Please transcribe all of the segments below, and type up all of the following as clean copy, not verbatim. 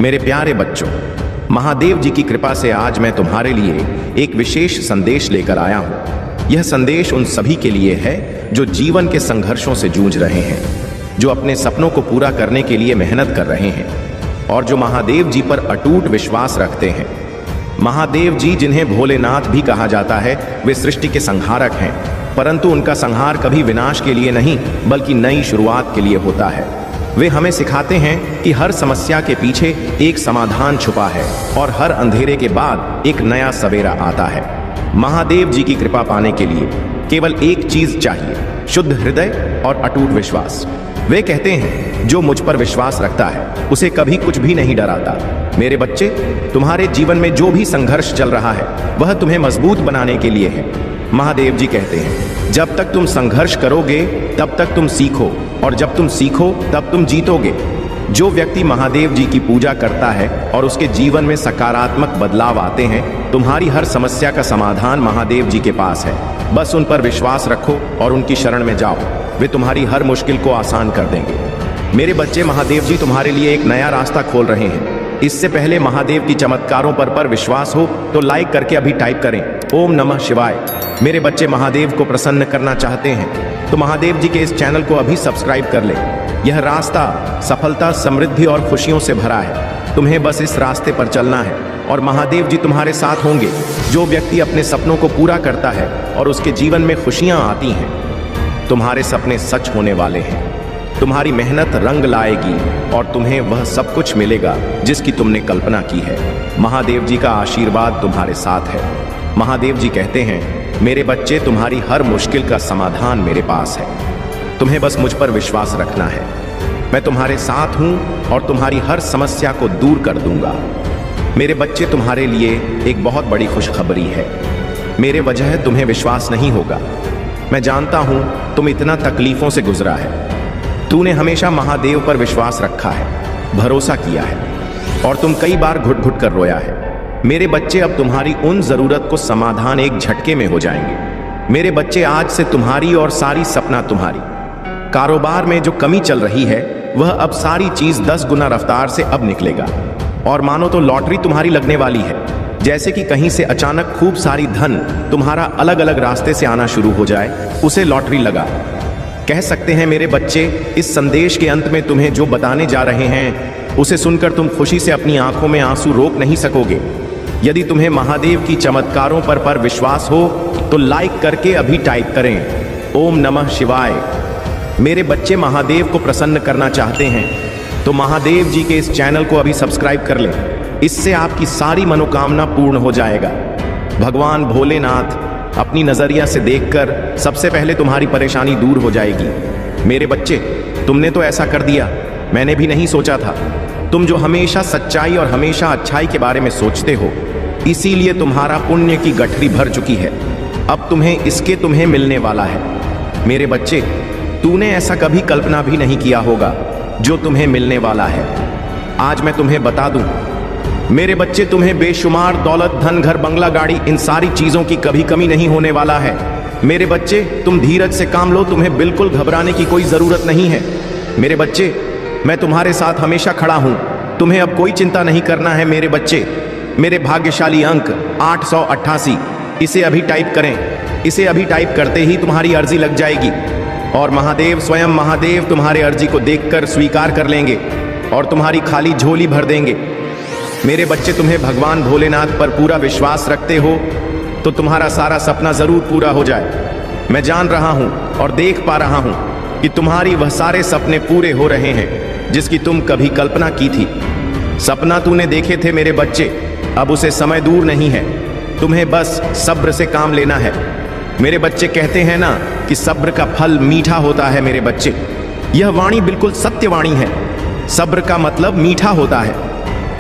मेरे प्यारे बच्चों, महादेव जी की कृपा से आज मैं तुम्हारे लिए एक विशेष संदेश लेकर आया हूँ। यह संदेश उन सभी के लिए है जो जीवन के संघर्षों से जूझ रहे हैं, जो अपने सपनों को पूरा करने के लिए मेहनत कर रहे हैं और जो महादेव जी पर अटूट विश्वास रखते हैं। महादेव जी, जिन्हें भोलेनाथ भी कहा जाता है, वे सृष्टि के संहारक हैं, परंतु उनका संहार कभी विनाश के लिए नहीं बल्कि नई शुरुआत के लिए होता है। वे हमें सिखाते हैं कि हर समस्या के पीछे एक समाधान छुपा है और हर अंधेरे के बाद एक नया सवेरा आता है। महादेव जी की कृपा पाने के लिए केवल एक चीज चाहिए, शुद्ध हृदय और अटूट विश्वास। वे कहते हैं, जो मुझ पर विश्वास रखता है उसे कभी कुछ भी नहीं डराता। मेरे बच्चे, तुम्हारे जीवन में जो भी संघर्ष चल रहा है वह तुम्हें मजबूत बनाने के लिए है। महादेव जी कहते हैं, जब तक तुम संघर्ष करोगे तब तक तुम सीखो, और जब तुम सीखो तब तुम जीतोगे। जो व्यक्ति महादेव जी की पूजा करता है और उसके जीवन में सकारात्मक बदलाव आते हैं, तुम्हारी हर समस्या का समाधान महादेव जी के पास है। बस उन पर विश्वास रखो और उनकी शरण में जाओ, वे तुम्हारी हर मुश्किल को आसान कर देंगे। मेरे बच्चे, महादेव जी तुम्हारे लिए एक नया रास्ता खोल रहे हैं। इससे पहले महादेव की चमत्कारों पर विश्वास हो तो लाइक करके अभी टाइप करें, ओम नमः शिवाय। मेरे बच्चे महादेव को प्रसन्न करना चाहते हैं तो महादेव जी के इस चैनल को अभी सब्सक्राइब कर ले। यह रास्ता सफलता, समृद्धि और खुशियों से भरा है। तुम्हें बस इस रास्ते पर चलना है और महादेव जी तुम्हारे साथ होंगे। जो व्यक्ति अपने सपनों को पूरा करता है और उसके जीवन में खुशियां आती हैं, तुम्हारे सपने सच होने वाले हैं। तुम्हारी मेहनत रंग लाएगी और तुम्हें वह सब कुछ मिलेगा जिसकी तुमने कल्पना की है। महादेव जी का आशीर्वाद तुम्हारे साथ है। महादेव जी कहते हैं, मेरे बच्चे, तुम्हारी हर मुश्किल का समाधान मेरे पास है। तुम्हें बस मुझ पर विश्वास रखना है। मैं तुम्हारे साथ हूं और तुम्हारी हर समस्या को दूर कर दूंगा। मेरे बच्चे, तुम्हारे लिए एक बहुत बड़ी खुशखबरी है। मेरे वजह तुम्हें विश्वास नहीं होगा। मैं जानता हूं तुम इतना तकलीफों से गुजरा है। तूने हमेशा महादेव पर विश्वास रखा है, भरोसा किया है और तुम कई बार घुट घुट कर रोया है। मेरे बच्चे, अब तुम्हारी उन जरूरत को समाधान एक झटके में हो जाएंगे। मेरे बच्चे, आज से तुम्हारी और सारी सपना तुम्हारी। कारोबार में जो कमी चल रही है वह अब सारी चीज 10 गुना रफ्तार से अब निकलेगा। और मानो तो लॉटरी तुम्हारी लगने वाली है। जैसे कि कहीं से अचानक खूब सारी धन तुम्हारा अलग अलग रास्ते से आना शुरू हो जाए, उसे लॉटरी लगा। कह सकते हैं मेरे बच्चे, इस संदेश के अंत में तुम्हें जो बताने जा रहे हैं उसे सुनकर तुम खुशी से अपनी आंखों में आंसू रोक नहीं सकोगे। यदि तुम्हें महादेव की चमत्कारों पर विश्वास हो तो लाइक करके अभी टाइप करें, ओम नमः शिवाय। मेरे बच्चे महादेव को प्रसन्न करना चाहते हैं तो महादेव जी के इस चैनल को अभी सब्सक्राइब कर लें। इससे आपकी सारी मनोकामना पूर्ण हो जाएगा। भगवान भोलेनाथ अपनी नजरिया से देखकर सबसे पहले तुम्हारी परेशानी दूर हो जाएगी। मेरे बच्चे, तुमने तो ऐसा कर दिया, मैंने भी नहीं सोचा था। तुम जो हमेशा सच्चाई और हमेशा अच्छाई के बारे में सोचते हो, इसीलिए तुम्हारा पुण्य की गठरी भर चुकी है। अब तुम्हें मिलने वाला है। मेरे बच्चे, तूने ऐसा कभी कल्पना भी नहीं किया होगा जो तुम्हें मिलने वाला है। आज मैं तुम्हें बता दूं, मेरे बच्चे, तुम्हें बेशुमार दौलत, धन, घर, बंगला, गाड़ी, इन सारी चीजों की कभी कमी नहीं होने वाला है। मेरे बच्चे, तुम धीरज से काम लो, तुम्हें बिल्कुल घबराने की कोई जरूरत नहीं है। मेरे बच्चे, मैं तुम्हारे साथ हमेशा खड़ा हूं, तुम्हें अब कोई चिंता नहीं करना है। मेरे बच्चे, मेरे भाग्यशाली अंक 888, इसे अभी टाइप करें। इसे अभी टाइप करते ही तुम्हारी अर्जी लग जाएगी और महादेव, स्वयं महादेव तुम्हारे अर्जी को देखकर स्वीकार कर लेंगे और तुम्हारी खाली झोली भर देंगे। मेरे बच्चे, तुम्हें भगवान भोलेनाथ पर पूरा विश्वास रखते हो तो तुम्हारा सारा सपना जरूर पूरा हो जाए। मैं जान रहा हूं और देख पा रहा हूं कि तुम्हारी वह सारे सपने पूरे हो रहे हैं जिसकी तुम कभी कल्पना की थी। सपना तूने देखे थे मेरे बच्चे, अब उसे समय दूर नहीं है। तुम्हें बस सब्र से काम लेना है। मेरे बच्चे, कहते हैं ना कि सब्र का फल मीठा होता है। मेरे बच्चे, यह वाणी बिल्कुल सत्य वाणी है। सब्र का मतलब मीठा होता है।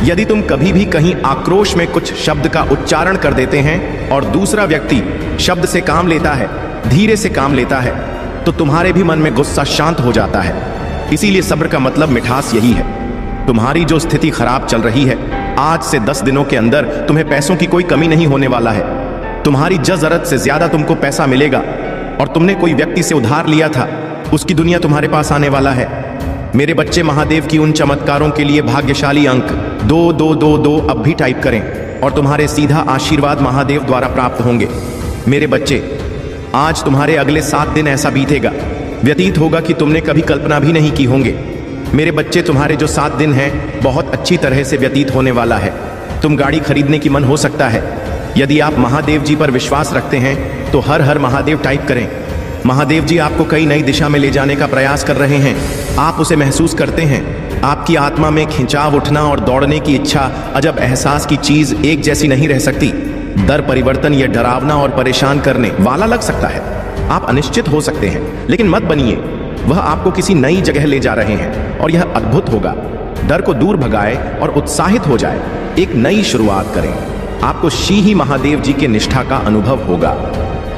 यदि तुम कभी भी कहीं आक्रोश में कुछ शब्द का उच्चारण कर देते हैं और दूसरा व्यक्ति शब्द से काम लेता है, धीरे से काम लेता है, तो तुम्हारे भी मन में गुस्सा शांत हो जाता है। इसीलिए सब्र का मतलब मिठास यही है। तुम्हारी जो स्थिति खराब चल रही है, आज से 10 दिनों के अंदर तुम्हें पैसों की कोई कमी नहीं होने वाला है। तुम्हारी जरूरत से ज्यादा तुमको पैसा मिलेगा और तुमने कोई व्यक्ति से उधार लिया था, उसकी दुनिया तुम्हारे पास आने वाला है। मेरे बच्चे, महादेव की उन चमत्कारों के लिए भाग्यशाली अंक 2222 अब भी टाइप करें और तुम्हारे सीधा आशीर्वाद महादेव द्वारा प्राप्त होंगे। मेरे बच्चे, आज तुम्हारे अगले 7 दिन ऐसा बीतेगा, व्यतीत होगा कि तुमने कभी कल्पना भी नहीं की होंगे। मेरे बच्चे, तुम्हारे जो 7 दिन हैं बहुत अच्छी तरह से व्यतीत होने वाला है। तुम गाड़ी खरीदने की मन हो सकता है। यदि आप महादेव जी पर विश्वास रखते हैं तो हर हर महादेव टाइप करें। महादेव जी आपको कई नई दिशा में ले जाने का प्रयास कर रहे हैं। आप उसे महसूस करते हैं। आपकी आत्मा में खिंचाव उठना और दौड़ने की इच्छा, अजब एहसास की चीज एक जैसी नहीं रह सकती। दर परिवर्तन यह डरावना और परेशान करने वाला लग सकता है। आप अनिश्चित हो सकते हैं, लेकिन मत बनिए। वह आपको किसी नई जगह ले जा रहे हैं और यह अद्भुत होगा। डर को दूर भगाए और उत्साहित हो जाए। एक नई शुरुआत करें। आपको शी ही महादेव जी के निष्ठा का अनुभव होगा।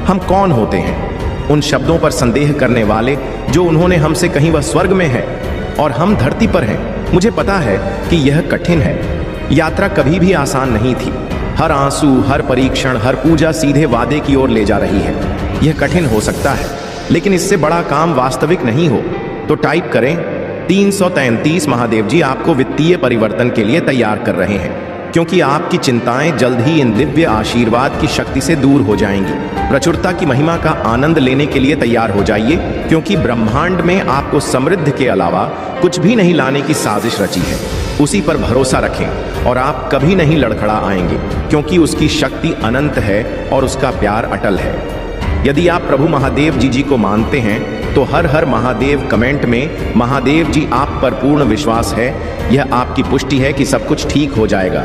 हम कौन होते हैं? उन शब्दों पर संदेह करने वाले जो उन्होंने हमसे कहीं वह स्वर्ग में है और हम धरती पर हैं। मुझे पता है कि यह कठिन है। यात्रा कभी भी आसान नहीं थी। हर आंसू, हर परीक्षण, हर पूजा सीधे वादे की ओर ले जा रही है। यह कठिन हो सकता है, लेकिन इससे बड़ा काम वास्तविक नहीं हो। तो टाइप करें 333। महादेव जी आपको वित्तीय परिवर्तन के लिए तैयार कर रहे हैं, क्योंकि आपकी चिंताएं जल्द ही इन दिव्य आशीर्वाद की शक्ति से दूर हो जाएंगी। प्रचुरता की महिमा का आनंद लेने के लिए तैयार हो जाइए, क्योंकि ब्रह्मांड में आपको समृद्धि के अलावा कुछ भी नहीं लाने की साजिश रची है। उसी पर भरोसा रखें और आप कभी नहीं लड़खड़ा आएंगे, क्योंकि उसकी शक्ति अनंत है और उसका प्यार अटल है। यदि आप प्रभु महादेव जी को मानते हैं तो हर हर महादेव कमेंट में महादेव जी आप पर पूर्ण विश्वास है। यह आपकी पुष्टि है कि सब कुछ ठीक हो जाएगा।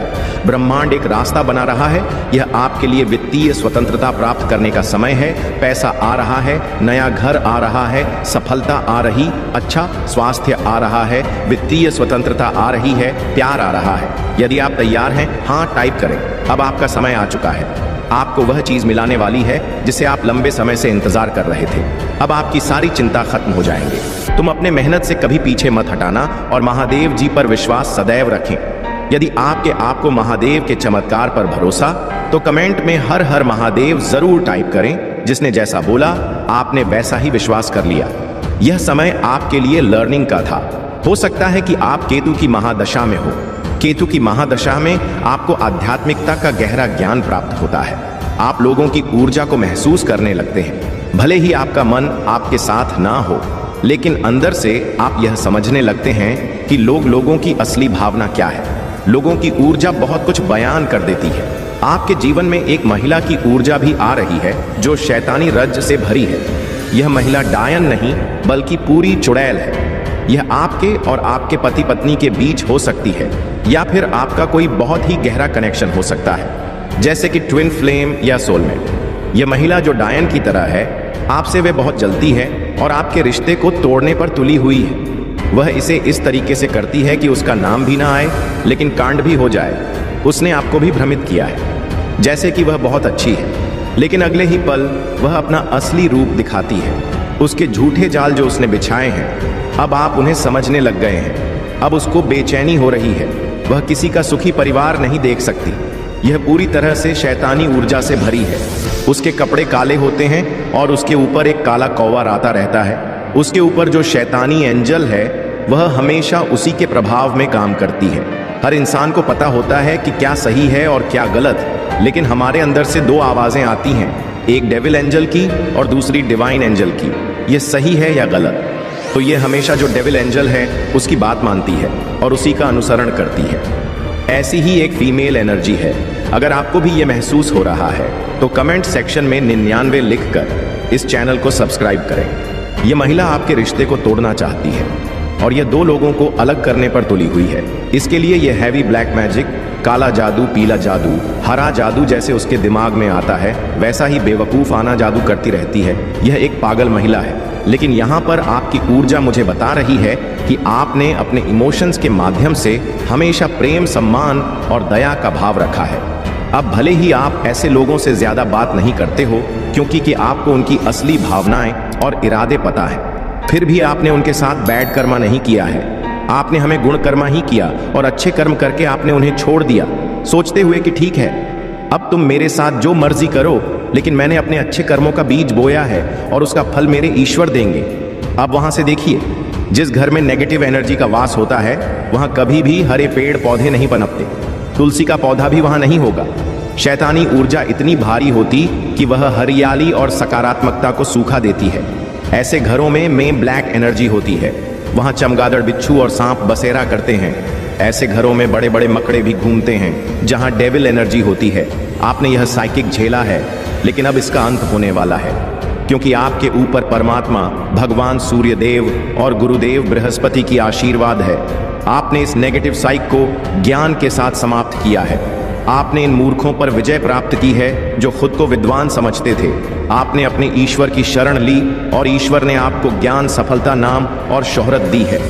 ब्रह्मांड एक रास्ता बना रहा है। यह आपके लिए वित्तीय स्वतंत्रता प्राप्त करने का समय है। पैसा आ रहा है, नया घर आ रहा है, सफलता आ रही, अच्छा स्वास्थ्य आ रहा है, वित्तीय स्वतंत्रता आ रही है, प्यार आ रहा है। यदि आप तैयार हैं, हाँ टाइप करें। अब आपका समय आ चुका है। आपको वह चीज मिलाने वाली है जिसे आप लंबे समय से इंतजार कर रहे थे। अब आपकी सारी चिंता खत्म हो जाएंगे। तुम अपने मेहनत से कभी पीछे मत हटाना और महादेव जी पर विश्वास सदैव रखें। यदि आपको महादेव के चमत्कार पर भरोसा, तो कमेंट में हर हर महादेव जरूर टाइप करें। जिसने जैसा बोला आपने वैसा ही विश्वास कर लिया। यह समय आपके लिए लर्निंग का था। हो सकता है कि आप केतु की महादशा में हो। केतु की महादशा में आपको आध्यात्मिकता का गहरा ज्ञान प्राप्त होता है। आप लोगों की ऊर्जा को महसूस करने लगते हैं। भले ही आपका मन आपके साथ ना हो, लेकिन अंदर से आप यह समझने लगते हैं कि लोगों की असली भावना क्या है। लोगों की ऊर्जा बहुत कुछ बयान कर देती है। आपके जीवन में एक महिला की ऊर्जा भी आ रही है जो शैतानी रज से भरी है। यह महिला डायन नहीं बल्कि पूरी चुड़ैल है। यह आपके और आपके पति पत्नी के बीच हो सकती है, या फिर आपका कोई बहुत ही गहरा कनेक्शन हो सकता है, जैसे कि ट्विन फ्लेम या सोलमेट। यह महिला जो डायन की तरह है, आपसे वे बहुत जलती है और आपके रिश्ते को तोड़ने पर तुली हुई है। वह इसे इस तरीके से करती है कि उसका नाम भी ना आए, लेकिन कांड भी हो जाए। उसने आपको भी भ्रमित किया है, जैसे कि वह बहुत अच्छी है, लेकिन अगले ही पल वह अपना असली रूप दिखाती है। उसके झूठे जाल जो उसने बिछाए हैं, अब आप उन्हें समझने लग गए हैं। अब उसको बेचैनी हो रही है। वह किसी का सुखी परिवार नहीं देख सकती। यह पूरी तरह से शैतानी ऊर्जा से भरी है। उसके कपड़े काले होते हैं और उसके ऊपर एक काला कौवा राता रहता है। उसके ऊपर जो शैतानी एंजल है वह हमेशा उसी के प्रभाव में काम करती है। हर इंसान को पता होता है कि क्या सही है और क्या गलत, लेकिन हमारे अंदर से दो आवाजें आती हैं, एक डेविल एंजल की और दूसरी डिवाइन एंजल की। यह सही है या गलत? तो ये हमेशा जो डेविल एंजल है उसकी बात मानती है और उसी का अनुसरण करती है। ऐसी ही एक फीमेल एनर्जी है। अगर आपको भी ये महसूस हो रहा है तो कमेंट सेक्शन में 99 लिखकर इस चैनल को सब्सक्राइब करें। यह महिला आपके रिश्ते को तोड़ना चाहती है और यह दो लोगों को अलग करने पर तुली हुई है। इसके लिए यह हैवी ब्लैक मैजिक, काला जादू, पीला जादू, हरा जादू जैसे उसके दिमाग में आता है वैसा ही बेवकूफाना जादू करती रहती है। यह एक पागल महिला है, लेकिन यहाँ पर आपकी ऊर्जा मुझे बता रही है कि आपने अपने इमोशंस के माध्यम से हमेशा प्रेम, सम्मान और दया का भाव रखा है। अब भले ही आप ऐसे लोगों से ज्यादा बात नहीं करते हो, क्योंकि कि आपको उनकी असली भावनाएं और इरादे पता है, फिर भी आपने उनके साथ बैड कर्मा नहीं किया है। आपने हमें गुण कर्मा ही किया और अच्छे कर्म करके आपने उन्हें छोड़ दिया, सोचते हुए कि ठीक है अब तुम मेरे साथ जो मर्जी करो, लेकिन मैंने अपने अच्छे कर्मों का बीज बोया है और उसका फल मेरे ईश्वर देंगे। अब वहां से देखिए, जिस घर में नेगेटिव एनर्जी का वास होता है वहां कभी भी हरे पेड़ पौधे नहीं पनपते, तुलसी का पौधा भी वहां नहीं होगा। शैतानी ऊर्जा इतनी भारी होती कि वह हरियाली और सकारात्मकता को सूखा देती है। ऐसे घरों में ब्लैक एनर्जी होती है, वहां चमगादड़, बिच्छू और सांप बसेरा करते हैं। ऐसे घरों में बड़े बड़े मकड़े भी घूमते हैं जहां डेविल एनर्जी होती है। आपने यह साइकिक झेला है, लेकिन अब इसका अंत होने वाला है, क्योंकि आपके ऊपर परमात्मा भगवान सूर्य देव और गुरुदेव बृहस्पति की आशीर्वाद है। आपने इस नेगेटिव साइक को ज्ञान के साथ समाप्त किया है। आपने इन मूर्खों पर विजय प्राप्त की है जो खुद को विद्वान समझते थे। आपने अपने ईश्वर की शरण ली और ईश्वर ने आपको ज्ञान, सफलता, नाम और शोहरत दी है।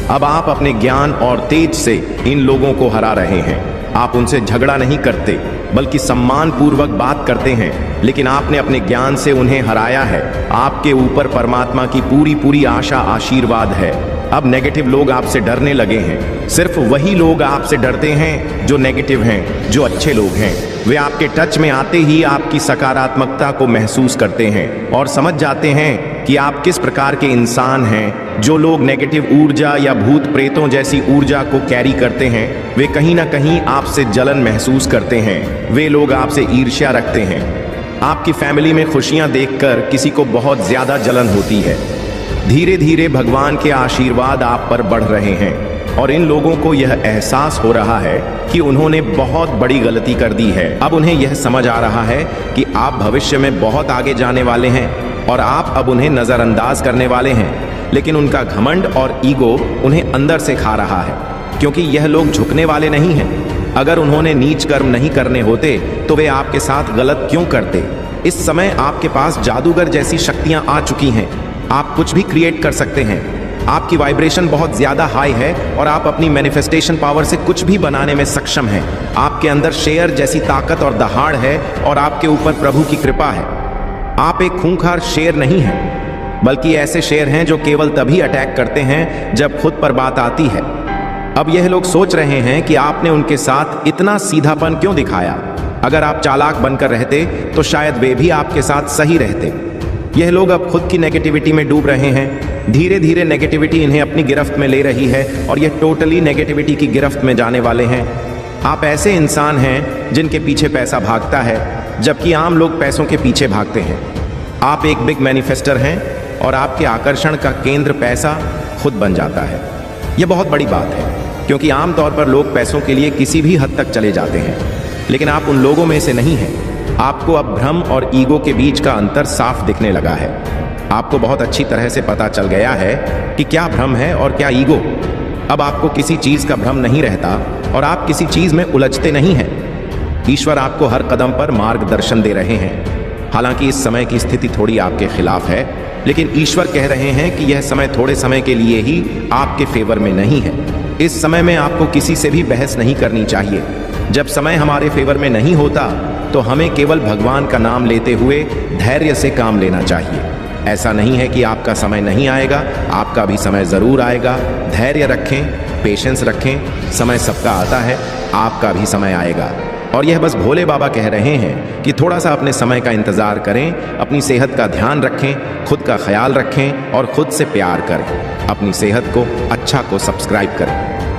अब आप अपने ज्ञान और तेज से इन लोगों को हरा रहे हैं। आप उनसे झगड़ा नहीं करते, बल्कि सम्मान पूर्वक बात करते हैं, लेकिन आपने अपने ज्ञान से उन्हें हराया है। आपके ऊपर परमात्मा की पूरी आशा, आशीर्वाद है। अब नेगेटिव लोग आपसे डरने लगे हैं। सिर्फ वही लोग आपसे डरते हैं जो नेगेटिव हैं। जो अच्छे लोग हैं वे आपके टच में आते ही आपकी सकारात्मकता को महसूस करते हैं और समझ जाते हैं कि आप किस प्रकार के इंसान हैं। जो लोग नेगेटिव ऊर्जा या भूत प्रेतों जैसी ऊर्जा को कैरी करते हैं वे कहीं ना कहीं आपसे जलन महसूस करते हैं। वे लोग आपसे ईर्ष्या रखते हैं। आपकी फैमिली में खुशियां देखकर किसी को बहुत ज्यादा जलन होती है। धीरे धीरे भगवान के आशीर्वाद आप पर बढ़ रहे हैं और इन लोगों को यह एहसास हो रहा है कि उन्होंने बहुत बड़ी गलती कर दी है। अब उन्हें यह समझ आ रहा है कि आप भविष्य में बहुत आगे जाने वाले हैं और आप अब उन्हें नजरअंदाज करने वाले हैं, लेकिन उनका घमंड और ईगो उन्हें अंदर से खा रहा है, क्योंकि यह लोग झुकने वाले नहीं हैं। अगर उन्होंने नीच कर्म नहीं करने होते तो वे आपके साथ गलत क्यों करते। इस समय आपके पास जादूगर जैसी शक्तियां आ चुकी हैं। आप कुछ भी क्रिएट कर सकते हैं। आपकी वाइब्रेशन बहुत ज्यादा हाई है और आप अपनी मैनिफेस्टेशन पावर से कुछ भी बनाने में सक्षम हैं। आपके अंदर शेर जैसी ताकत और दहाड़ है और आपके ऊपर प्रभु की कृपा है। आप एक खूंखार शेर नहीं हैं, बल्कि ऐसे शेर हैं जो केवल तभी अटैक करते हैं जब खुद पर बात आती है। अब यह लोग सोच रहे हैं कि आपने उनके साथ इतना सीधापन क्यों दिखाया। अगर आप चालाक बनकर रहते तो शायद वे भी आपके साथ सही रहते। यह लोग अब खुद की नेगेटिविटी में डूब रहे हैं। धीरे धीरे नेगेटिविटी इन्हें अपनी गिरफ्त में ले रही है और ये टोटली नेगेटिविटी की गिरफ्त में जाने वाले हैं। आप ऐसे इंसान हैं जिनके पीछे पैसा भागता है, जबकि आम लोग पैसों के पीछे भागते हैं। आप एक बिग मैनिफेस्टर हैं और आपके आकर्षण का केंद्र पैसा खुद बन जाता है। यह बहुत बड़ी बात है, क्योंकि आमतौर पर लोग पैसों के लिए किसी भी हद तक चले जाते हैं, लेकिन आप उन लोगों में से नहीं हैं। आपको अब भ्रम और ईगो के बीच का अंतर साफ दिखने लगा है। आपको बहुत अच्छी तरह से पता चल गया है कि क्या भ्रम है और क्या ईगो। अब आपको किसी चीज का भ्रम नहीं रहता और आप किसी चीज में उलझते नहीं हैं। ईश्वर आपको हर कदम पर मार्गदर्शन दे रहे हैं। हालांकि इस समय की स्थिति थोड़ी आपके खिलाफ है, लेकिन ईश्वर कह रहे हैं कि यह समय थोड़े समय के लिए ही आपके फेवर में नहीं है। इस समय में आपको किसी से भी बहस नहीं करनी चाहिए। जब समय हमारे फेवर में नहीं होता तो हमें केवल भगवान का नाम लेते हुए धैर्य से काम लेना चाहिए। ऐसा नहीं है कि आपका समय नहीं आएगा, आपका भी समय जरूर आएगा। धैर्य रखें, पेशेंस रखें, समय सबका आता है, आपका भी समय आएगा। और यह बस भोले बाबा कह रहे हैं कि थोड़ा सा अपने समय का इंतजार करें, अपनी सेहत का ध्यान रखें, खुद का ख्याल रखें और खुद से प्यार करें। अपनी सेहत को, अच्छा को सब्सक्राइब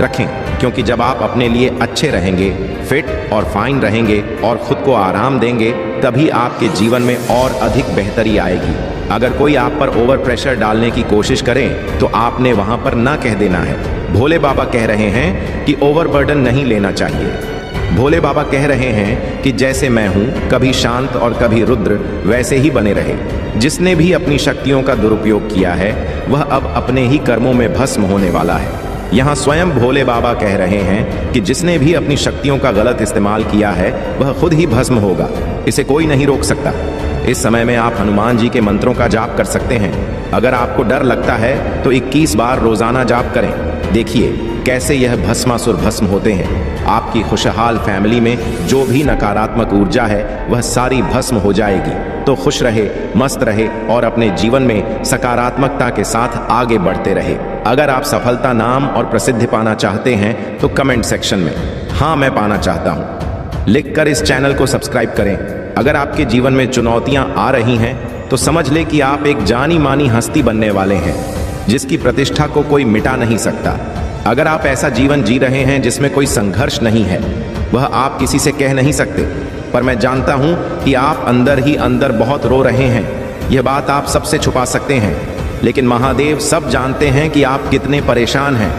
रखें, क्योंकि जब आप अपने लिए अच्छे रहेंगे, फिट और फाइन रहेंगे और खुद को आराम देंगे, तभी आपके जीवन में और अधिक बेहतरी आएगी। अगर कोई आप पर ओवर प्रेशर डालने की कोशिश करे तो आपने वहां पर ना कह देना है। भोले बाबा कह रहे हैं कि ओवर बर्डन नहीं लेना चाहिए। भोले बाबा कह रहे हैं कि जैसे मैं हूं, कभी शांत और कभी रुद्र, वैसे ही बने रहे। जिसने भी अपनी शक्तियों का दुरुपयोग किया है वह अब अपने ही कर्मों में भस्म होने वाला है। यहाँ स्वयं भोले बाबा कह रहे हैं कि जिसने भी अपनी शक्तियों का गलत इस्तेमाल किया है वह खुद ही भस्म होगा। इसे कोई नहीं रोक सकता। इस समय में आप हनुमान जी के मंत्रों का जाप कर सकते हैं। अगर आपको डर लगता है तो 21 बार रोजाना जाप करें। देखिए कैसे यह भस्मासुर भस्म होते हैं। आपकी खुशहाल फैमिली में जो भी नकारात्मक ऊर्जा है वह सारी भस्म हो जाएगी। तो खुश रहे, मस्त रहे और अपने जीवन में सकारात्मकता के साथ आगे बढ़ते रहे। अगर आप सफलता, नाम और प्रसिद्धि पाना चाहते हैं तो कमेंट सेक्शन में हाँ मैं पाना चाहता हूँ लिखकर इस चैनल को सब्सक्राइब करें। अगर आपके जीवन में चुनौतियां आ रही हैं तो समझ ले कि आप एक जानी मानी हस्ती बनने वाले हैं। जिसकी प्रतिष्ठा को कोई मिटा नहीं सकता। अगर आप ऐसा जीवन जी रहे हैं जिसमें कोई संघर्ष नहीं है, वह आप किसी से कह नहीं सकते, पर मैं जानता हूं कि आप अंदर ही अंदर बहुत रो रहे हैं। यह बात आप सबसे छुपा सकते हैं, लेकिन महादेव सब जानते हैं कि आप कितने परेशान हैं।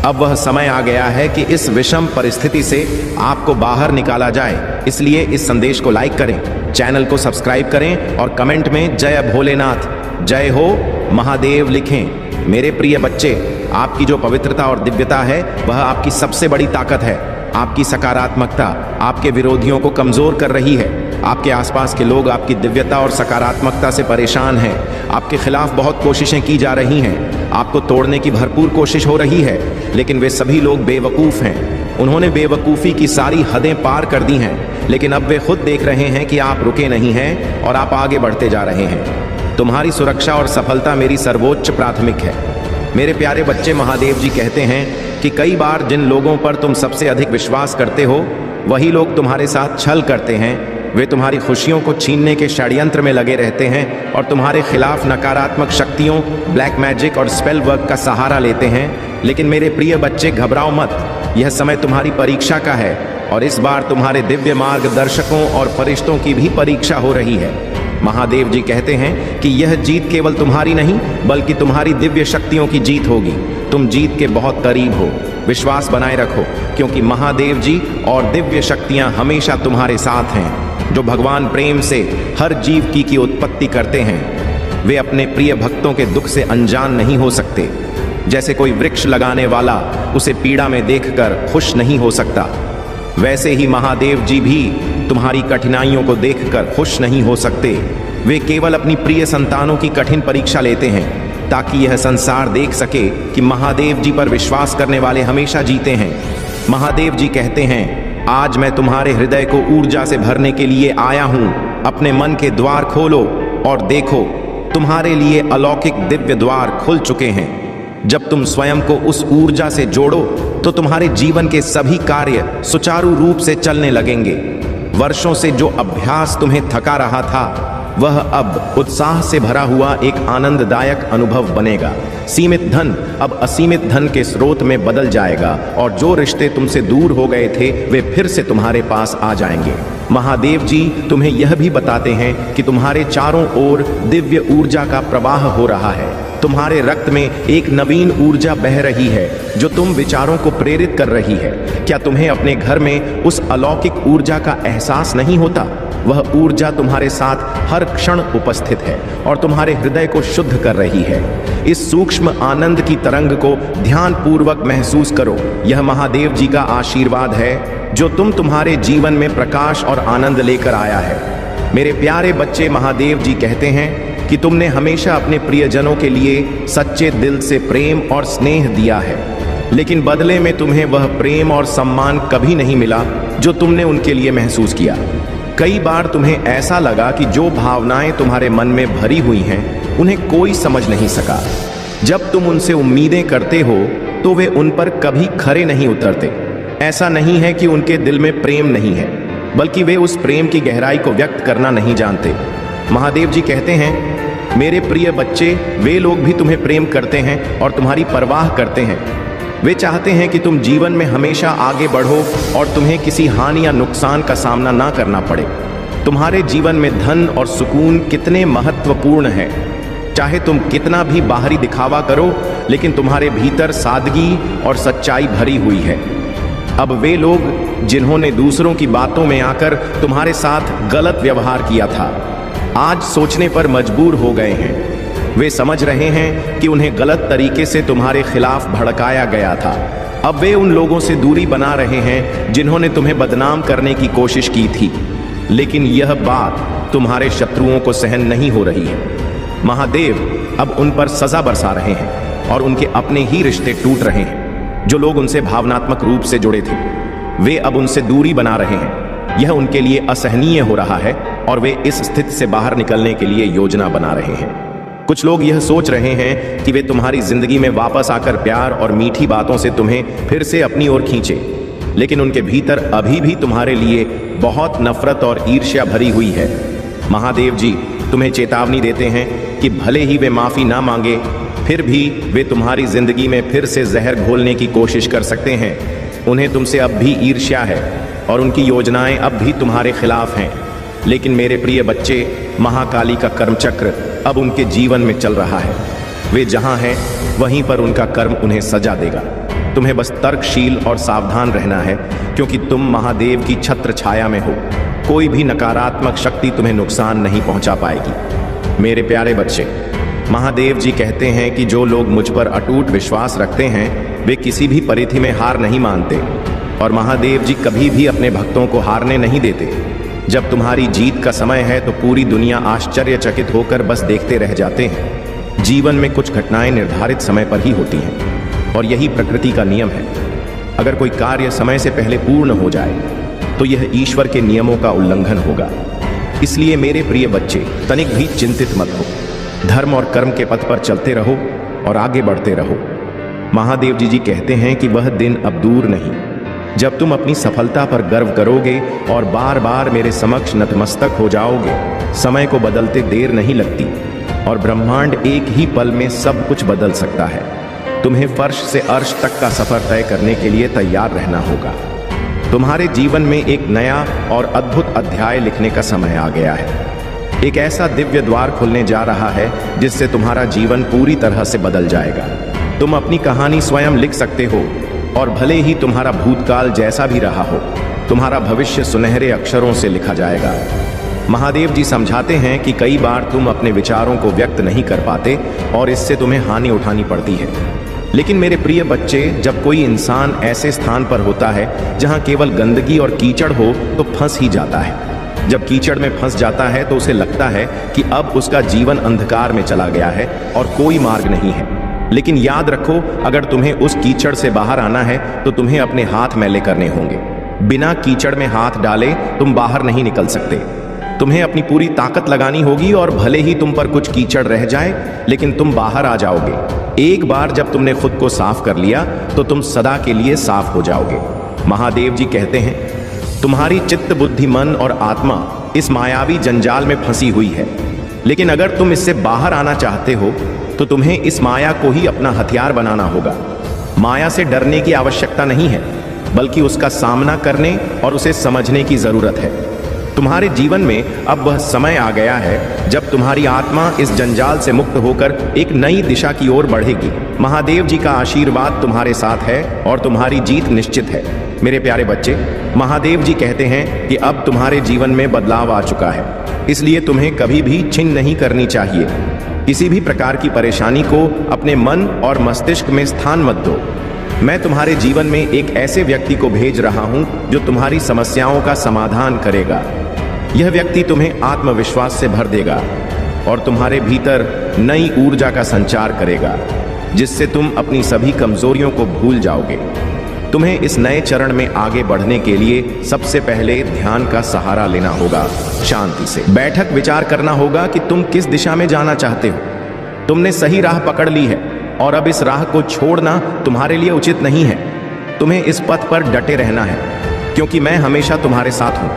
अब वह समय आ गया है कि इस विषम परिस्थिति से आपको बाहर निकाला जाए। इसलिए इस संदेश को लाइक करें, चैनल को सब्सक्राइब करें और कमेंट में जय भोलेनाथ, जय हो महादेव लिखें। मेरे प्रिय बच्चे, आपकी जो पवित्रता और दिव्यता है वह आपकी सबसे बड़ी ताकत है। आपकी सकारात्मकता आपके विरोधियों को कमजोर कर रही है। आपके आसपास के लोग आपकी दिव्यता और सकारात्मकता से परेशान हैं। आपके खिलाफ बहुत कोशिशें की जा रही हैं। आपको तोड़ने की भरपूर कोशिश हो रही है, लेकिन वे सभी लोग बेवकूफ़ हैं। उन्होंने बेवकूफ़ी की सारी हदें पार कर दी हैं, लेकिन अब वे खुद देख रहे हैं कि आप रुके नहीं हैं और आप आगे बढ़ते जा रहे हैं। तुम्हारी सुरक्षा और सफलता मेरी सर्वोच्च प्राथमिक है। मेरे प्यारे बच्चे, महादेव जी कहते हैं कि कई बार जिन लोगों पर तुम सबसे अधिक विश्वास करते हो, वही लोग तुम्हारे साथ छल करते हैं। वे तुम्हारी खुशियों को छीनने के षड्यंत्र में लगे रहते हैं और तुम्हारे खिलाफ नकारात्मक शक्तियों, ब्लैक मैजिक और स्पेल वर्क का सहारा लेते हैं। लेकिन मेरे प्रिय बच्चे, घबराओ मत। यह समय तुम्हारी परीक्षा का है और इस बार तुम्हारे दिव्य मार्गदर्शकों और फरिश्तों की भी परीक्षा हो रही है। महादेव जी कहते हैं कि यह जीत केवल तुम्हारी नहीं, बल्कि तुम्हारी दिव्य शक्तियों की जीत होगी। तुम जीत के बहुत करीब हो। विश्वास बनाए रखो, क्योंकि महादेव जी और दिव्य शक्तियां हमेशा तुम्हारे साथ हैं। जो भगवान प्रेम से हर जीव की उत्पत्ति करते हैं, वे अपने प्रिय भक्तों के दुख से अनजान नहीं हो सकते। जैसे कोई वृक्ष लगाने वाला उसे पीड़ा में देखकर खुश नहीं हो सकता, वैसे ही महादेव जी भी तुम्हारी कठिनाइयों को देखकर खुश नहीं हो सकते। वे केवल अपनी प्रिय संतानों की कठिन परीक्षा लेते हैं, ताकि यह संसार देख सके कि महादेव जी पर विश्वास करने वाले हमेशा जीते हैं। महादेव जी कहते हैं, आज मैं तुम्हारे हृदय को ऊर्जा से भरने के लिए आया हूं। अपने मन के द्वार खोलो और देखो, तुम्हारे लिए अलौकिक दिव्य द्वार खुल चुके हैं। जब तुम स्वयं को उस ऊर्जा से जोड़ो, तो तुम्हारे जीवन के सभी कार्य सुचारू रूप से चलने लगेंगे। वर्षों से जो अभ्यास तुम्हें थका रहा था, वह अब उत्साह से भरा हुआ एक आनंददायक अनुभव बनेगा। सीमित धन अब असीमित धन के स्रोत में बदल जाएगा और जो रिश्ते तुमसे दूर हो गए थे, वे फिर से तुम्हारे पास आ जाएंगे। महादेव जी तुम्हें यह भी बताते हैं कि तुम्हारे चारों ओर दिव्य ऊर्जा का प्रवाह हो रहा है। तुम्हारे रक्त में एक नवीन ऊर्जा बह रही है, जो तुम विचारों को प्रेरित कर रही है। क्या तुम्हें अपने घर में उस अलौकिक ऊर्जा का एहसास नहीं होता? वह ऊर्जा तुम्हारे साथ हर क्षण उपस्थित है और तुम्हारे हृदय को शुद्ध कर रही है। इस सूक्ष्म आनंद की तरंग को ध्यानपूर्वक महसूस करो। यह महादेव जी का आशीर्वाद है, जो तुम्हारे जीवन में प्रकाश और आनंद लेकर आया है। मेरे प्यारे बच्चे, महादेव जी कहते हैं कि तुमने हमेशा अपने प्रियजनों के लिए सच्चे दिल से प्रेम और स्नेह दिया है, लेकिन बदले में तुम्हें वह प्रेम और सम्मान कभी नहीं मिला जो तुमने उनके लिए महसूस किया। कई बार तुम्हें ऐसा लगा कि जो भावनाएं तुम्हारे मन में भरी हुई हैं, उन्हें कोई समझ नहीं सका। जब तुम उनसे उम्मीदें करते हो, तो वे उन पर कभी खरे नहीं उतरते। ऐसा नहीं है कि उनके दिल में प्रेम नहीं है, बल्कि वे उस प्रेम की गहराई को व्यक्त करना नहीं जानते। महादेव जी कहते हैं, मेरे प्रिय बच्चे, वे लोग भी तुम्हें प्रेम करते हैं और तुम्हारी परवाह करते हैं। वे चाहते हैं कि तुम जीवन में हमेशा आगे बढ़ो और तुम्हें किसी हानि या नुकसान का सामना ना करना पड़े। तुम्हारे जीवन में धन और सुकून कितने महत्वपूर्ण हैं। चाहे तुम कितना भी बाहरी दिखावा करो, लेकिन तुम्हारे भीतर सादगी और सच्चाई भरी हुई है। अब वे लोग जिन्होंने दूसरों की बातों में आकर तुम्हारे साथ गलत व्यवहार किया था, आज सोचने पर मजबूर हो गए हैं। वे समझ रहे हैं कि उन्हें गलत तरीके से तुम्हारे खिलाफ भड़काया गया था। अब वे उन लोगों से दूरी बना रहे हैं जिन्होंने तुम्हें बदनाम करने की कोशिश की थी, लेकिन यह बात तुम्हारे शत्रुओं को सहन नहीं हो रही है। महादेव अब उन पर सजा बरसा रहे हैं और उनके अपने ही रिश्ते टूट रहे हैं। जो लोग उनसे भावनात्मक रूप से जुड़े थे, वे अब उनसे दूरी बना रहे हैं। यह उनके लिए असहनीय हो रहा है और वे इस स्थिति से बाहर निकलने के लिए योजना बना रहे हैं। कुछ लोग यह सोच रहे हैं कि वे तुम्हारी जिंदगी में वापस आकर प्यार और मीठी बातों से तुम्हें फिर से अपनी ओर खींचे, लेकिन उनके भीतर अभी भी तुम्हारे लिए बहुत नफरत और ईर्ष्या भरी हुई है। महादेव जी तुम्हें चेतावनी देते हैं कि भले ही वे माफी ना मांगे, फिर भी वे तुम्हारी जिंदगी में फिर से जहर घोलने की कोशिश कर सकते हैं। उन्हें तुमसे अब भी ईर्ष्या है और उनकी योजनाएं अब भी तुम्हारे खिलाफ हैं। लेकिन मेरे प्रिय बच्चे, महाकाली का कर्मचक्र अब उनके जीवन में चल रहा है। वे जहां हैं वहीं पर उनका कर्म उन्हें सजा देगा। तुम्हें बस तर्कशील और सावधान रहना है, क्योंकि तुम महादेव की छत्र छाया में हो। कोई भी नकारात्मक शक्ति तुम्हें नुकसान नहीं पहुंचा पाएगी। मेरे प्यारे बच्चे, महादेव जी कहते हैं कि जो लोग मुझ पर अटूट विश्वास रखते हैं वे किसी भी परिस्थिति में हार नहीं मानते, और महादेव जी कभी भी अपने भक्तों को हारने नहीं देते। जब तुम्हारी जीत का समय है तो पूरी दुनिया आश्चर्यचकित होकर बस देखते रह जाते हैं। जीवन में कुछ घटनाएं निर्धारित समय पर ही होती हैं, और यही प्रकृति का नियम है। अगर कोई कार्य समय से पहले पूर्ण हो जाए तो यह ईश्वर के नियमों का उल्लंघन होगा। इसलिए मेरे प्रिय बच्चे, तनिक भी चिंतित मत हो। धर्म और कर्म के पथ पर चलते रहो और आगे बढ़ते रहो। महादेव जी कहते हैं कि वह दिन अब दूर नहीं जब तुम अपनी सफलता पर गर्व करोगे और बार बार मेरे समक्ष नतमस्तक हो जाओगे। समय को बदलते देर नहीं लगती, और ब्रह्मांड एक ही पल में सब कुछ बदल सकता है। तुम्हें फर्श से अर्श तक का सफर तय करने के लिए तैयार रहना होगा। तुम्हारे जीवन में एक नया और अद्भुत अध्याय लिखने का समय आ गया है। एक ऐसा दिव्य द्वार खुलने जा रहा है जिससे तुम्हारा जीवन पूरी तरह से बदल जाएगा। तुम अपनी कहानी स्वयं लिख सकते हो, और भले ही तुम्हारा भूतकाल जैसा भी रहा हो, तुम्हारा भविष्य सुनहरे अक्षरों से लिखा जाएगा। महादेव जी समझाते हैं कि कई बार तुम अपने विचारों को व्यक्त नहीं कर पाते और इससे तुम्हें हानि उठानी पड़ती है। लेकिन मेरे प्रिय बच्चे, जब कोई इंसान ऐसे स्थान पर होता है जहां केवल गंदगी और कीचड़ हो तो फंस ही जाता है। जब कीचड़ में फंस जाता है तो उसे लगता है कि अब उसका जीवन अंधकार में चला गया है और कोई मार्ग नहीं है। लेकिन याद रखो, अगर तुम्हें उस कीचड़ से बाहर आना है तो तुम्हें अपने हाथ मैले करने होंगे। बिना कीचड़ में हाथ डाले तुम बाहर नहीं निकल सकते। तुम्हें अपनी पूरी ताकत लगानी होगी, और भले ही तुम पर कुछ कीचड़ रह जाए लेकिन तुम बाहर आ जाओगे। एक बार जब तुमने खुद को साफ कर लिया तो तुम सदा के लिए साफ हो जाओगे। महादेव जी कहते हैं, तुम्हारी चित्त, बुद्धि, मन और आत्मा इस मायावी जंजाल में फंसी हुई है। लेकिन अगर तुम इससे बाहर आना चाहते हो तो तुम्हें इस माया को ही अपना हथियार बनाना होगा। माया से डरने की आवश्यकता नहीं है, बल्कि उसका सामना करने और उसे समझने की जरूरत है। तुम्हारे जीवन में अब वह समय आ गया है जब तुम्हारी आत्मा इस जंजाल से मुक्त होकर एक नई दिशा की ओर बढ़ेगी। महादेव जी का आशीर्वाद तुम्हारे साथ है और तुम्हारी जीत निश्चित है। मेरे प्यारे बच्चे, महादेव जी कहते हैं कि अब तुम्हारे जीवन में बदलाव आ चुका है, इसलिए तुम्हें कभी भी छिन नहीं करनी चाहिए। किसी भी प्रकार की परेशानी को अपने मन और मस्तिष्क में स्थान मत दो। मैं तुम्हारे जीवन में एक ऐसे व्यक्ति को भेज रहा हूं जो तुम्हारी समस्याओं का समाधान करेगा। यह व्यक्ति तुम्हें आत्मविश्वास से भर देगा और तुम्हारे भीतर नई ऊर्जा का संचार करेगा, जिससे तुम अपनी सभी कमजोरियों को भूल जाओगे। तुम्हें इस नए चरण में आगे बढ़ने के लिए सबसे पहले ध्यान का सहारा लेना होगा। शांति से बैठक विचार करना होगा कि तुम किस दिशा में जाना चाहते हो। तुमने सही राह पकड़ ली है और अब इस राह को छोड़ना तुम्हारे लिए उचित नहीं है। तुम्हें इस पथ पर डटे रहना है, क्योंकि मैं हमेशा तुम्हारे साथ हूं।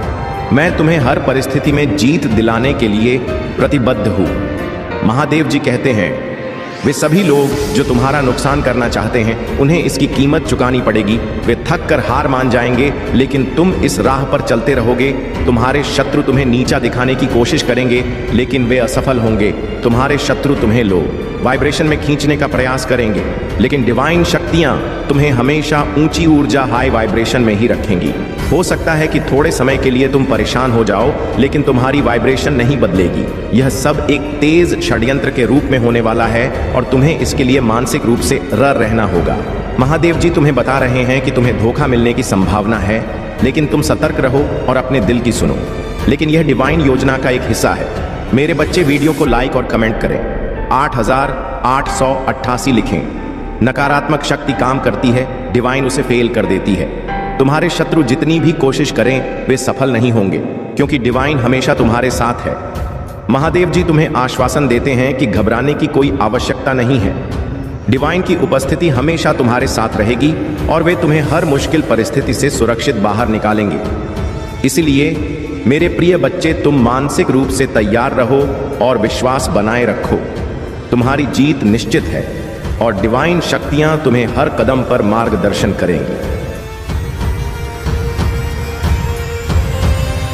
मैं तुम्हें हर परिस्थिति में जीत दिलाने के लिए प्रतिबद्ध हूं। महादेव जी कहते हैं, वे सभी लोग जो तुम्हारा नुकसान करना चाहते हैं उन्हें इसकी कीमत चुकानी पड़ेगी। वे थक कर हार मान जाएंगे, लेकिन तुम इस राह पर चलते रहोगे। तुम्हारे शत्रु तुम्हें नीचा दिखाने की कोशिश करेंगे, लेकिन वे असफल होंगे। तुम्हारे शत्रु तुम्हें लो वाइब्रेशन में खींचने का प्रयास करेंगे, लेकिन डिवाइन शक्तियां तुम्हें हमेशा ऊंची ऊर्जा, हाई वाइब्रेशन में ही रखेंगी। हो सकता है कि थोड़े समय के लिए तुम परेशान हो जाओ, लेकिन तुम्हारी वाइब्रेशन नहीं बदलेगी। यह सब एक तेज षड्यंत्र के रूप में होने वाला है और तुम्हें इसके लिए मानसिक रूप से रहना होगा। महादेव जी तुम्हें बता रहे हैं कि तुम्हें धोखा मिलने की संभावना है, लेकिन तुम सतर्क रहो और अपने दिल की सुनो। लेकिन यह डिवाइन योजना का एक हिस्सा है। मेरे बच्चे, वीडियो को लाइक और कमेंट करें। 8888 लिखें। नकारात्मक शक्ति काम करती है, डिवाइन उसे फेल कर देती है। तुम्हारे शत्रु जितनी भी कोशिश करें वे सफल नहीं होंगे, क्योंकि डिवाइन हमेशा तुम्हारे साथ है। महादेव जी तुम्हें आश्वासन देते हैं कि घबराने की कोई आवश्यकता नहीं है। डिवाइन की उपस्थिति हमेशा तुम्हारे साथ रहेगी और वे तुम्हें हर मुश्किल परिस्थिति से सुरक्षित बाहर निकालेंगे। इसलिए मेरे प्रिय बच्चे, तुम मानसिक रूप से तैयार रहो और विश्वास बनाए रखो। तुम्हारी जीत निश्चित है और डिवाइन शक्तियां तुम्हें हर कदम पर मार्गदर्शन करेंगी।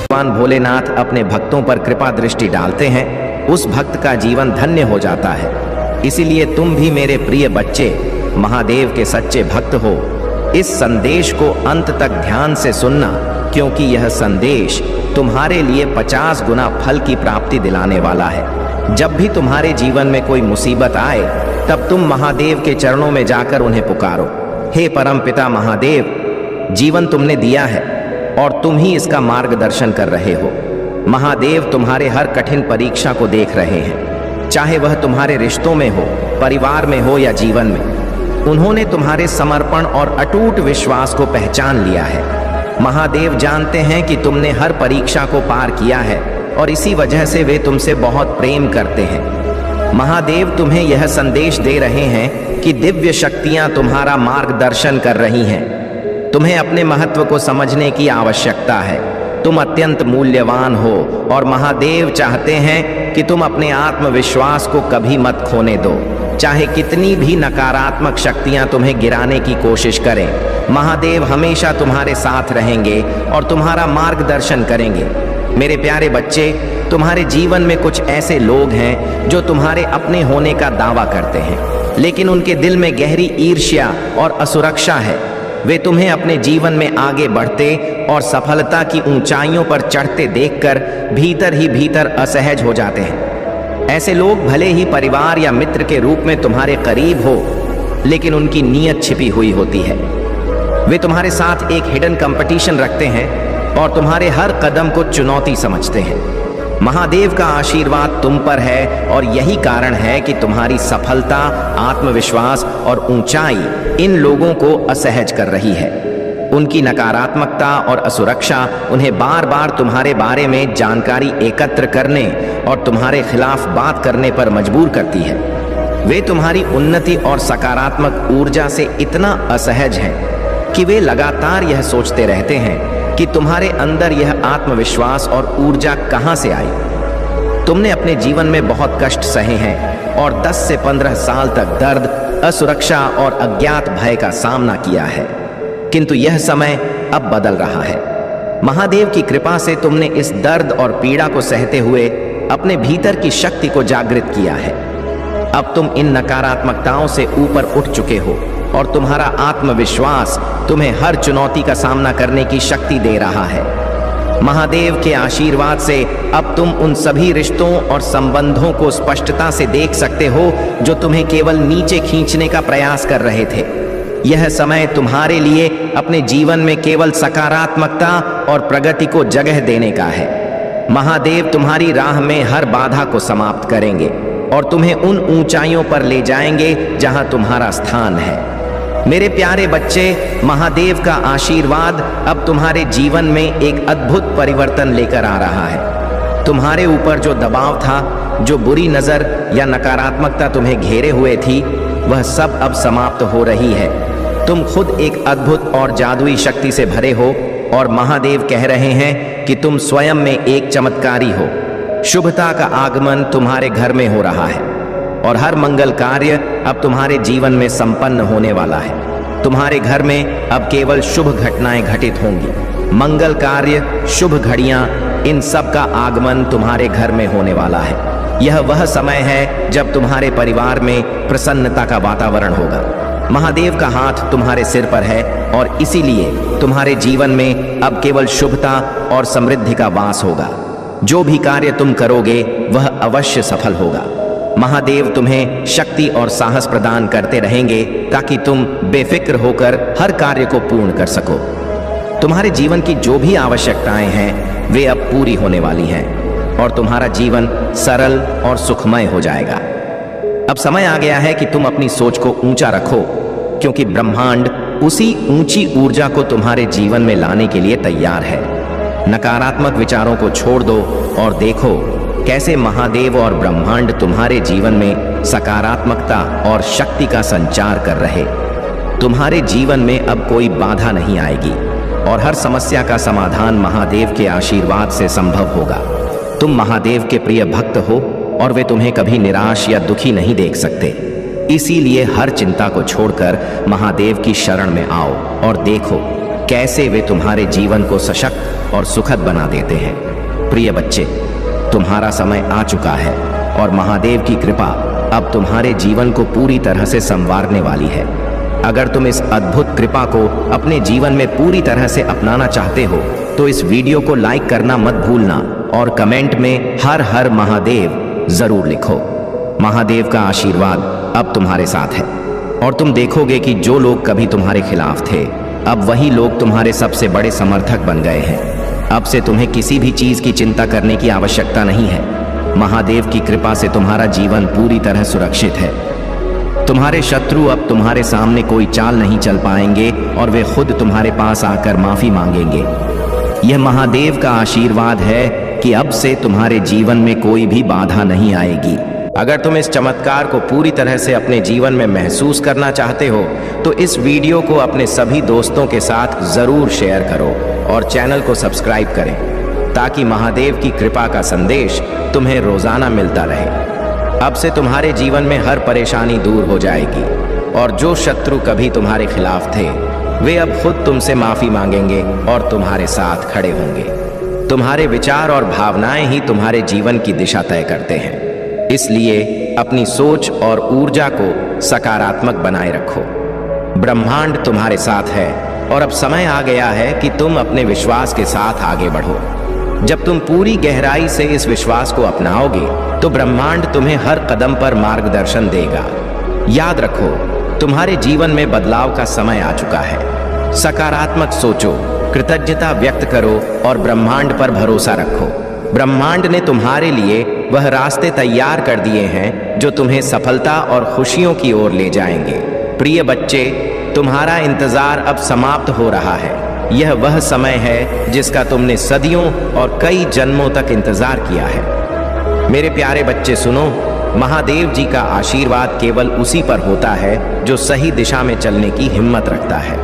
भगवान भोलेनाथ अपने भक्तों पर कृपा दृष्टि डालते हैं, उस भक्त का जीवन धन्य हो जाता है। इसीलिए तुम भी मेरे प्रिय बच्चे महादेव के सच्चे भक्त हो। इस संदेश को अंत तक ध्यान से सुनना, क्योंकि यह संदेश तुम्हारे लिए 50 गुना फल की प्राप्ति दिलाने वाला है। जब भी तुम्हारे जीवन में कोई मुसीबत आए, तब तुम महादेव के चरणों में जाकर उन्हें पुकारो। हे परमपिता महादेव, जीवन तुमने दिया है और तुम ही इसका मार्गदर्शन कर रहे हो। महादेव तुम्हारे हर कठिन परीक्षा को देख रहे हैं, चाहे वह तुम्हारे रिश्तों में हो, परिवार में हो या जीवन में। उन्होंने तुम्हारे समर्पण और अटूट विश्वास को पहचान लिया है। महादेव जानते हैं कि तुमने हर परीक्षा को पार किया है और इसी वजह से वे तुमसे बहुत प्रेम करते हैं। महादेव तुम्हें यह संदेश दे रहे हैं कि दिव्य शक्तियां तुम्हारा मार्गदर्शन कर रही हैं। तुम्हें अपने महत्व को समझने की आवश्यकता है। तुम अत्यंत मूल्यवान हो और महादेव चाहते हैं कि तुम अपने आत्मविश्वास को कभी मत खोने दो। चाहे कितनी भी नकारात्मक शक्तियां तुम्हें गिराने की कोशिश करें, महादेव हमेशा तुम्हारे साथ रहेंगे और तुम्हारा मार्गदर्शन करेंगे। मेरे प्यारे बच्चे, तुम्हारे जीवन में कुछ ऐसे लोग हैं जो तुम्हारे अपने होने का दावा करते हैं, लेकिन उनके दिल में गहरी ईर्ष्या और असुरक्षा है। वे तुम्हें अपने जीवन में आगे बढ़ते और सफलता की ऊंचाइयों पर चढ़ते देखकर भीतर ही भीतर असहज हो जाते हैं। ऐसे लोग भले ही परिवार या मित्र के रूप में तुम्हारे करीब हो, लेकिन उनकी नीयत छिपी हुई होती है। वे तुम्हारे साथ एक हिडन कंपटीशन रखते हैं और तुम्हारे हर कदम को चुनौती समझते हैं। महादेव का आशीर्वाद तुम पर है और यही कारण है कि तुम्हारी सफलता, आत्मविश्वास और ऊंचाई इन लोगों को असहज कर रही है। उनकी नकारात्मकता और असुरक्षा उन्हें बार बार तुम्हारे बारे में जानकारी एकत्र करने और तुम्हारे खिलाफ बात करने पर मजबूर करती है। वे तुम्हारी उन्नति और सकारात्मक ऊर्जा से इतना असहज हैं कि वे लगातार यह सोचते रहते हैं कि तुम्हारे अंदर यह आत्मविश्वास और ऊर्जा कहां से आई। तुमने अपने जीवन में बहुत कष्ट सहे हैं और 10 से 15 साल तक दर्द, असुरक्षा और अज्ञात भय का सामना किया है, किंतु यह समय अब बदल रहा है। महादेव की कृपा से तुमने इस दर्द और पीड़ा को सहते हुए अपने भीतर की शक्ति को जागृत किया है। अब तुम इन नकारात्मकताओं से ऊपर उठ चुके हो और तुम्हारा आत्मविश्वास तुम्हें हर चुनौती का सामना करने की शक्ति दे रहा है। महादेव के आशीर्वाद से अब तुम उन सभी रिश्तों और संबंधों को स्पष्टता से देख सकते हो जो तुम्हें केवल नीचे खींचने का प्रयास कर रहे थे। यह समय तुम्हारे लिए अपने जीवन में केवल सकारात्मकता और प्रगति को जगह देने का है। महादेव तुम्हारी राह में हर बाधा को समाप्त करेंगे और तुम्हें उन ऊंचाइयों पर ले जाएंगे जहां तुम्हारा स्थान है। मेरे प्यारे बच्चे, महादेव का आशीर्वाद अब तुम्हारे जीवन में एक अद्भुत परिवर्तन लेकर आ रहा है। तुम्हारे ऊपर जो दबाव था, जो बुरी नजर या नकारात्मकता तुम्हें घेरे हुए थी, वह सब अब समाप्त हो रही है। तुम खुद एक अद्भुत और जादुई शक्ति से भरे हो और महादेव कह रहे हैं कि तुम स्वयं में एक चमत्कारी हो। शुभता का आगमन तुम्हारे घर में हो रहा है और हर मंगल कार्य अब तुम्हारे जीवन में संपन्न होने वाला है। तुम्हारे घर में अब केवल शुभ घटनाएं घटित होंगी। मंगल कार्य, शुभ घड़ियां, इन सब का आगमन तुम्हारे घर में होने वाला है। यह वह समय है जब तुम्हारे परिवार में प्रसन्नता का वातावरण होगा। महादेव का हाथ तुम्हारे सिर पर है और इसीलिए तुम्हारे जीवन में अब केवल शुभता और समृद्धि का वास होगा। जो भी कार्य तुम करोगे वह अवश्य सफल होगा। महादेव तुम्हें शक्ति और साहस प्रदान करते रहेंगे ताकि तुम बेफिक्र होकर हर कार्य को पूर्ण कर सको। तुम्हारे जीवन की जो भी आवश्यकताएं हैं वे अब पूरी होने वाली हैं और तुम्हारा जीवन सरल और सुखमय हो जाएगा। अब समय आ गया है कि तुम अपनी सोच को ऊंचा रखो, क्योंकि ब्रह्मांड उसी ऊंची ऊर्जा को तुम्हारे जीवन में लाने के लिए तैयार है। नकारात्मक विचारों को छोड़ दो और देखो कैसे महादेव और ब्रह्मांड तुम्हारे जीवन में सकारात्मकता और शक्ति का संचार कर रहे। तुम्हारे जीवन में अब कोई बाधा नहीं आएगी और हर समस्या का समाधान महादेव के आशीर्वाद से संभव होगा। तुम महादेव के प्रिय भक्त हो और वे तुम्हें कभी निराश या दुखी नहीं देख सकते। इसीलिए हर चिंता को छोड़कर महादेव की शरण में आओ और देखो कैसे वे तुम्हारे जीवन को सशक्त और सुखद बना देते हैं। प्रिय बच्चे, तुम्हारा समय आ चुका है और महादेव की कृपा अब तुम्हारे जीवन को पूरी तरह से संवारने वाली है। अगर तुम इस अद्भुत कृपा को अपने जीवन में पूरी तरह से अपनाना चाहते हो तो इस वीडियो को लाइक करना मत भूलना और कमेंट में हर हर महादेव जरूर लिखो। महादेव का आशीर्वाद अब तुम्हारे साथ है और तुम देखोगे कि जो लोग कभी तुम्हारे खिलाफ थे अब वही लोग तुम्हारे सबसे बड़े समर्थक बन गए हैं। अब से तुम्हें किसी भी चीज की चिंता करने की आवश्यकता नहीं है। महादेव की कृपा से तुम्हारा जीवन पूरी तरह सुरक्षित है। तुम्हारे शत्रु अब तुम्हारे सामने कोई चाल नहीं चल पाएंगे और वे खुद तुम्हारे पास आकर माफी मांगेंगे। यह महादेव का आशीर्वाद है कि अब से तुम्हारे जीवन में कोई भी बाधा नहीं आएगी। अगर तुम इस चमत्कार को पूरी तरह से अपने जीवन में महसूस करना चाहते हो तो इस वीडियो को अपने सभी दोस्तों के साथ जरूर शेयर करो और चैनल को सब्सक्राइब करें ताकि महादेव की कृपा का संदेश तुम्हें रोजाना मिलता रहे। अब से तुम्हारे जीवन में हर परेशानी दूर हो जाएगी और जो शत्रु कभी तुम्हारे खिलाफ थे वे अब खुद तुमसे माफी मांगेंगे और तुम्हारे साथ खड़े होंगे। तुम्हारे विचार और भावनाएं ही तुम्हारे जीवन की दिशा तय करते हैं, इसलिए अपनी सोच और ऊर्जा को सकारात्मक बनाए रखो। ब्रह्मांड तुम्हारे साथ है और अब समय आ गया है कि तुम अपने विश्वास के साथ आगे बढ़ो। जब तुम पूरी गहराई से इस विश्वास को अपनाओगे तो ब्रह्मांड तुम्हें हर कदम पर मार्गदर्शन देगा। याद रखो, तुम्हारे जीवन में बदलाव का समय आ चुका है। सकारात्मक सोचो, कृतज्ञता व्यक्त करो और ब्रह्मांड पर भरोसा रखो। ब्रह्मांड ने तुम्हारे लिए वह रास्ते तैयार कर दिए हैं जो तुम्हें सफलता और खुशियों की ओर ले जाएंगे। प्रिय बच्चे, तुम्हारा इंतजार अब समाप्त हो रहा है। यह वह समय है जिसका तुमने सदियों और कई जन्मों तक इंतजार किया है। मेरे प्यारे बच्चे सुनो, महादेव जी का आशीर्वाद केवल उसी पर होता है जो सही दिशा में चलने की हिम्मत रखता है।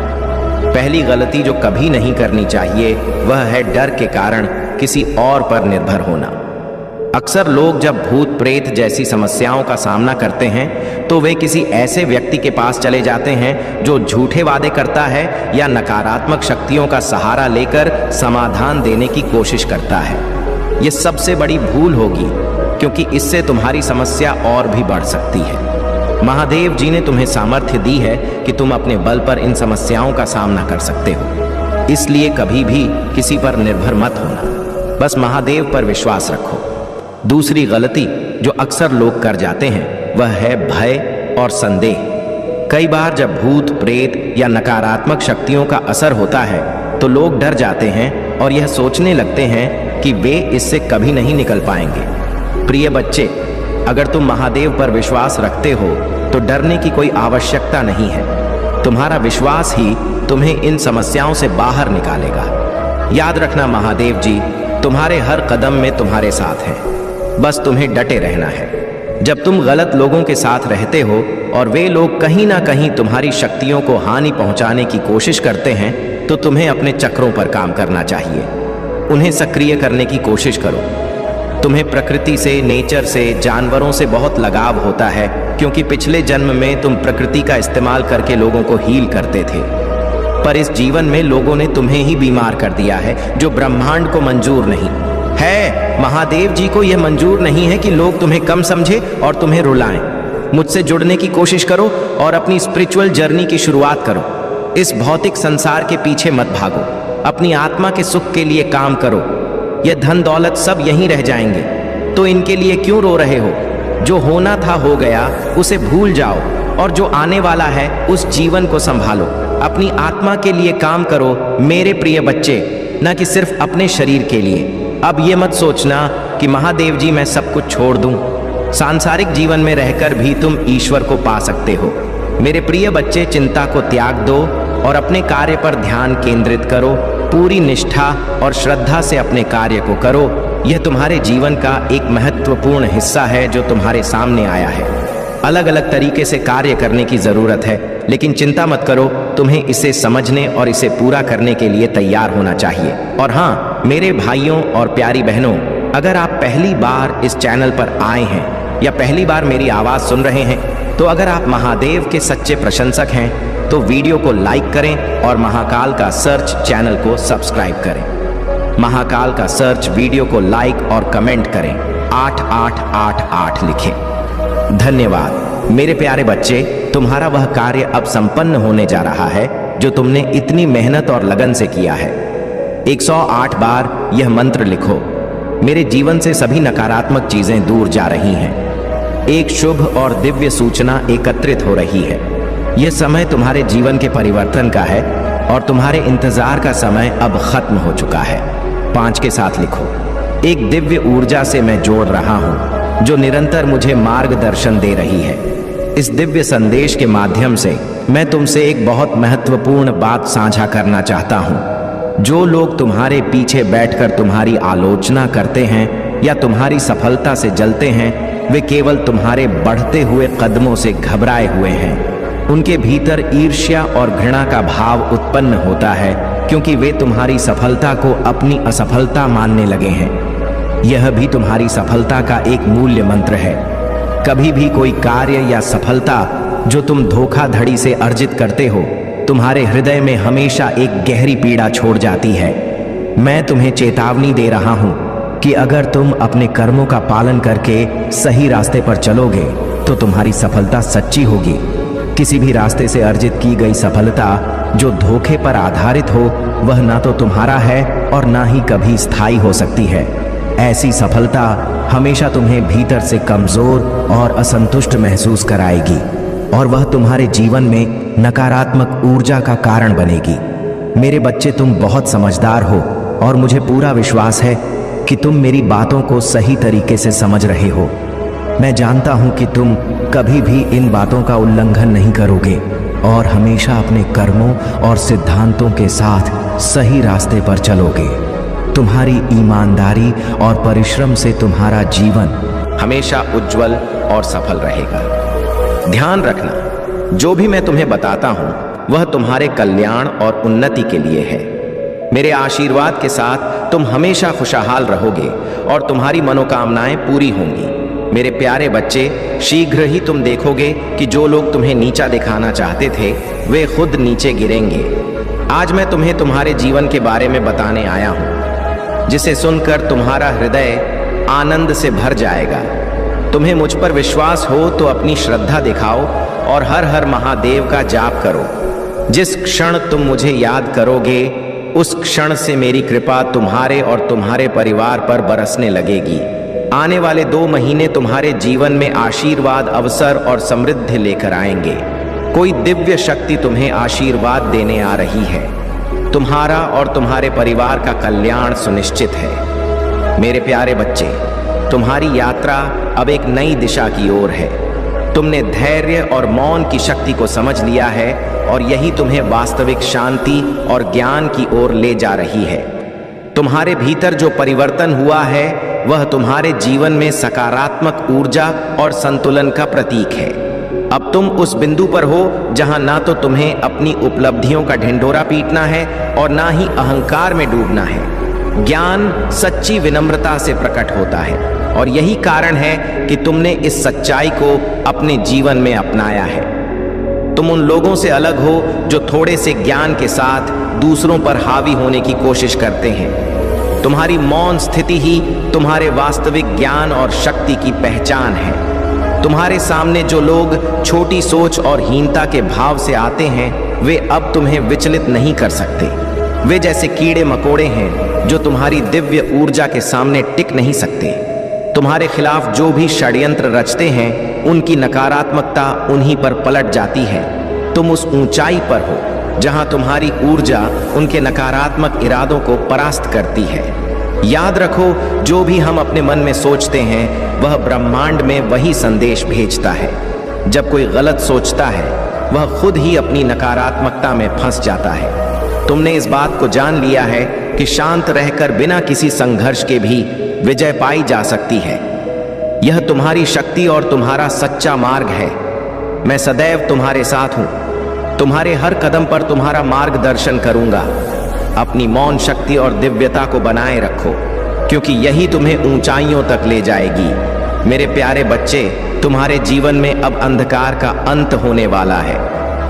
पहली गलती जो कभी नहीं करनी चाहिए वह है डर के कारण किसी और पर निर्भर होना। अक्सर लोग जब भूत प्रेत जैसी समस्याओं का सामना करते हैं तो वे किसी ऐसे व्यक्ति के पास चले जाते हैं जो झूठे वादे करता है या नकारात्मक शक्तियों का सहारा लेकर समाधान देने की कोशिश करता है। यह सबसे बड़ी भूल होगी क्योंकि इससे तुम्हारी समस्या और भी बढ़ सकती है। महादेव जी ने तुम्हें सामर्थ्य दी है कि तुम अपने बल पर इन समस्याओं का सामना कर सकते हो, इसलिए कभी भी किसी पर निर्भर मत होना, बस महादेव पर विश्वास रखो। दूसरी गलती जो अक्सर लोग कर जाते हैं वह है भय और संदेह। कई बार जब भूत प्रेत या नकारात्मक शक्तियों का असर होता है तो लोग डर जाते हैं और यह सोचने लगते हैं कि वे इससे कभी नहीं निकल पाएंगे। प्रिय बच्चे, अगर तुम महादेव पर विश्वास रखते हो तो डरने की कोई आवश्यकता नहीं है। तुम्हारा विश्वास ही तुम्हें इन समस्याओं से बाहर निकालेगा। याद रखना, महादेव जी तुम्हारे हर कदम में तुम्हारे साथ हैं, बस तुम्हें डटे रहना है। जब तुम गलत लोगों के साथ रहते हो और वे लोग कहीं ना कहीं तुम्हारी शक्तियों को हानि पहुंचाने की कोशिश करते हैं तो तुम्हें अपने चक्रों पर काम करना चाहिए। उन्हें सक्रिय करने की कोशिश करो। तुम्हें प्रकृति से, नेचर से, जानवरों से बहुत लगाव होता है क्योंकि पिछले जन्म में तुम प्रकृति का इस्तेमाल करके लोगों को हील करते थे, पर इस जीवन में लोगों ने तुम्हें ही बीमार कर दिया है जो ब्रह्मांड को मंजूर नहीं है। महादेव जी को यह मंजूर नहीं है कि लोग तुम्हें कम समझे और तुम्हें रुलाएं। मुझसे जुड़ने की कोशिश करो और अपनी स्पिरिचुअल जर्नी की शुरुआत करो। इस भौतिक संसार के पीछे मत भागो, अपनी आत्मा के सुख के लिए काम करो। यह धन दौलत सब यहीं रह जाएंगे, तो इनके लिए क्यों रो रहे हो? जो होना था हो गया, उसे भूल जाओ और जो आने वाला है उस जीवन को संभालो। अपनी आत्मा के लिए काम करो मेरे प्रिय बच्चे, न कि सिर्फ अपने शरीर के लिए। अब ये मत सोचना कि महादेव जी मैं सब कुछ छोड़ दूं। सांसारिक जीवन में रहकर भी तुम ईश्वर को पा सकते हो। मेरे प्रिय बच्चे, चिंता को त्याग दो और अपने कार्य पर ध्यान केंद्रित करो। पूरी निष्ठा और श्रद्धा से अपने कार्य को करो। यह तुम्हारे जीवन का एक महत्वपूर्ण हिस्सा है जो तुम्हारे सामने आया है। अलग अलग तरीके से कार्य करने की जरूरत है, लेकिन चिंता मत करो, तुम्हें इसे समझने और इसे पूरा करने के लिए तैयार होना चाहिए। और हाँ मेरे भाइयों और प्यारी बहनों, अगर आप पहली बार इस चैनल पर आए हैं या पहली बार मेरी आवाज सुन रहे हैं, तो अगर आप महादेव के सच्चे प्रशंसक हैं तो वीडियो को लाइक करें और महाकाल का सर्च चैनल को सब्सक्राइब करें। महाकाल का सर्च वीडियो को लाइक और कमेंट करें, 8888 लिखें। धन्यवाद मेरे प्यारे बच्चे, तुम्हारा वह कार्य अब संपन्न होने जा रहा है जो तुमने इतनी मेहनत और लगन से किया है। 108 बार यह मंत्र लिखो। मेरे जीवन से सभी नकारात्मक चीजें दूर जा रही हैं। एक शुभ और दिव्य सूचना एकत्रित हो रही है। यह समय तुम्हारे जीवन के परिवर्तन का है और तुम्हारे इंतजार का समय अब खत्म हो चुका है। 5 के साथ लिखो। एक दिव्य ऊर्जा से मैं जोड़ रहा हूं जो निरंतर मुझे मार्गदर्शन दे रही है। इस दिव्य संदेश के माध्यम से मैं तुमसे एक बहुत महत्वपूर्ण बात साझा करना चाहता हूं। जो लोग तुम्हारे पीछे बैठकर तुम्हारी आलोचना करते हैं या तुम्हारी सफलता से जलते हैं, वे केवल तुम्हारे बढ़ते हुए कदमों से घबराए हुए हैं। उनके भीतर ईर्ष्या और घृणा का भाव उत्पन्न होता है क्योंकि वे तुम्हारी सफलता को अपनी असफलता मानने लगे हैं। यह भी तुम्हारी सफलता का एक मूल्य मंत्र है। कभी भी कोई कार्य या सफलता जो तुम धोखाधड़ी से अर्जित करते हो, तुम्हारे हृदय में हमेशा एक गहरी पीड़ा छोड़ जाती है। मैं तुम्हें चेतावनी दे रहा हूं कि अगर तुम अपने कर्मों का पालन करके सही रास्ते पर चलोगे तो तुम्हारी सफलता सच्ची होगी। किसी भी रास्ते से अर्जित की गई सफलता जो धोखे पर आधारित हो, वह ना तो तुम्हारा है और ना ही कभी स्थायी हो सकती है। ऐसी सफलता हमेशा तुम्हें भीतर से कमजोर और असंतुष्ट महसूस कराएगी और वह तुम्हारे जीवन में नकारात्मक ऊर्जा का कारण बनेगी। मेरे बच्चे, तुम बहुत समझदार हो और मुझे पूरा विश्वास है कि तुम मेरी बातों को सही तरीके से समझ रहे हो। मैं जानता हूं कि तुम कभी भी इन बातों का उल्लंघन नहीं करोगे और हमेशा अपने कर्मों और सिद्धांतों के साथ सही रास्ते पर चलोगे। तुम्हारी ईमानदारी और परिश्रम से तुम्हारा जीवन हमेशा उज्जवल और सफल रहेगा। ध्यान रखना, जो भी मैं तुम्हें बताता हूं वह तुम्हारे कल्याण और उन्नति के लिए है। मेरे आशीर्वाद के साथ तुम हमेशा खुशहाल रहोगे और तुम्हारी मनोकामनाएं पूरी होंगी। मेरे प्यारे बच्चे, शीघ्र ही तुम देखोगे कि जो लोग तुम्हें नीचा दिखाना चाहते थे वे खुद नीचे गिरेंगे। आज मैं तुम्हें तुम्हारे जीवन के बारे में बताने आया हूं, जिसे सुनकर तुम्हारा हृदय आनंद से भर जाएगा। तुम्हें मुझ पर विश्वास हो तो अपनी श्रद्धा दिखाओ और हर हर महादेव का जाप करो। जिस क्षण तुम मुझे याद करोगे उस क्षण से मेरी कृपा तुम्हारे और तुम्हारे परिवार पर बरसने लगेगी। आने वाले 2 महीने तुम्हारे जीवन में आशीर्वाद, अवसर और समृद्धि लेकर आएंगे। कोई दिव्य शक्ति तुम्हें आशीर्वाद देने आ रही है। तुम्हारा और तुम्हारे परिवार का कल्याण सुनिश्चित है। मेरे प्यारे बच्चे, तुम्हारी यात्रा अब एक नई दिशा की ओर है। तुमने धैर्य और मौन की शक्ति को समझ लिया है और यही तुम्हें वास्तविक शांति और ज्ञान की ओर ले जा रही है। तुम्हारे भीतर जो परिवर्तन हुआ है वह तुम्हारे जीवन में सकारात्मक ऊर्जा और संतुलन का प्रतीक है। अब तुम उस बिंदु पर हो जहां ना तो तुम्हें अपनी उपलब्धियों का ढिंढोरा पीटना है और ना ही अहंकार में डूबना है। ज्ञान सच्ची विनम्रता से प्रकट होता है और यही कारण है कि तुमने इस सच्चाई को अपने जीवन में अपनाया है। तुम उन लोगों से अलग हो जो थोड़े से ज्ञान के साथ दूसरों पर हावी होने की कोशिश करते हैं। तुम्हारी मौन स्थिति ही तुम्हारे वास्तविक ज्ञान और शक्ति की पहचान है। तुम्हारे सामने जो लोग छोटी सोच और हीनता के भाव से आते हैं वे अब तुम्हें विचलित नहीं कर सकते। वे जैसे कीड़े मकोड़े हैं जो तुम्हारी दिव्य ऊर्जा के सामने टिक नहीं सकते। तुम्हारे खिलाफ जो भी षड्यंत्र रचते हैं उनकी नकारात्मकता उन्हीं पर पलट जाती है। तुम उस ऊंचाई पर हो जहां तुम्हारी ऊर्जा उनके नकारात्मक इरादों को परास्त करती है। याद रखो, जो भी हम अपने मन में सोचते हैं वह ब्रह्मांड में वही संदेश भेजता है। जब कोई गलत सोचता है वह खुद ही अपनी नकारात्मकता में फंस जाता है। तुमने इस बात को जान लिया है कि शांत रहकर बिना किसी संघर्ष के भी विजय पाई जा सकती है। यह तुम्हारी शक्ति और तुम्हारा सच्चा मार्ग है। मैं सदैव तुम्हारे साथ हूं। तुम्हारे हर कदम पर तुम्हारा मार्गदर्शन करूंगा। अपनी मौन शक्ति और दिव्यता को बनाए रखो। क्योंकि यही तुम्हें ऊंचाइयों तक ले जाएगी। मेरे प्यारे बच्चे, तुम्हारे जीवन में अब अंधकार का अंत होने वाला है।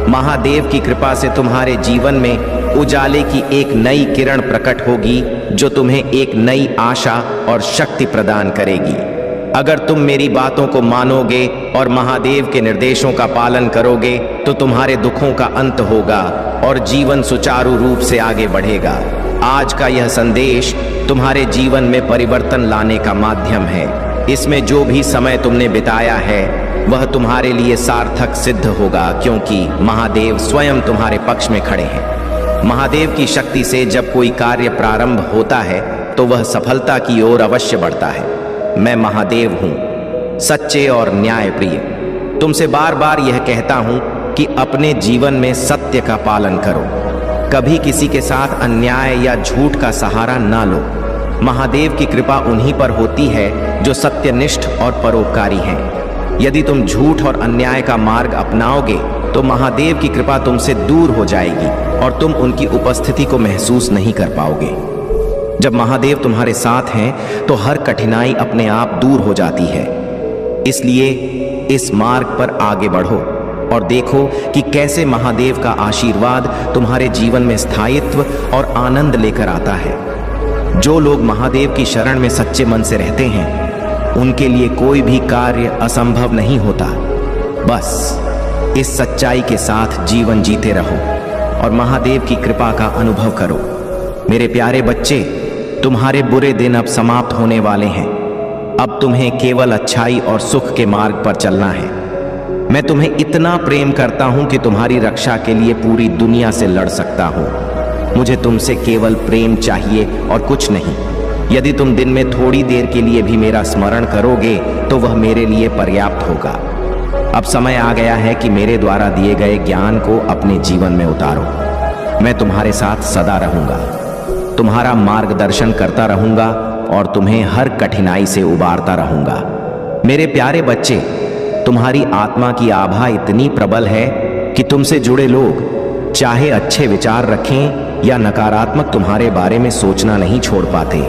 महादेव की कृपा से तुम्हारे जीवन में उजाले की एक नई किरण प्रकट होगी जो तुम्हें एक नई आशा और शक्ति प्रदान करेगी। अगर तुम मेरी बातों को मानोगे और महादेव के निर्देशों का पालन करोगे तो तुम्हारे दुखों का अंत होगा और जीवन सुचारू रूप से आगे बढ़ेगा। आज का यह संदेश तुम्हारे जीवन में परिवर्तन लाने का माध्यम है। इसमें जो भी समय तुमने बिताया है वह तुम्हारे लिए सार्थक सिद्ध होगा, क्योंकि महादेव स्वयं तुम्हारे पक्ष में खड़े हैं। महादेव की शक्ति से जब कोई कार्य प्रारंभ होता है तो वह सफलता की ओर अवश्य बढ़ता है। मैं महादेव हूँ, सच्चे और न्यायप्रिय। तुमसे बार बार यह कहता हूँ कि अपने जीवन में सत्य का पालन करो। कभी किसी के साथ अन्याय या झूठ का सहारा ना लो। महादेव की कृपा उन्हीं पर होती है जो सत्यनिष्ठ और परोपकारी हैं। यदि तुम झूठ और अन्याय का मार्ग अपनाओगे तो महादेव की कृपा तुमसे दूर हो जाएगी और तुम उनकी उपस्थिति को महसूस नहीं कर पाओगे। जब महादेव तुम्हारे साथ हैं तो हर कठिनाई अपने आप दूर हो जाती है। इसलिए इस मार्ग पर आगे बढ़ो और देखो कि कैसे महादेव का आशीर्वाद तुम्हारे जीवन में स्थायित्व और आनंद लेकर आता है। जो लोग महादेव की शरण में सच्चे मन से रहते हैं उनके लिए कोई भी कार्य असंभव नहीं होता। बस इस सच्चाई के साथ जीवन जीते रहो और महादेव की कृपा का अनुभव करो। मेरे प्यारे बच्चे, तुम्हारे बुरे दिन अब समाप्त होने वाले हैं। अब तुम्हें केवल अच्छाई और सुख के मार्ग पर चलना है। मैं तुम्हें इतना प्रेम करता हूं कि तुम्हारी रक्षा के लिए पूरी दुनिया से लड़ सकता हूं। मुझे तुमसे केवल प्रेम चाहिए और कुछ नहीं। यदि तुम दिन में थोड़ी देर के लिए भी मेरा स्मरण करोगे तो वह मेरे लिए पर्याप्त होगा। अब समय आ गया है कि मेरे द्वारा दिए गए ज्ञान को अपने जीवन में उतारो। मैं तुम्हारे साथ सदा रहूंगा, तुम्हारा मार्गदर्शन करता रहूंगा और तुम्हें हर कठिनाई से उबारता रहूंगा। मेरे प्यारे बच्चे, तुम्हारी आत्मा की आभा इतनी प्रबल है कि तुमसे जुड़े लोग चाहे अच्छे विचार रखें या नकारात्मक तुम्हारे बारे में सोचना नहीं छोड़ पाते।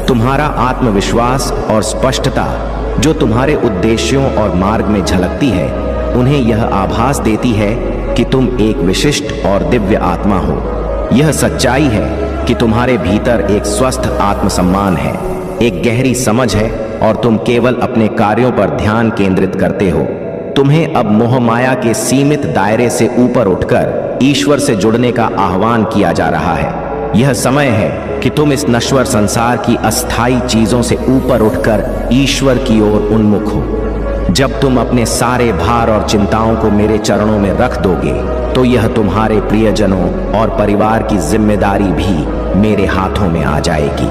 तुम्हारा आत्मविश्वास और स्पष्टता जो तुम्हारे उद्देश्यों और मार्ग में झलकती है उन्हें यह आभास देती है कि तुम एक विशिष्ट और दिव्य आत्मा हो। यह सच्चाई है कि तुम्हारे भीतर एक स्वस्थ आत्मसम्मान है, एक गहरी समझ है और तुम केवल अपने कार्यों पर ध्यान केंद्रित करते हो। तुम्हें अब मोह माया के सीमित दायरे से ऊपर उठकर ईश्वर से जुड़ने का आह्वान किया जा रहा है। यह समय है कि तुम इस नश्वर संसार की अस्थाई चीजों से ऊपर उठकर ईश्वर की ओर उन्मुख हो। जब तुम अपने सारे भार और चिंताओं को मेरे चरणों में रख दोगे तो यह तुम्हारे प्रियजनों और परिवार की जिम्मेदारी भी मेरे हाथों में आ जाएगी।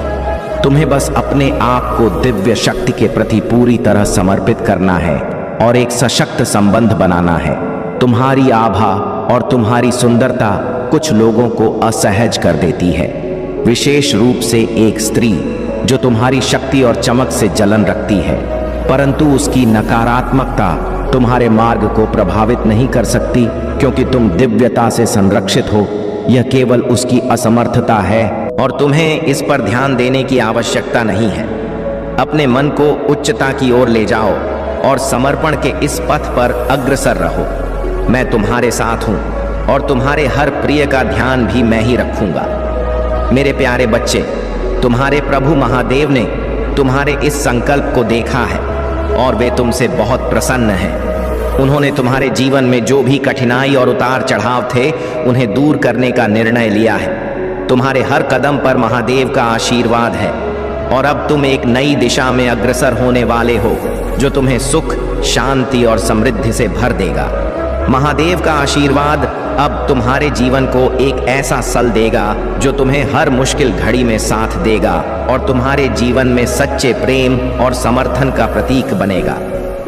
तुम्हें बस अपने आप को दिव्य शक्ति के प्रति पूरी तरह समर्पित करना है और एक सशक्त संबंध बनाना है। तुम्हारी आभा और तुम्हारी सुंदरता कुछ लोगों को असहज कर देती है, विशेष रूप से एक स्त्री जो तुम्हारी शक्ति और चमक से जलन रखती है, परंतु उसकी नकारात्मकता तुम्हारे मार्ग को प्रभावित नहीं कर सकती क्योंकि तुम दिव्यता से संरक्षित हो। यह केवल उसकी असमर्थता है और तुम्हें इस पर ध्यान देने की आवश्यकता नहीं है। अपने मन को उच्चता की ओर ले जाओ और समर्पण के इस पथ पर अग्रसर रहो। मैं तुम्हारे साथ हूँ और तुम्हारे हर प्रिय का ध्यान भी मैं ही रखूंगा। मेरे प्यारे बच्चे, तुम्हारे प्रभु महादेव ने तुम्हारे इस संकल्प को देखा है और वे तुमसे बहुत प्रसन्न हैं। उन्होंने तुम्हारे जीवन में जो भी कठिनाई और उतार चढ़ाव थे उन्हें दूर करने का निर्णय लिया है। तुम्हारे हर कदम पर महादेव का आशीर्वाद है और अब तुम एक नई दिशा में अग्रसर होने वाले हो जो तुम्हें सुख, शांति और समृद्धि से भर देगा। महादेव का आशीर्वाद अब तुम्हारे जीवन को एक ऐसा सल देगा जो तुम्हें हर मुश्किल घड़ी में साथ देगा और तुम्हारे जीवन में सच्चे प्रेम और समर्थन का प्रतीक बनेगा।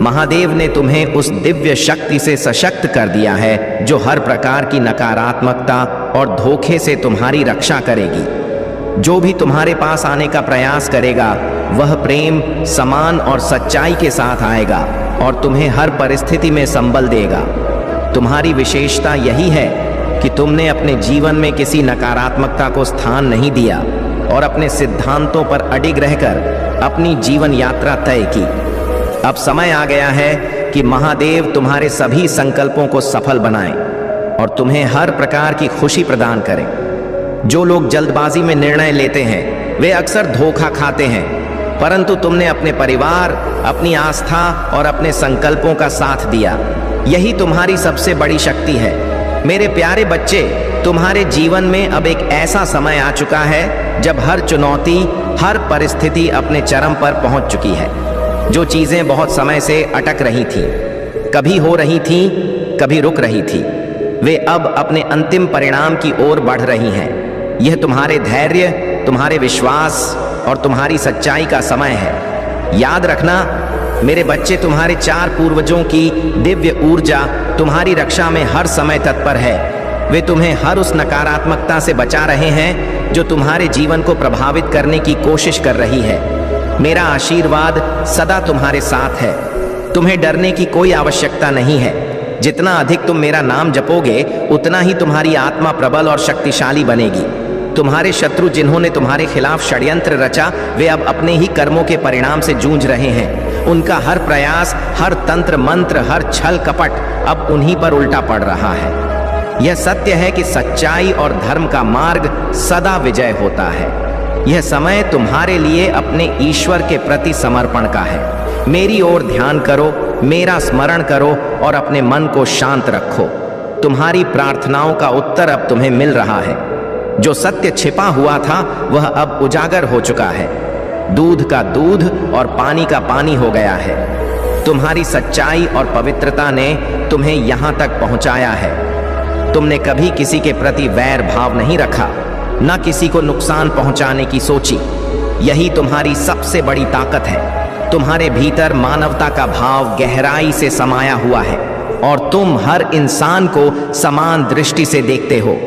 महादेव ने तुम्हें उस दिव्य शक्ति से सशक्त कर दिया है जो हर प्रकार की नकारात्मकता और धोखे से तुम्हारी रक्षा करेगी। जो भी तुम्हारे पास आने का प्रयास करेगा वह प्रेम, सम्मान और सच्चाई के साथ आएगा और तुम्हें हर परिस्थिति में संबल देगा। तुम्हारी विशेषता यही है कि तुमने अपने जीवन में किसी नकारात्मकता को स्थान नहीं दिया। और अपने सिद्धांतों पर अडिग रहकर अपनी जीवन यात्रा तय की। अब समय आ गया है कि महादेव तुम्हारे सभी संकल्पों को सफल बनाएं और तुम्हें हर प्रकार की खुशी प्रदान करें। जो लोग जल्दबाजी में निर्णय लेते हैं वे अक्सर धोखा खाते हैं, परंतु तुमने अपने परिवार, अपनी आस्था और अपने संकल्पों का साथ दिया। यही तुम्हारी सबसे बड़ी शक्ति है। मेरे प्यारे बच्चे, तुम्हारे जीवन में अब एक ऐसा समय आ चुका है जब हर चुनौती, हर परिस्थिति अपने चरम पर पहुंच चुकी है। जो चीजें बहुत समय से अटक रही थीं, कभी हो रही थीं, कभी रुक रही थी, वे अब अपने अंतिम परिणाम की ओर बढ़ रही हैं। यह तुम्हारे धैर्य, तुम्हारे विश्वास और तुम्हारी सच्चाई का समय है। याद रखना मेरे बच्चे, तुम्हारे 4 पूर्वजों की दिव्य ऊर्जा तुम्हारी रक्षा में हर समय तत्पर है। वे तुम्हें हर उस नकारात्मकता से बचा रहे हैं जो तुम्हारे जीवन को प्रभावित करने की कोशिश कर रही है। मेरा आशीर्वाद सदा तुम्हारे साथ है। तुम्हें डरने की कोई आवश्यकता नहीं है। जितना अधिक तुम मेरा नाम जपोगे, उतना ही तुम्हारी आत्मा प्रबल और शक्तिशाली बनेगी। तुम्हारे शत्रु जिन्होंने तुम्हारे खिलाफ षड्यंत्र रचा, वे अब अपने ही कर्मों के परिणाम से जूझ रहे हैं। उनका हर प्रयास, हर तंत्र मंत्र, हर छल कपट अब उन्हीं पर उल्टा पड़ रहा है। यह सत्य है कि सच्चाई और धर्म का मार्ग सदा विजय होता है। यह समय तुम्हारे लिए अपने ईश्वर के प्रति समर्पण का है। मेरी ओर ध्यान करो, मेरा स्मरण करो और अपने मन को शांत रखो। तुम्हारी प्रार्थनाओं का उत्तर अब तुम्हें मिल रहा है। जो सत्य छिपा हुआ था वह अब उजागर हो चुका है। दूध का दूध और पानी का पानी हो गया है। तुम्हारी सच्चाई और पवित्रता ने तुम्हें यहाँ तक पहुँचाया है। तुमने कभी किसी के प्रति वैर भाव नहीं रखा, न किसी को नुकसान पहुँचाने की सोची। यही तुम्हारी सबसे बड़ी ताकत है। तुम्हारे भीतर मानवता का भाव गहराई से समाया हुआ है और तुम हर इंसान को समान दृष्टि से देखते हो।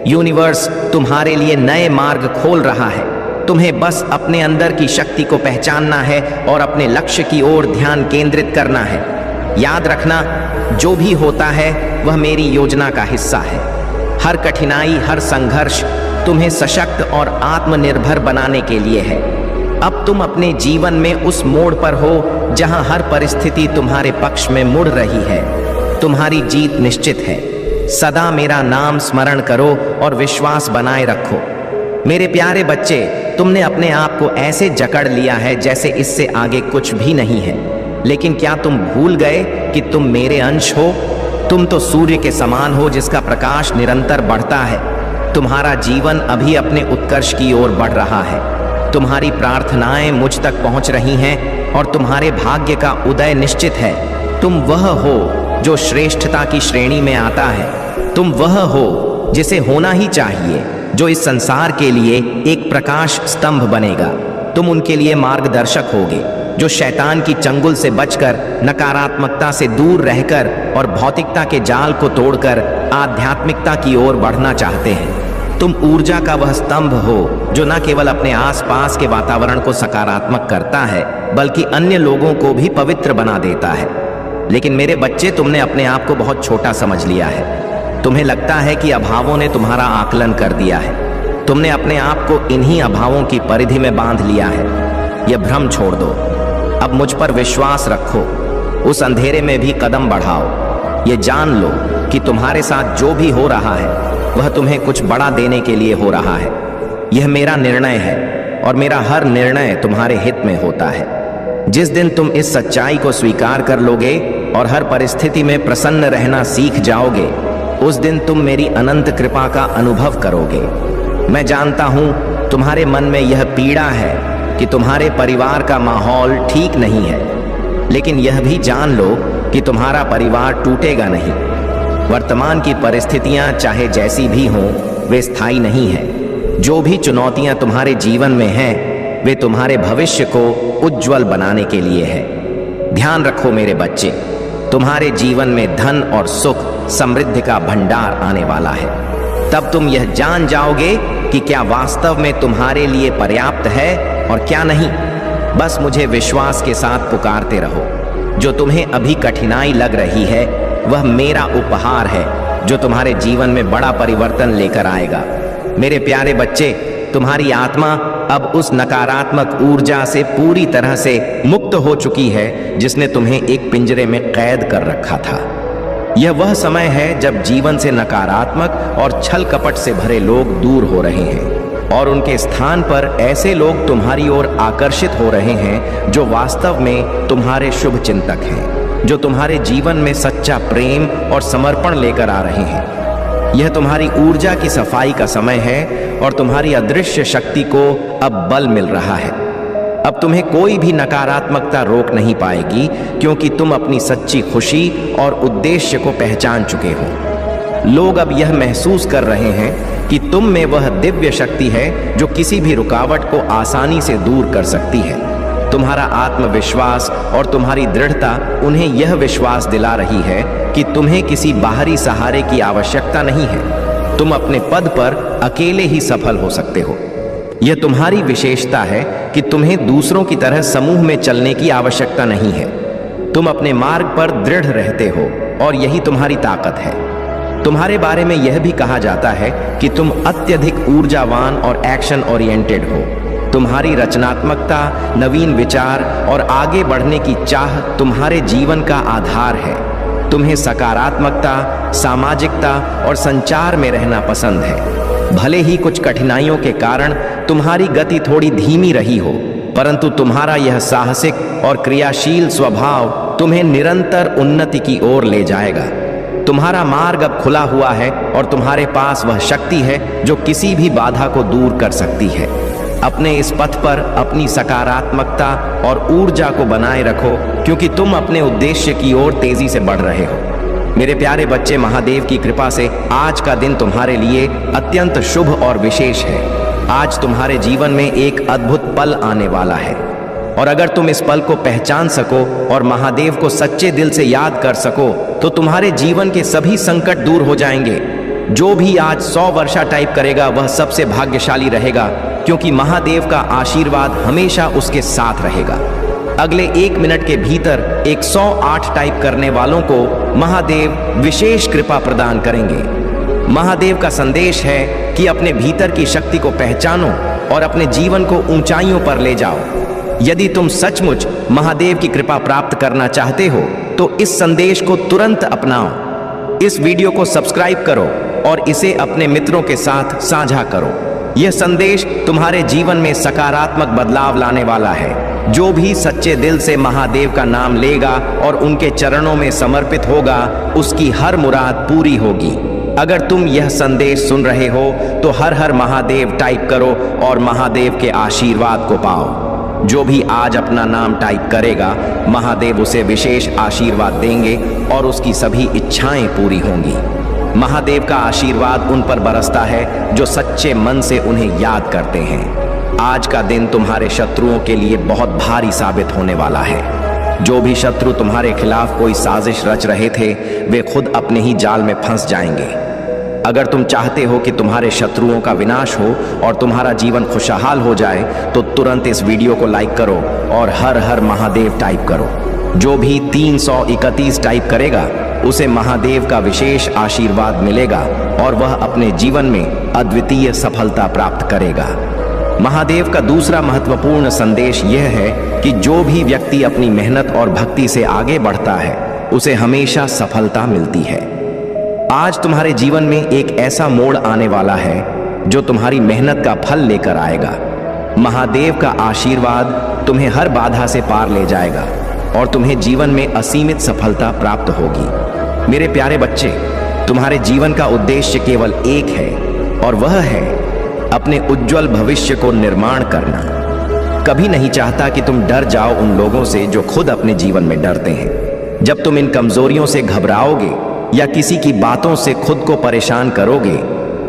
यूनिवर्स तुम्हारे लिए नए मार्ग खोल रहा है। तुम्हें बस अपने अंदर की शक्ति को पहचानना है और अपने लक्ष्य की ओर ध्यान केंद्रित करना है। याद रखना, जो भी होता है वह मेरी योजना का हिस्सा है। हर कठिनाई, हर संघर्ष तुम्हें सशक्त और आत्मनिर्भर बनाने के लिए है। अब तुम अपने जीवन में उस मोड़ पर हो जहां हर परिस्थिति तुम्हारे पक्ष में मुड़ रही है। तुम्हारी जीत निश्चित है। सदा मेरा नाम स्मरण करो और विश्वास बनाए रखो। मेरे प्यारे बच्चे, तुमने अपने आप को ऐसे जकड़ लिया है जैसे इससे आगे कुछ भी नहीं है। लेकिन क्या तुम भूल गए कि तुम मेरे अंश हो? तुम तो सूर्य के समान हो जिसका प्रकाश निरंतर बढ़ता है। तुम्हारा जीवन अभी अपने उत्कर्ष की ओर बढ़ रहा है। तुम्हारी प्रार्थनाएं मुझ तक पहुंच रही हैं और तुम्हारे भाग्य का उदय निश्चित है। तुम वह हो जो श्रेष्ठता की श्रेणी में आता है। तुम वह हो जिसे होना ही चाहिए, जो इस संसार के लिए एक प्रकाश स्तंभ बनेगा। तुम उनके लिए मार्गदर्शक होगे जो शैतान की चंगुल से बचकर, नकारात्मकता से दूर रहकर और भौतिकता के जाल को तोड़कर आध्यात्मिकता की ओर बढ़ना चाहते हैं। तुम ऊर्जा का वह स्तंभ हो जो न केवल अपने आसपास के वातावरण को सकारात्मक करता है, बल्कि अन्य लोगों को भी पवित्र बना देता है। लेकिन मेरे बच्चे, तुमने अपने आप को बहुत छोटा समझ लिया है। तुम्हें लगता है कि अभावों ने तुम्हारा आकलन कर दिया है। तुमने अपने आप को इन्हीं अभावों की परिधि में बांध लिया है। यह भ्रम छोड़ दो। अब मुझ पर विश्वास रखो। उस अंधेरे में भी कदम बढ़ाओ। ये जान लो कि तुम्हारे साथ जो भी हो रहा है वह तुम्हें कुछ बड़ा देने के लिए हो रहा है। यह मेरा निर्णय है और मेरा हर निर्णय तुम्हारे हित में होता है। जिस दिन तुम इस सच्चाई को स्वीकार कर लोगे और हर परिस्थिति में प्रसन्न रहना सीख जाओगे, उस दिन तुम मेरी अनंत कृपा का अनुभव करोगे। मैं जानता हूं तुम्हारे मन में यह पीड़ा है कि तुम्हारे परिवार का माहौल ठीक नहीं है, लेकिन यह भी जान लो कि तुम्हारा परिवार टूटेगा नहीं। वर्तमान की परिस्थितियां चाहे जैसी भी हों, वे स्थायी नहीं हैं। जो भी चुनौतियां तुम्हारे जीवन में हैं, वे तुम्हारे भविष्य को उज्जवल बनाने के लिए है। ध्यान रखो मेरे बच्चे, तुम्हारे जीवन में धन और सुख, समृद्धि का भंडार आने वाला है। तब तुम यह जान जाओगे कि क्या वास्तव में तुम्हारे लिए पर्याप्त है और क्या नहीं। बस मुझे विश्वास के साथ पुकारते रहो। जो तुम्हें अभी कठिनाई लग रही है वह मेरा उपहार है जो तुम्हारे जीवन में बड़ा परिवर्तन लेकर आएगा। मेरे प्यारे बच्चे, तुम्हारी आत्मा अब उस नकारात्मक ऊर्जा से पूरी तरह से मुक्त हो चुकी है जिसने तुम्हें एक पिंजरे में कैद कर रखा था। यह वह समय है जब जीवन से नकारात्मक और छल कपट से भरे लोग दूर हो रहे हैं और उनके स्थान पर ऐसे लोग तुम्हारी ओर आकर्षित हो रहे हैं जो वास्तव में तुम्हारे शुभ चिंतक हैं, जो तुम्हारे जीवन में सच्चा प्रेम और समर्पण लेकर आ रहे हैं। यह तुम्हारी ऊर्जा की सफाई का समय है और तुम्हारी अदृश्य शक्ति को अब बल मिल रहा है। अब तुम्हें कोई भी नकारात्मकता रोक नहीं पाएगी क्योंकि तुम अपनी सच्ची खुशी और उद्देश्य को पहचान चुके हो। लोग अब यह महसूस कर रहे हैं कि तुम में वह दिव्य शक्ति है जो किसी भी रुकावट को आसानी से दूर कर सकती है। तुम्हारा आत्मविश्वास और तुम्हारी दृढ़ता उन्हें यह विश्वास दिला रही है कि तुम्हें किसी बाहरी सहारे की आवश्यकता नहीं है। तुम अपने पद पर अकेले ही सफल हो सकते हो। यह तुम्हारी विशेषता है कि तुम्हें दूसरों की तरह समूह में चलने की आवश्यकता नहीं है। तुम अपने मार्ग पर दृढ़ रहते हो और यही तुम्हारी ताकत है। तुम्हारे बारे में यह भी कहा जाता है कि तुम अत्यधिक ऊर्जावान और एक्शन ओरिएंटेड हो। तुम्हारी रचनात्मकता, नवीन विचार और आगे बढ़ने की चाह तुम्हारे जीवन का आधार है। तुम्हें सकारात्मकता, सामाजिकता और संचार में रहना पसंद है। भले ही कुछ कठिनाइयों के कारण तुम्हारी गति थोड़ी धीमी रही हो, परंतु तुम्हारा यह साहसिक और क्रियाशील स्वभाव तुम्हें निरंतर उन्नति की ओर ले जाएगा। तुम्हारा मार्ग अब खुला हुआ है और तुम्हारे पास वह शक्ति है जो किसी भी बाधा को दूर कर सकती है। अपने इस पथ पर अपनी सकारात्मकता और ऊर्जा को बनाए रखो क्योंकि तुम अपने उद्देश्य की ओर तेजी से बढ़ रहे हो। मेरे प्यारे बच्चे, महादेव की कृपा से आज का दिन तुम्हारे लिए अत्यंत शुभ और विशेष है। आज तुम्हारे जीवन में एक अद्भुत पल आने वाला है और अगर तुम इस पल को पहचान सको और महादेव को सच्चे दिल से याद कर सको तो तुम्हारे जीवन के सभी संकट दूर हो जाएंगे। जो भी आज 100 वर्षा टाइप करेगा वह सबसे भाग्यशाली रहेगा क्योंकि महादेव का आशीर्वाद हमेशा उसके साथ रहेगा। अगले 1 मिनट के भीतर 108 टाइप करने वालों को महादेव विशेष कृपा प्रदान करेंगे। महादेव का संदेश है कि अपने भीतर की शक्ति को पहचानो और अपने जीवन को ऊंचाइयों पर ले जाओ। यदि तुम सचमुच महादेव की कृपा प्राप्त करना चाहते हो तो इस संदेश को तुरंत अपनाओ। इस वीडियो को सब्सक्राइब करो और इसे अपने मित्रों के साथ साझा करो। यह संदेश तुम्हारे जीवन में सकारात्मक बदलाव लाने वाला है। जो भी सच्चे दिल से महादेव का नाम लेगा और उनके चरणों में समर्पित होगा उसकी हर मुराद पूरी होगी। अगर तुम यह संदेश सुन रहे हो तो हर हर महादेव टाइप करो और महादेव के आशीर्वाद को पाओ। जो भी आज अपना नाम टाइप करेगा महादेव उसे विशेष आशीर्वाद देंगे और उसकी सभी इच्छाएं पूरी होंगी। महादेव का आशीर्वाद उन पर बरसता है जो सच्चे मन से उन्हें याद करते हैं। आज का दिन तुम्हारे शत्रुओं के लिए बहुत भारी साबित होने वाला है। जो भी शत्रु तुम्हारे खिलाफ कोई साजिश रच रहे थे वे खुद अपने ही जाल में फंस जाएंगे। अगर तुम चाहते हो कि तुम्हारे शत्रुओं का विनाश हो और तुम्हारा जीवन खुशहाल हो जाए तो तुरंत इस वीडियो को लाइक करो और हर हर महादेव टाइप करो। जो भी 331 टाइप करेगा उसे महादेव का विशेष आशीर्वाद मिलेगा और वह अपने जीवन में अद्वितीय सफलता प्राप्त करेगा। महादेव का दूसरा महत्वपूर्ण संदेश यह है कि जो भी व्यक्ति अपनी मेहनत और भक्ति से आगे बढ़ता है उसे हमेशा सफलता मिलती है। आज तुम्हारे जीवन में एक ऐसा मोड़ आने वाला है जो तुम्हारी मेहनत का फल लेकर आएगा। महादेव का आशीर्वाद तुम्हें हर बाधा से पार ले जाएगा और तुम्हें जीवन में असीमित सफलता प्राप्त होगी। मेरे प्यारे बच्चे, तुम्हारे जीवन का उद्देश्य केवल एक है और वह है अपने उज्जवल भविष्य को निर्माण करना। कभी नहीं चाहता कि तुम डर जाओ उन लोगों से जो खुद अपने जीवन में डरते हैं। जब तुम इन कमजोरियों से घबराओगे या किसी की बातों से खुद को परेशान करोगे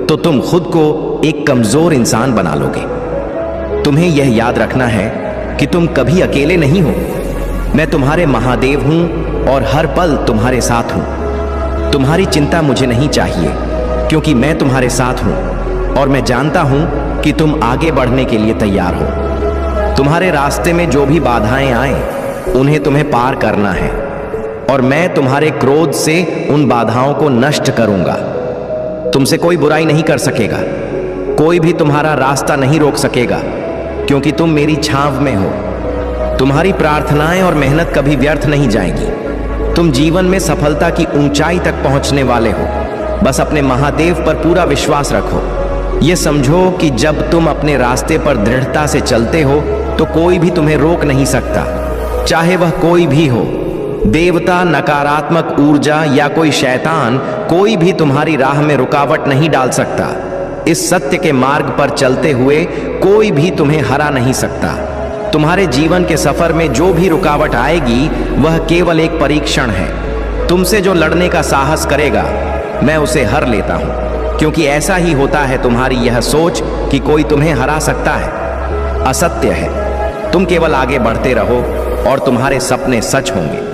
तो तुम खुद को एक कमजोर इंसान बना लोगे। तुम्हें यह याद रखना है कि तुम कभी अकेले नहीं हो। मैं तुम्हारे महादेव हूं और हर पल तुम्हारे साथ हूं। तुम्हारी चिंता मुझे नहीं चाहिए क्योंकि मैं तुम्हारे साथ हूं और मैं जानता हूं कि तुम आगे बढ़ने के लिए तैयार हो। तुम्हारे रास्ते में जो भी बाधाएं आए उन्हें तुम्हें पार करना है और मैं तुम्हारे क्रोध से उन बाधाओं को नष्ट करूंगा। तुमसे कोई बुराई नहीं कर सकेगा, कोई भी तुम्हारा रास्ता नहीं रोक सकेगा, क्योंकि तुम मेरी छांव में हो। तुम्हारी प्रार्थनाएं और मेहनत कभी व्यर्थ नहीं जाएगी। तुम जीवन में सफलता की ऊंचाई तक पहुंचने वाले हो। बस अपने महादेव पर पूरा विश्वास रखो। ये समझो कि जब तुम अपने रास्ते पर दृढ़ता से चलते हो तो कोई भी तुम्हें रोक नहीं सकता, चाहे वह कोई भी हो। देवता, नकारात्मक ऊर्जा या कोई शैतान, कोई भी तुम्हारी राह में रुकावट नहीं डाल सकता। इस सत्य के मार्ग पर चलते हुए कोई भी तुम्हें हरा नहीं सकता। तुम्हारे जीवन के सफर में जो भी रुकावट आएगी वह केवल एक परीक्षण है। तुमसे जो लड़ने का साहस करेगा मैं उसे हर लेता हूं, क्योंकि ऐसा ही होता है। तुम्हारी यह सोच कि कोई तुम्हें हरा सकता है असत्य है। तुम केवल आगे बढ़ते रहो और तुम्हारे सपने सच होंगे।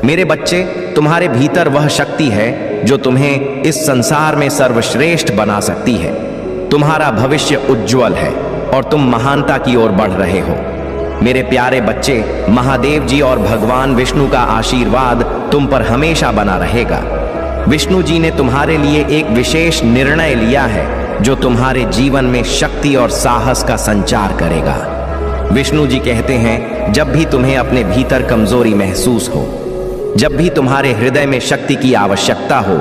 मेरे बच्चे, तुम्हारे भीतर वह शक्ति है जो तुम्हें इस संसार में सर्वश्रेष्ठ बना सकती है। तुम्हारा भविष्य उज्जवल है और तुम महानता की ओर बढ़ रहे हो। मेरे प्यारे बच्चे, महादेव जी और भगवान विष्णु का आशीर्वाद तुम पर हमेशा बना रहेगा। विष्णु जी ने तुम्हारे लिए एक विशेष निर्णय लिया है जो तुम्हारे जीवन में शक्ति और साहस का संचार करेगा। विष्णु जी कहते हैं, जब भी तुम्हें अपने भीतर कमजोरी महसूस हो, जब भी तुम्हारे हृदय में शक्ति की आवश्यकता हो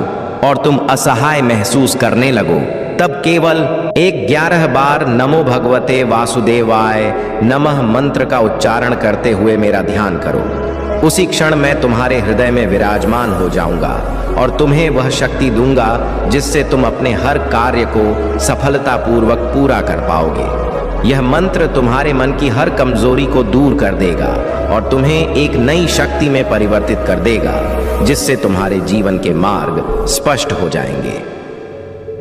और तुम असहाय महसूस करने लगो, तब केवल 11 बार नमो भगवते वासुदेवाय नमः मंत्र का उच्चारण करते हुए मेरा ध्यान करो। उसी क्षण मैं तुम्हारे हृदय में विराजमान हो जाऊंगा और तुम्हें वह शक्ति दूंगा जिससे तुम अपने हर कार्य को सफलतापूर्वक पूरा कर पाओगे। यह मंत्र तुम्हारे मन की हर कमजोरी को दूर कर देगा और तुम्हें एक नई शक्ति में परिवर्तित कर देगा, जिससे तुम्हारे जीवन के मार्ग स्पष्ट हो जाएंगे।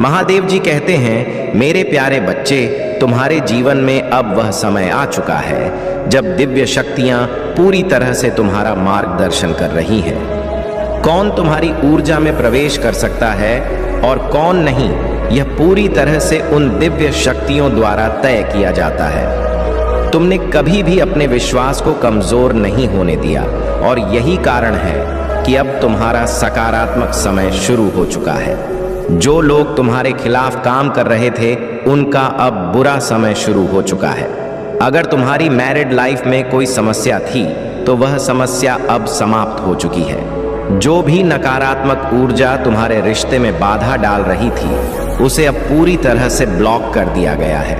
महादेव जी कहते हैं, मेरे प्यारे बच्चे, तुम्हारे जीवन में अब वह समय आ चुका है जब दिव्य शक्तियां पूरी तरह से तुम्हारा मार्गदर्शन कर रही हैं। कौन तुम्हारी ऊर्जा में प्रवेश कर सकता है और कौन नहीं, यह पूरी तरह से उन दिव्य शक्तियों द्वारा तय किया जाता है। तुमने कभी भी अपने विश्वास को कमजोर नहीं होने दिया और यही कारण है कि अब तुम्हारा सकारात्मक समय शुरू हो चुका है। जो लोग तुम्हारे खिलाफ काम कर रहे थे, उनका अब बुरा समय शुरू हो चुका है। अगर तुम्हारी मैरिड लाइफ में कोई समस्या थी तो वह समस्या अब समाप्त हो चुकी है। जो भी नकारात्मक ऊर्जा तुम्हारे रिश्ते में बाधा डाल रही थी, उसे अब पूरी तरह से ब्लॉक कर दिया गया है।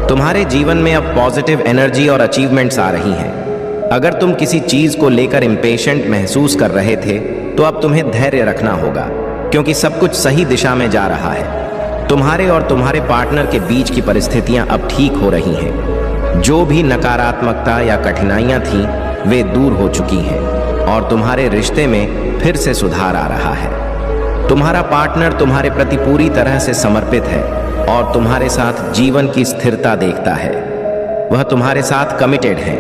तुम्हारे जीवन में अब पॉजिटिव एनर्जी और अचीवमेंट्स आ रही हैं। अगर तुम किसी चीज को लेकर इम्पेशेंट महसूस कर रहे थे तो अब तुम्हें धैर्य रखना होगा, क्योंकि सब कुछ सही दिशा में जा रहा है। तुम्हारे और तुम्हारे पार्टनर के बीच की परिस्थितियां अब ठीक हो रही हैं। जो भी नकारात्मकता या कठिनाइयां थीं, वे दूर हो चुकी हैं और तुम्हारे रिश्ते में फिर से सुधार आ रहा है। तुम्हारा पार्टनर तुम्हारे प्रति पूरी तरह से समर्पित है और तुम्हारे साथ जीवन की स्थिरता देखता है। वह तुम्हारे साथ कमिटेड है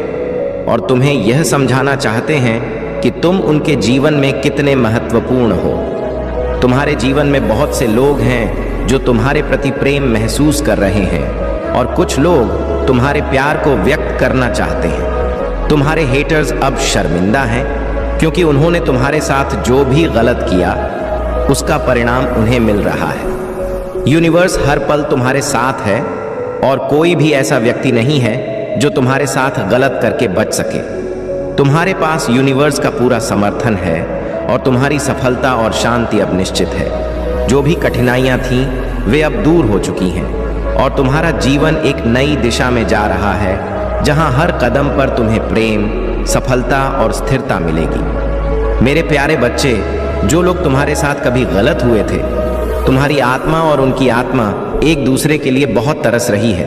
और तुम्हें यह समझाना चाहते हैं कि तुम उनके जीवन में कितने महत्वपूर्ण हो। तुम्हारे जीवन में बहुत से लोग हैं जो तुम्हारे प्रति प्रेम महसूस कर रहे हैं और कुछ लोग तुम्हारे प्यार को व्यक्त करना चाहते हैं। तुम्हारे हेटर्स अब शर्मिंदा हैं क्योंकि उन्होंने तुम्हारे साथ जो भी गलत किया उसका परिणाम उन्हें मिल रहा है। यूनिवर्स हर पल तुम्हारे साथ है और कोई भी ऐसा व्यक्ति नहीं है जो तुम्हारे साथ गलत करके बच सके। तुम्हारे पास यूनिवर्स का पूरा समर्थन है और तुम्हारी सफलता और शांति अब निश्चित है। जो भी कठिनाइयां थीं, वे अब दूर हो चुकी हैं और तुम्हारा जीवन एक नई दिशा में जा रहा है, जहां हर कदम पर तुम्हें प्रेम, सफलता और स्थिरता मिलेगी। मेरे प्यारे बच्चे, जो लोग तुम्हारे साथ कभी गलत हुए थे, तुम्हारी आत्मा और उनकी आत्मा एक दूसरे के लिए बहुत तरस रही है।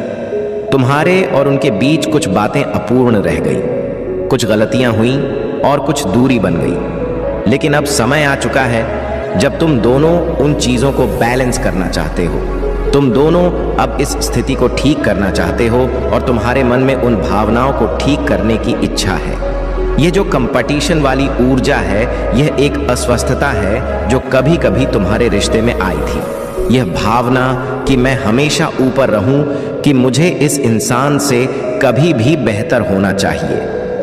तुम्हारे और उनके बीच कुछ बातें अपूर्ण रह गई, कुछ गलतियां हुई और कुछ दूरी बन गई। लेकिन अब समय आ चुका है जब तुम दोनों उन चीजों को बैलेंस करना चाहते हो। तुम दोनों अब इस स्थिति को ठीक करना चाहते हो और तुम्हारे मन में उन भावनाओं को ठीक करने की इच्छा है। ये जो कंपटीशन वाली ऊर्जा है, यह एक अस्वस्थता है जो कभी कभी तुम्हारे रिश्ते में आई थी। यह भावना कि मैं हमेशा ऊपर रहूं, कि मुझे इस इंसान से कभी भी बेहतर होना चाहिए,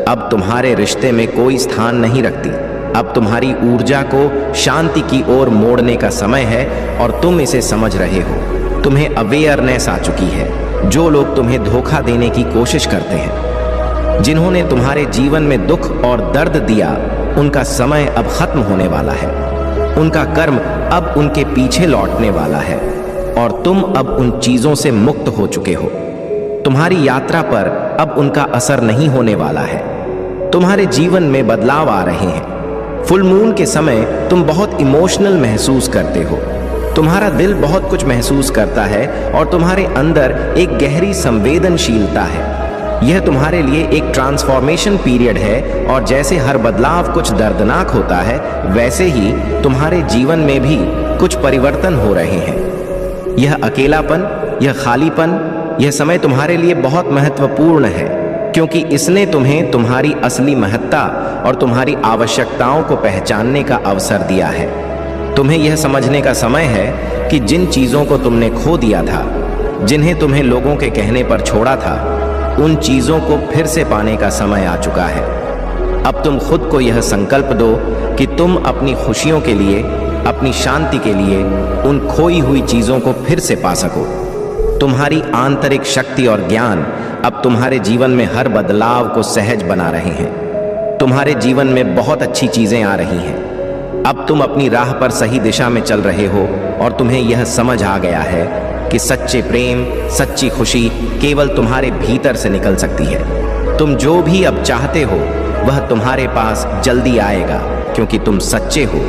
अब तुम्हारे रिश्ते में कोई स्थान नहीं रखती। अब तुम्हारी ऊर्जा को शांति की ओर मोड़ने का समय है और तुम इसे समझ रहे हो। तुम्हें अवेयरनेस आ चुकी है। जो लोग तुम्हें धोखा देने की कोशिश करते हैं, जिन्होंने तुम्हारे जीवन में दुख और दर्द दिया, उनका समय अब खत्म होने वाला है। उनका कर्म अब उनके पीछे लौटने वाला है और तुम अब उन चीजों से मुक्त हो चुके हो। तुम्हारी यात्रा पर अब उनका असर नहीं होने वाला है। तुम्हारे जीवन में बदलाव आ रहे हैं। फुल मून के समय तुम बहुत इमोशनल महसूस करते हो। तुम्हारा दिल बहुत कुछ महसूस करता है और तुम्हारे अंदर एक गहरी संवेदनशीलता है। यह तुम्हारे लिए एक ट्रांसफॉर्मेशन पीरियड है और जैसे हर बदलाव कुछ दर्दनाक होता है, वैसे ही तुम्हारे जीवन में भी कुछ परिवर्तन हो रहे हैं। यह अकेलापन, यह खालीपन, यह समय तुम्हारे लिए बहुत महत्वपूर्ण है, क्योंकि इसने तुम्हें तुम्हारी असली महत्ता और तुम्हारी आवश्यकताओं को पहचानने का अवसर दिया है। तुम्हें यह समझने का समय है कि जिन चीजों को तुमने खो दिया था, जिन्हें तुम्हें लोगों के कहने पर छोड़ा था, उन चीजों को फिर से पाने का समय आ चुका है। अब तुम खुद को यह संकल्प दो कि तुम अपनी खुशियों के लिए, अपनी शांति के लिए उन खोई हुई चीजों को फिर से पा सको। तुम्हारी आंतरिक शक्ति और ज्ञान अब तुम्हारे जीवन में हर बदलाव को सहज बना रहे हैं। तुम्हारे जीवन में बहुत अच्छी चीजें आ रही हैं। अब तुम अपनी राह पर सही दिशा में चल रहे हो और तुम्हें यह समझ आ गया है कि सच्चे प्रेम, सच्ची खुशी केवल तुम्हारे भीतर से निकल सकती है। तुम जो भी अब चाहते हो वह तुम्हारे पास जल्दी आएगा, क्योंकि तुम सच्चे हो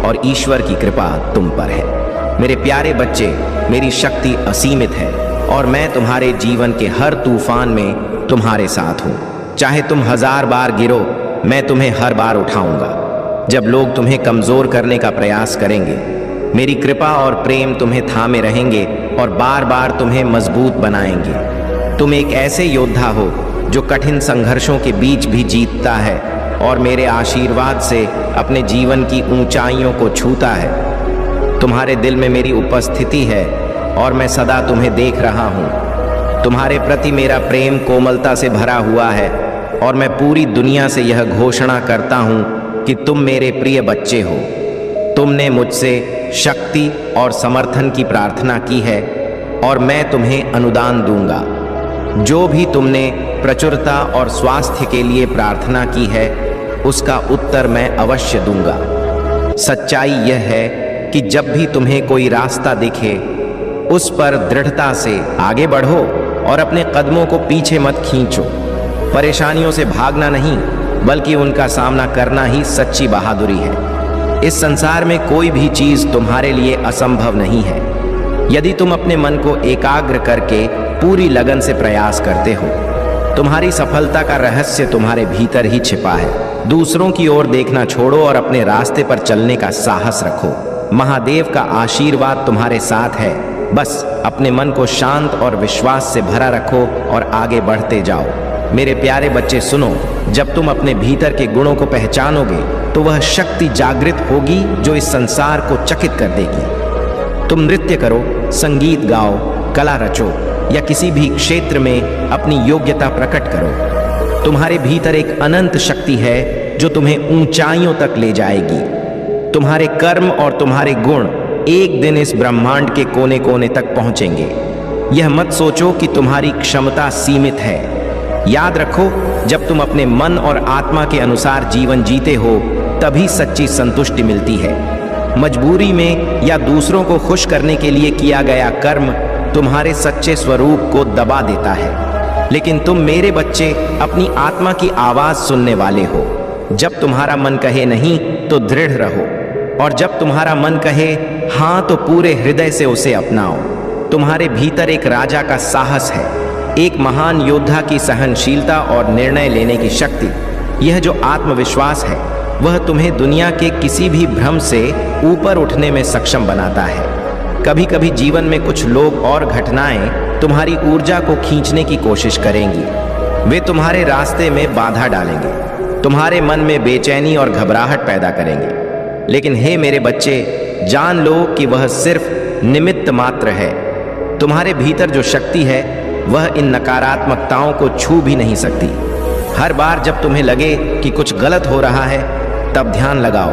और ईश्वर की कृपा तुम पर है। मेरे प्यारे बच्चे, मेरी शक्ति असीमित है और मैं तुम्हारे जीवन के हर तूफान में तुम्हारे साथ हूँ। चाहे तुम 1000 बार गिरो, मैं तुम्हें हर बार उठाऊंगा। जब लोग तुम्हें कमजोर करने का प्रयास करेंगे, मेरी कृपा और प्रेम तुम्हें थामे रहेंगे और बार बार तुम्हें मजबूत बनाएंगे। तुम एक ऐसे योद्धा हो जो कठिन संघर्षों के बीच भी जीतता है और मेरे आशीर्वाद से अपने जीवन की ऊंचाइयों को छूता है। तुम्हारे दिल में मेरी उपस्थिति है और मैं सदा तुम्हें देख रहा हूँ। तुम्हारे प्रति मेरा प्रेम कोमलता से भरा हुआ है और मैं पूरी दुनिया से यह घोषणा करता हूँ कि तुम मेरे प्रिय बच्चे हो। तुमने मुझसे शक्ति और समर्थन की प्रार्थना की है और मैं तुम्हें अनुदान दूंगा। जो भी तुमने प्रचुरता और स्वास्थ्य के लिए प्रार्थना की है, उसका उत्तर मैं अवश्य दूंगा। सच्चाई यह है कि जब भी तुम्हें कोई रास्ता दिखे, उस पर दृढ़ता से आगे बढ़ो और अपने कदमों को पीछे मत खींचो। परेशानियों से भागना नहीं, बल्कि उनका सामना करना ही सच्ची बहादुरी है। इस संसार में कोई भी चीज तुम्हारे लिए असंभव नहीं है, यदि तुम अपने मन को एकाग्र करके पूरी लगन से प्रयास करते हो। तुम्हारी सफलता का रहस्य तुम्हारे भीतर ही छिपा है। दूसरों की ओर देखना छोड़ो और अपने रास्ते पर चलने का साहस रखो। महादेव का आशीर्वाद तुम्हारे साथ है। बस अपने मन को शांत और विश्वास से भरा रखो और आगे बढ़ते जाओ। मेरे प्यारे बच्चे सुनो, जब तुम अपने भीतर के गुणों को पहचानोगे तो वह शक्ति जागृत होगी जो इस संसार को चकित कर देगी। तुम नृत्य करो, संगीत गाओ, कला रचो या किसी भी क्षेत्र में अपनी योग्यता प्रकट करो। तुम्हारे भीतर एक अनंत शक्ति है जो तुम्हें ऊंचाइयों तक ले जाएगी। तुम्हारे कर्म और तुम्हारे गुण एक दिन इस ब्रह्मांड के कोने कोने तक पहुंचेंगे। यह मत सोचो कि तुम्हारी क्षमता सीमित है। याद रखो, जब तुम अपने मन और आत्मा के अनुसार जीवन जीते हो, तभी सच्ची संतुष्टि मिलती है। मजबूरी में या दूसरों को खुश करने के लिए किया गया कर्म तुम्हारे सच्चे स्वरूप को दबा देता है। लेकिन तुम मेरे बच्चे अपनी आत्मा की आवाज सुनने वाले हो। जब तुम्हारा मन कहे नहीं तो दृढ़ रहो, और जब तुम्हारा मन कहे हाँ तो पूरे हृदय से उसे अपनाओ। तुम्हारे भीतर एक राजा का साहस है, एक महान योद्धा की सहनशीलता और निर्णय लेने की शक्ति। यह जो आत्मविश्वास है, वह तुम्हें दुनिया के किसी भी भ्रम से ऊपर उठने में सक्षम बनाता है। कभी कभी जीवन में कुछ लोग और घटनाएं तुम्हारी ऊर्जा को खींचने की कोशिश करेंगी। वे तुम्हारे रास्ते में बाधा डालेंगे, तुम्हारे मन में बेचैनी और घबराहट पैदा करेंगे। लेकिन हे मेरे बच्चे, जान लो कि वह सिर्फ निमित्त मात्र है। तुम्हारे भीतर जो शक्ति है वह इन नकारात्मकताओं को छू भी नहीं सकती। हर बार जब तुम्हें लगे कि कुछ गलत हो रहा है, तब ध्यान लगाओ,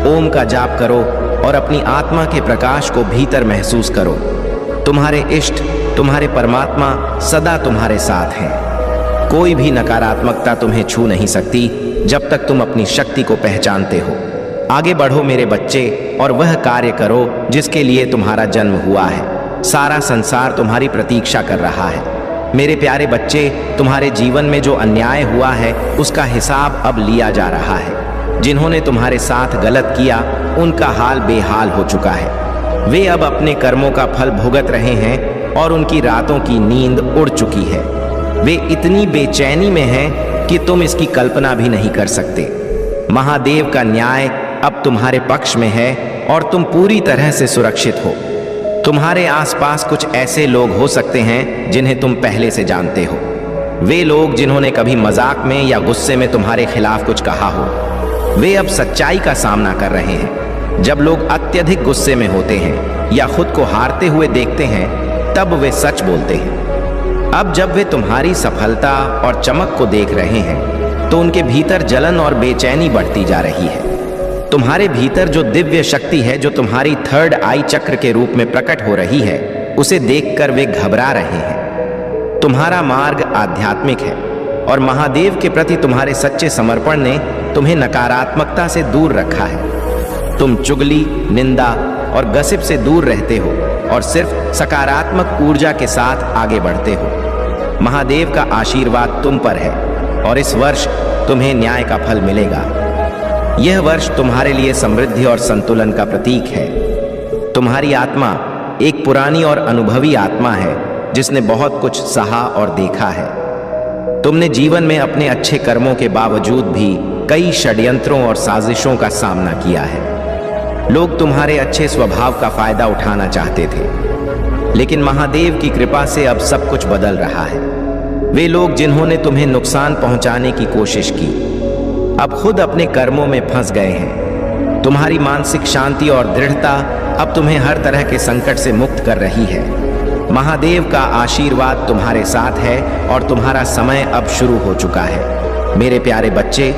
ओम का जाप करो और अपनी आत्मा के प्रकाश को भीतर महसूस करो। तुम्हारे इष्ट, तुम्हारे परमात्मा सदा तुम्हारे साथ हैं। कोई भी नकारात्मकता तुम्हें छू नहीं सकती जब तक तुम अपनी शक्ति को पहचानते हो। आगे बढ़ो मेरे बच्चे और वह कार्य करो जिसके लिए तुम्हारा जन्म हुआ है। सारा संसार तुम्हारी प्रतीक्षा कर रहा है। मेरे प्यारे बच्चे, तुम्हारे जीवन में जो अन्याय हुआ है उसका हिसाब अब लिया जा रहा है। जिन्होंने तुम्हारे साथ गलत किया उनका हाल बेहाल हो चुका है। वे अब अपने कर्मों का फल भुगत रहे हैं और उनकी रातों की नींद उड़ चुकी है। वे इतनी बेचैनी में हैं कि तुम इसकी कल्पना भी नहीं कर सकते। महादेव का न्याय अब तुम्हारे पक्ष में है और तुम पूरी तरह से सुरक्षित हो। तुम्हारे आसपास कुछ ऐसे लोग हो सकते हैं जिन्हें तुम पहले से जानते हो। वे लोग जिन्होंने कभी मजाक में या गुस्से में तुम्हारे खिलाफ कुछ कहा हो, वे अब सच्चाई का सामना कर रहे हैं। जब लोग अत्यधिक गुस्से में होते हैं या खुद को हारते हुए देखते हैं तब वे सच बोलते हैं। अब जब वे तुम्हारी सफलता और चमक को देख रहे हैं तो उनके भीतर जलन और बेचैनी बढ़ती जा रही है। तुम्हारे भीतर जो दिव्य शक्ति है, जो तुम्हारी थर्ड आई चक्र के रूप में प्रकट हो रही है, उसे देखकर वे घबरा रहे हैं। तुम्हारा मार्ग आध्यात्मिक है और महादेव के प्रति तुम्हारे सच्चे समर्पण ने तुम्हें नकारात्मकता से दूर रखा है। तुम चुगली, निंदा और गसिप से दूर रहते हो और सिर्फ सकारात्मक ऊर्जा के साथ आगे बढ़ते हो। महादेव का आशीर्वाद तुम पर है और इस वर्ष तुम्हें न्याय का फल मिलेगा। यह वर्ष तुम्हारे लिए समृद्धि और संतुलन का प्रतीक है। तुम्हारी आत्मा एक पुरानी और अनुभवी आत्मा है जिसने बहुत कुछ सहा और देखा है। तुमने जीवन में अपने अच्छे कर्मों के बावजूद भी कई षड्यंत्रों और साजिशों का सामना किया है। लोग तुम्हारे अच्छे स्वभाव का फायदा उठाना चाहते थे, लेकिन महादेव की कृपा से अब सब कुछ बदल रहा है। वे लोग जिन्होंने तुम्हें नुकसान पहुंचाने की कोशिश की अब खुद अपने कर्मों में फंस गए हैं। तुम्हारी मानसिक शांति और दृढ़ता अब तुम्हें हर तरह के संकट से मुक्त कर रही है। महादेव का आशीर्वाद तुम्हारे साथ है और तुम्हारा समय अब शुरू हो चुका है। मेरे प्यारे बच्चे,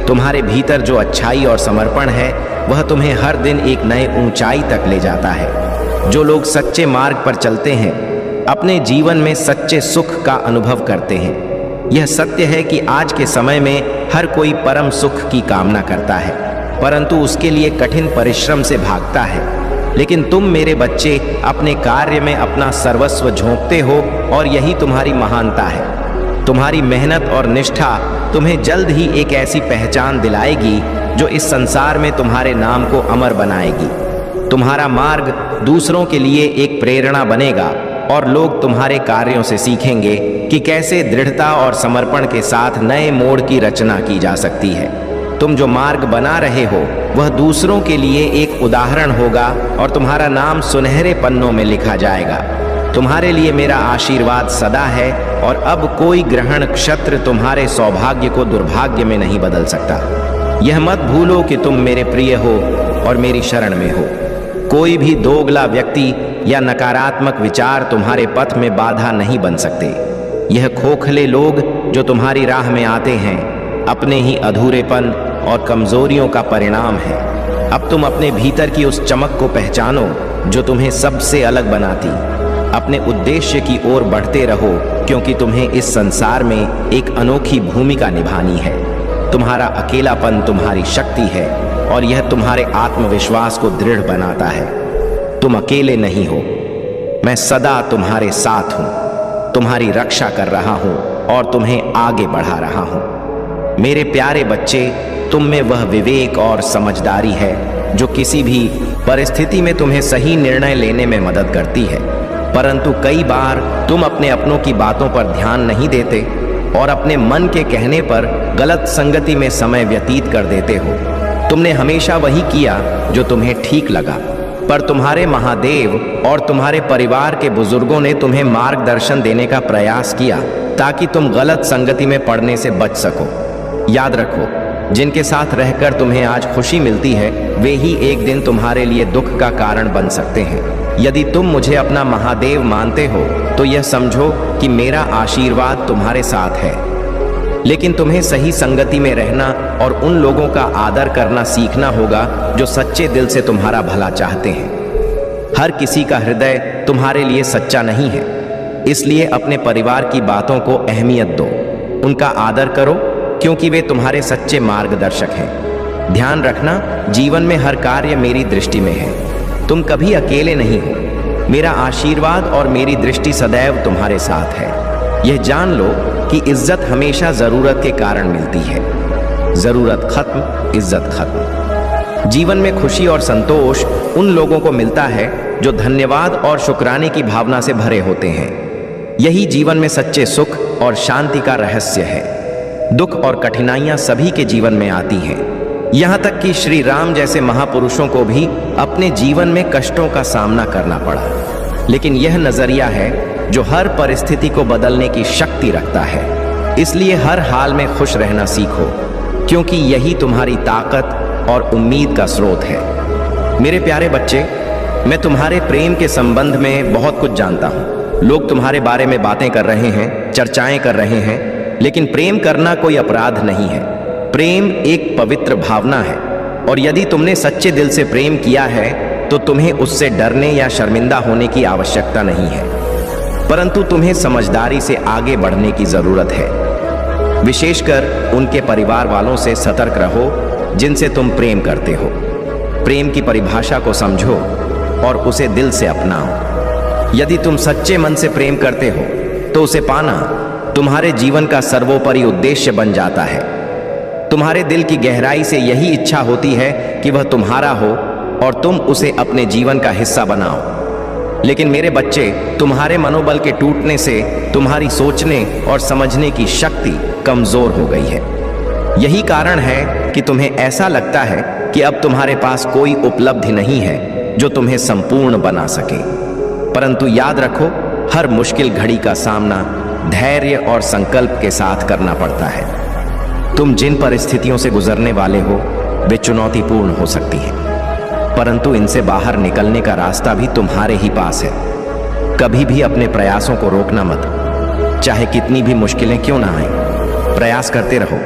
तुम्हारे भीतर जो अच्छाई और समर्पण है वह तुम्हें हर दिन एक नए ऊंचाई तक ले जाता है। जो लोग सच्चे मार्ग पर चलते हैं अपने जीवन में सच्चे सुख का अनुभव करते हैं। यह सत्य है कि आज के समय में हर कोई परम सुख की कामना करता है, परंतु उसके लिए कठिन परिश्रम से भागता है। लेकिन तुम मेरे बच्चे अपने कार्य में अपना सर्वस्व झोंकते हो और यही तुम्हारी महानता है। तुम्हारी मेहनत और निष्ठा तुम्हें जल्द ही एक ऐसी पहचान दिलाएगी जो इस संसार में तुम्हारे नाम को अमर बनाएगी। तुम्हारा मार्ग दूसरों के लिए एक प्रेरणा बनेगा और लोग तुम्हारे कार्यों से सीखेंगे कि कैसे दृढ़ता और समर्पण के साथ नए मोड़ की रचना की जा सकती है। तुम जो मार्ग बना रहे हो वह दूसरों के लिए एक उदाहरण होगा और तुम्हारा नाम सुनहरे पन्नों में लिखा जाएगा। तुम्हारे लिए मेरा आशीर्वाद सदा है और अब कोई ग्रहण क्षत्र तुम्हारे सौभाग्य को दुर्भाग्य में नहीं बदल सकता। यह मत भूलो कि तुम मेरे प्रिय हो और मेरी शरण में हो। कोई भी दोगला व्यक्ति या नकारात्मक विचार तुम्हारे पथ में बाधा नहीं बन सकते। यह खोखले लोग जो तुम्हारी राह में आते हैं अपने ही अधूरेपन और कमजोरियों का परिणाम है। अब तुम अपने भीतर की उस चमक को पहचानो जो तुम्हें सबसे अलग बनाती। अपने उद्देश्य की ओर बढ़ते रहो क्योंकि तुम्हें इस संसार में एक अनोखी भूमिका निभानी है। तुम्हारा अकेलापन तुम्हारी शक्ति है और यह तुम्हारे आत्मविश्वास को दृढ़ बनाता है। तुम अकेले नहीं हो, मैं सदा तुम्हारे साथ हूं, तुम्हारी रक्षा कर रहा हूं और तुम्हें आगे बढ़ा रहा हूं। मेरे प्यारे बच्चे, तुम में वह विवेक और समझदारी है जो किसी भी परिस्थिति में तुम्हें सही निर्णय लेने में मदद करती है। परंतु कई बार तुम अपने अपनों की बातों पर ध्यान नहीं देते और अपने मन के कहने पर गलत संगति में समय व्यतीत कर देते हो। तुमने हमेशा वही किया जो तुम्हें ठीक लगा, पर तुम्हारे महादेव और तुम्हारे परिवार के बुजुर्गों ने तुम्हें मार्गदर्शन देने का प्रयास किया ताकि तुम गलत संगति में पड़ने से बच सको। याद रखो, जिनके साथ रहकर तुम्हें आज खुशी मिलती है वे ही एक दिन तुम्हारे लिए दुख का कारण बन सकते हैं। यदि तुम मुझे अपना महादेव मानते हो तो यह समझो कि मेरा आशीर्वाद तुम्हारे साथ है। लेकिन तुम्हें सही संगति में रहना और उन लोगों का आदर करना सीखना होगा जो सच्चे दिल से तुम्हारा भला चाहते हैं। हर किसी का हृदय तुम्हारे लिए सच्चा नहीं है, इसलिए अपने परिवार की बातों को अहमियत दो, उनका आदर करो, क्योंकि वे तुम्हारे सच्चे मार्गदर्शक हैं। ध्यान रखना, जीवन में हर कार्य मेरी दृष्टि में है। तुम कभी अकेले नहीं हो। मेरा आशीर्वाद और मेरी दृष्टि सदैव तुम्हारे साथ है। यह जान लो कि इज्जत हमेशा जरूरत के कारण मिलती है। जरूरत खत्म, इज्जत खत्म। जीवन में खुशी और संतोष उन लोगों को मिलता है जो धन्यवाद और शुक्राने की भावना से भरे होते हैं। यही जीवन में सच्चे सुख और शांति का रहस्य है। दुख और कठिनाइयां सभी के जीवन में आती हैं। यहाँ तक कि श्री राम जैसे महापुरुषों को भी अपने जीवन में कष्टों का सामना करना पड़ा, लेकिन यह नजरिया है जो हर परिस्थिति को बदलने की शक्ति रखता है। इसलिए हर हाल में खुश रहना सीखो, क्योंकि यही तुम्हारी ताकत और उम्मीद का स्रोत है। मेरे प्यारे बच्चे, मैं तुम्हारे प्रेम के संबंध में बहुत कुछ जानता हूँ। लोग तुम्हारे बारे में बातें कर रहे हैं, चर्चाएं कर रहे हैं, लेकिन प्रेम करना कोई अपराध नहीं है। प्रेम एक पवित्र भावना है, और यदि तुमने सच्चे दिल से प्रेम किया है तो तुम्हें उससे डरने या शर्मिंदा होने की आवश्यकता नहीं है, परंतु तुम्हें समझदारी से आगे बढ़ने की जरूरत है। विशेषकर उनके परिवार वालों से सतर्क रहो जिनसे तुम प्रेम करते हो। प्रेम की परिभाषा को समझो और उसे दिल से अपनाओ। यदि तुम सच्चे मन से प्रेम करते हो तो उसे पाना तुम्हारे जीवन का सर्वोपरि उद्देश्य बन जाता है। तुम्हारे दिल की गहराई से यही इच्छा होती है कि वह तुम्हारा हो और तुम उसे अपने जीवन का हिस्सा बनाओ। लेकिन मेरे बच्चे, तुम्हारे मनोबल के टूटने से तुम्हारी सोचने और समझने की शक्ति कमजोर हो गई है। यही कारण है कि तुम्हें ऐसा लगता है कि अब तुम्हारे पास कोई उपलब्धि नहीं है जो तुम्हें संपूर्ण बना सके। परंतु याद रखो, हर मुश्किल घड़ी का सामना धैर्य और संकल्प के साथ करना पड़ता है। तुम जिन परिस्थितियों से गुजरने वाले हो वे चुनौतीपूर्ण हो सकती हैं, परंतु इनसे बाहर निकलने का रास्ता भी तुम्हारे ही पास है। कभी भी अपने प्रयासों को रोकना मत, चाहे कितनी भी मुश्किलें क्यों ना आए। प्रयास करते रहो,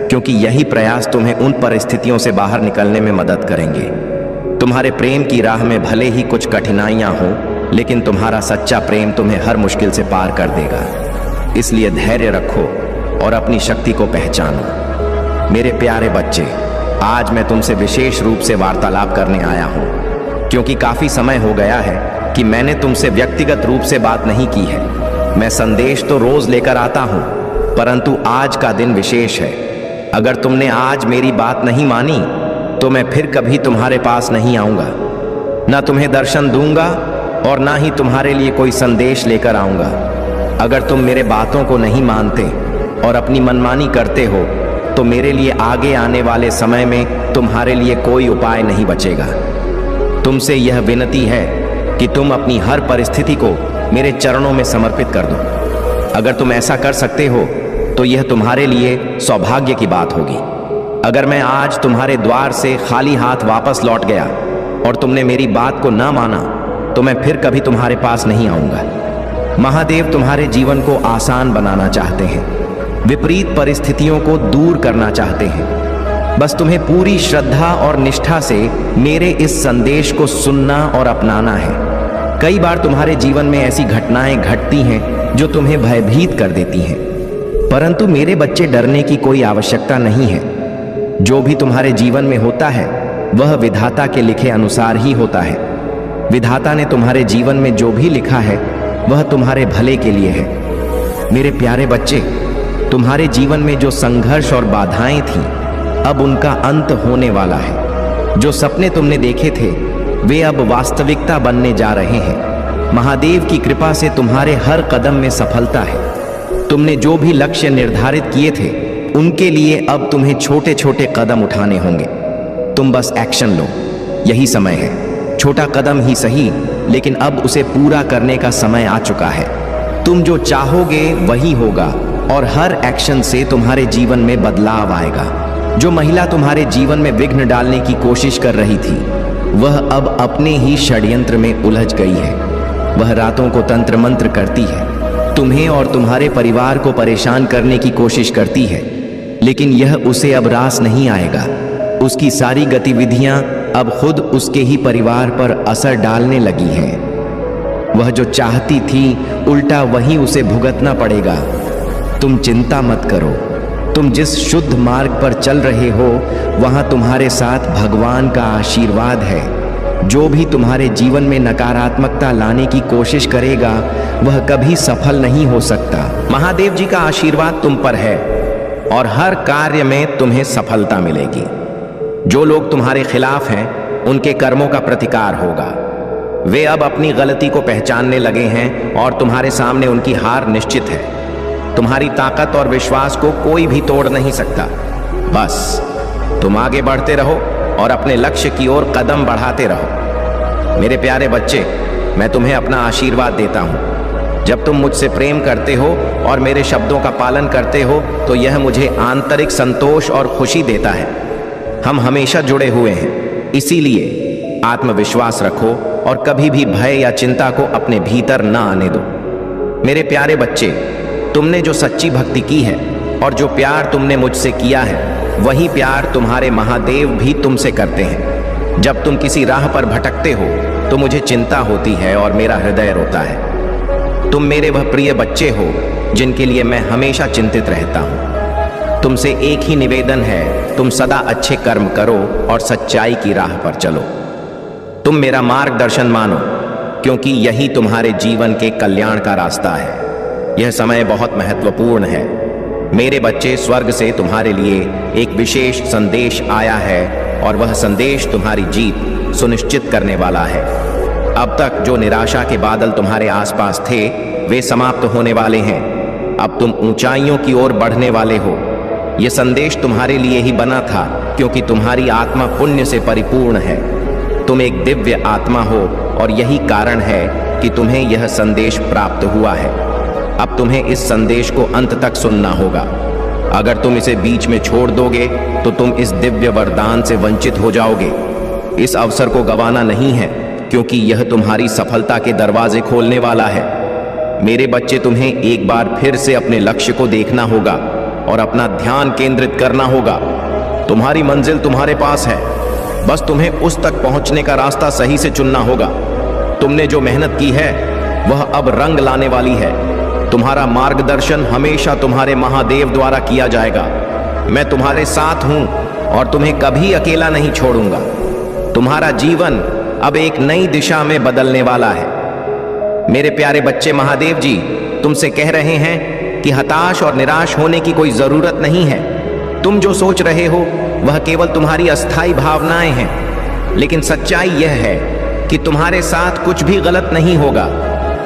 क्योंकि यही प्रयास तुम्हें उन परिस्थितियों से बाहर निकलने में मदद करेंगे। तुम्हारे प्रेम की राह में भले ही कुछ कठिनाइयां हो, लेकिन तुम्हारा सच्चा प्रेम तुम्हें हर मुश्किल से पार कर देगा। इसलिए धैर्य रखो और अपनी शक्ति को पहचानो। मेरे प्यारे बच्चे, आज मैं तुमसे विशेष रूप से वार्तालाप करने आया हूँ, क्योंकि काफी समय हो गया है कि मैंने तुमसे व्यक्तिगत रूप से बात नहीं की है। मैं संदेश तो रोज लेकर आता हूँ, परंतु आज का दिन विशेष है। अगर तुमने आज मेरी बात नहीं मानी तो मैं फिर कभी तुम्हारे पास नहीं आऊंगा, ना तुम्हें दर्शन दूंगा और ना ही तुम्हारे लिए कोई संदेश लेकर आऊंगा। अगर तुम मेरे बातों को नहीं मानते और अपनी मनमानी करते हो तो मेरे लिए आगे आने वाले समय में तुम्हारे लिए कोई उपाय नहीं बचेगा। तुमसे यह विनती है कि तुम अपनी हर परिस्थिति को मेरे चरणों में समर्पित कर दो। अगर तुम ऐसा कर सकते हो तो यह तुम्हारे लिए सौभाग्य की बात होगी। अगर मैं आज तुम्हारे द्वार से खाली हाथ वापस लौट गया और तुमने मेरी बात को ना माना तो मैं फिर कभी तुम्हारे पास नहीं आऊंगा। महादेव तुम्हारे जीवन को आसान बनाना चाहते हैं, विपरीत परिस्थितियों को दूर करना चाहते हैं। बस तुम्हें पूरी श्रद्धा और निष्ठा से मेरे इस संदेश को सुनना और अपनाना है। कई बार तुम्हारे जीवन में ऐसी घटनाएं घटती हैं जो तुम्हें भयभीत कर देती हैं, परंतु मेरे बच्चे, डरने की कोई आवश्यकता नहीं है। जो भी तुम्हारे जीवन में होता है वह विधाता के लिखे अनुसार ही होता है। विधाता ने तुम्हारे जीवन में जो भी लिखा है वह तुम्हारे भले के लिए है। मेरे प्यारे बच्चे, तुम्हारे जीवन में जो संघर्ष और बाधाएं थी, अब उनका अंत होने वाला है। जो सपने तुमने देखे थे वे अब वास्तविकता बनने जा रहे हैं। महादेव की कृपा से तुम्हारे हर कदम में सफलता है। तुमने जो भी लक्ष्य निर्धारित किए थे उनके लिए अब तुम्हें छोटे छोटे कदम उठाने होंगे। तुम बस एक्शन लो, यही समय है। छोटा कदम ही सही, लेकिन अब उसे पूरा करने का समय आ चुका है। तुम जो चाहोगे वही होगा और हर एक्शन से तुम्हारे जीवन में बदलाव आएगा। जो महिला तुम्हारे जीवन में विघ्न डालने की कोशिश कर रही थी वह अब अपने ही षड्यंत्र में उलझ गई है। वह रातों को तंत्र मंत्र करती है, तुम्हें और तुम्हारे परिवार को परेशान करने की कोशिश करती है, लेकिन यह उसे अब रास नहीं आएगा। उसकी सारी गतिविधियां अब खुद उसके ही परिवार पर असर डालने लगी हैं। वह जो चाहती थी उल्टा वही उसे भुगतना पड़ेगा। तुम चिंता मत करो, तुम जिस शुद्ध मार्ग पर चल रहे हो वहां तुम्हारे साथ भगवान का आशीर्वाद है। जो भी तुम्हारे जीवन में नकारात्मकता लाने की कोशिश करेगा वह कभी सफल नहीं हो सकता। महादेव जी का आशीर्वाद तुम पर है और हर कार्य में तुम्हें सफलता मिलेगी। जो लोग तुम्हारे खिलाफ हैं उनके कर्मों का प्रतिकार होगा। वे अब अपनी गलती को पहचानने लगे हैं और तुम्हारे सामने उनकी हार निश्चित है। तुम्हारी ताकत और विश्वास को कोई भी तोड़ नहीं सकता। बस तुम आगे बढ़ते रहो और अपने लक्ष्य की ओर कदम बढ़ाते रहो। मेरे प्यारे बच्चे, मैं तुम्हें अपना आशीर्वाद देता हूं। जब तुम मुझसे प्रेम करते हो और मेरे शब्दों का पालन करते हो तो यह मुझे आंतरिक संतोष और खुशी देता है। हम हमेशा जुड़े हुए हैं, इसीलिए आत्मविश्वास रखो और कभी भी भय या चिंता को अपने भीतर न आने दो। मेरे प्यारे बच्चे, तुमने जो सच्ची भक्ति की है और जो प्यार तुमने मुझसे किया है वही प्यार तुम्हारे महादेव भी तुमसे करते हैं। जब तुम किसी राह पर भटकते हो तो मुझे चिंता होती है और मेरा हृदय रोता है। तुम मेरे वह प्रिय बच्चे हो जिनके लिए मैं हमेशा चिंतित रहता हूँ। तुमसे एक ही निवेदन है, तुम सदा अच्छे कर्म करो और सच्चाई की राह पर चलो। तुम मेरा मार्गदर्शन मानो, क्योंकि यही तुम्हारे जीवन के कल्याण का रास्ता है। यह समय बहुत महत्वपूर्ण है। मेरे बच्चे, स्वर्ग से तुम्हारे लिए एक विशेष संदेश आया है और वह संदेश तुम्हारी जीत सुनिश्चित करने वाला है। अब तक जो निराशा के बादल तुम्हारे आसपास थे वे समाप्त होने वाले हैं। अब तुम ऊंचाइयों की ओर बढ़ने वाले हो। यह संदेश तुम्हारे लिए ही बना था, क्योंकि तुम्हारी आत्मा पुण्य से परिपूर्ण है। तुम एक दिव्य आत्मा हो और यही कारण है कि तुम्हें यह संदेश प्राप्त हुआ है। अब तुम्हें इस संदेश को अंत तक सुनना होगा। अगर तुम इसे बीच में छोड़ दोगे तो तुम इस दिव्य वरदान से वंचित हो जाओगे। इस अवसर को गंवाना नहीं है, क्योंकि यह तुम्हारी सफलता के दरवाजे खोलने वाला है। मेरे बच्चे, तुम्हें एक बार फिर से अपने लक्ष्य को देखना होगा और अपना ध्यान केंद्रित करना होगा। तुम्हारी मंजिल तुम्हारे पास है, बस तुम्हें उस तक पहुंचने का रास्ता सही से चुनना होगा। तुमने जो मेहनत की है वह अब रंग लाने वाली है। तुम्हारा मार्गदर्शन हमेशा तुम्हारे महादेव द्वारा किया जाएगा। मैं तुम्हारे साथ हूं और तुम्हें कभी अकेला नहीं छोड़ूंगा। तुम्हारा जीवन अब एक नई दिशा में बदलने वाला है। मेरे प्यारे बच्चे, महादेव जी तुमसे कह रहे हैं कि हताश और निराश होने की कोई जरूरत नहीं है। तुम जो सोच रहे हो वह केवल तुम्हारी अस्थायी भावनाएं हैं, लेकिन सच्चाई यह है कि तुम्हारे साथ कुछ भी गलत नहीं होगा।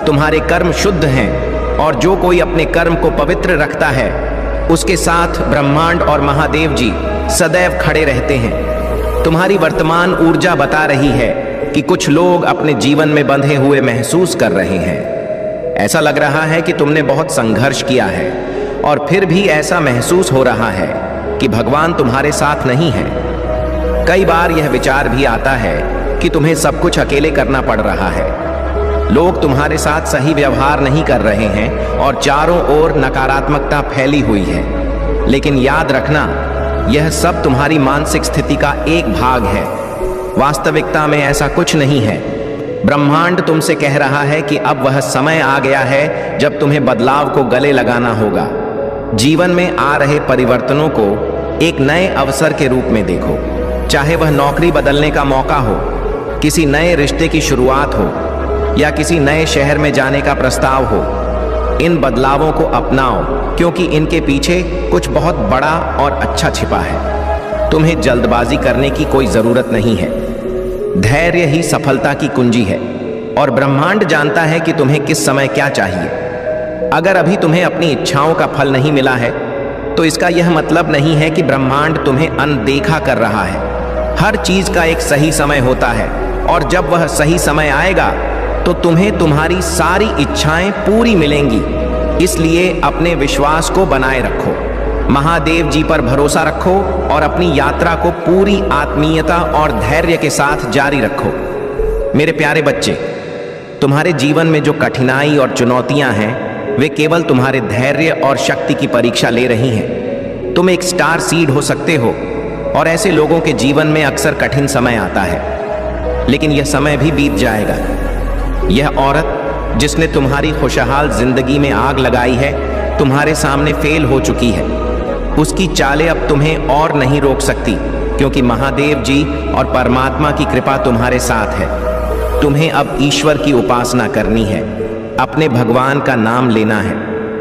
तुम्हारे कर्म शुद्ध हैं और जो कोई अपने कर्म को पवित्र रखता है उसके साथ ब्रह्मांड और महादेव जी सदैव खड़े रहते हैं। तुम्हारी वर्तमान ऊर्जा बता रही है कि कुछ लोग अपने जीवन में बंधे हुए महसूस कर रहे हैं। ऐसा लग रहा है कि तुमने बहुत संघर्ष किया है और फिर भी ऐसा महसूस हो रहा है कि भगवान तुम्हारे साथ नहीं है। कई बार यह विचार भी आता है कि तुम्हें सब कुछ अकेले करना पड़ रहा है। लोग तुम्हारे साथ सही व्यवहार नहीं कर रहे हैं और चारों ओर नकारात्मकता फैली हुई है। लेकिन याद रखना, यह सब तुम्हारी मानसिक स्थिति का एक भाग है। वास्तविकता में ऐसा कुछ नहीं है। ब्रह्मांड तुमसे कह रहा है कि अब वह समय आ गया है जब तुम्हें बदलाव को गले लगाना होगा। जीवन में आ रहे परिवर्तनों को एक नए अवसर के रूप में देखो। चाहे वह नौकरी बदलने का मौका हो, किसी नए रिश्ते की शुरुआत हो या किसी नए शहर में जाने का प्रस्ताव हो, इन बदलावों को अपनाओ, क्योंकि इनके पीछे कुछ बहुत बड़ा और अच्छा छिपा है। तुम्हें जल्दबाजी करने की कोई जरूरत नहीं है। धैर्य ही सफलता की कुंजी है और ब्रह्मांड जानता है कि तुम्हें किस समय क्या चाहिए। अगर अभी तुम्हें अपनी इच्छाओं का फल नहीं मिला है तो इसका यह मतलब नहीं है कि ब्रह्मांड तुम्हें अनदेखा कर रहा है। हर चीज का एक सही समय होता है और जब वह सही समय आएगा तो तुम्हें तुम्हारी सारी इच्छाएं पूरी मिलेंगी। इसलिए अपने विश्वास को बनाए रखो, महादेव जी पर भरोसा रखो और अपनी यात्रा को पूरी आत्मीयता और धैर्य के साथ जारी रखो। मेरे प्यारे बच्चे, तुम्हारे जीवन में जो कठिनाई और चुनौतियां हैं वे केवल तुम्हारे धैर्य और शक्ति की परीक्षा ले रही हैं। तुम एक स्टार सीड हो सकते हो, और ऐसे लोगों के जीवन में अक्सर कठिन समय आता है, लेकिन यह समय भी बीत जाएगा। यह औरत जिसने तुम्हारी खुशहाल जिंदगी में आग लगाई है, तुम्हारे सामने फेल हो चुकी है। उसकी चालें अब तुम्हें और नहीं रोक सकती, क्योंकि महादेव जी और परमात्मा की कृपा तुम्हारे साथ है। तुम्हें अब ईश्वर की उपासना करनी है, अपने भगवान का नाम लेना है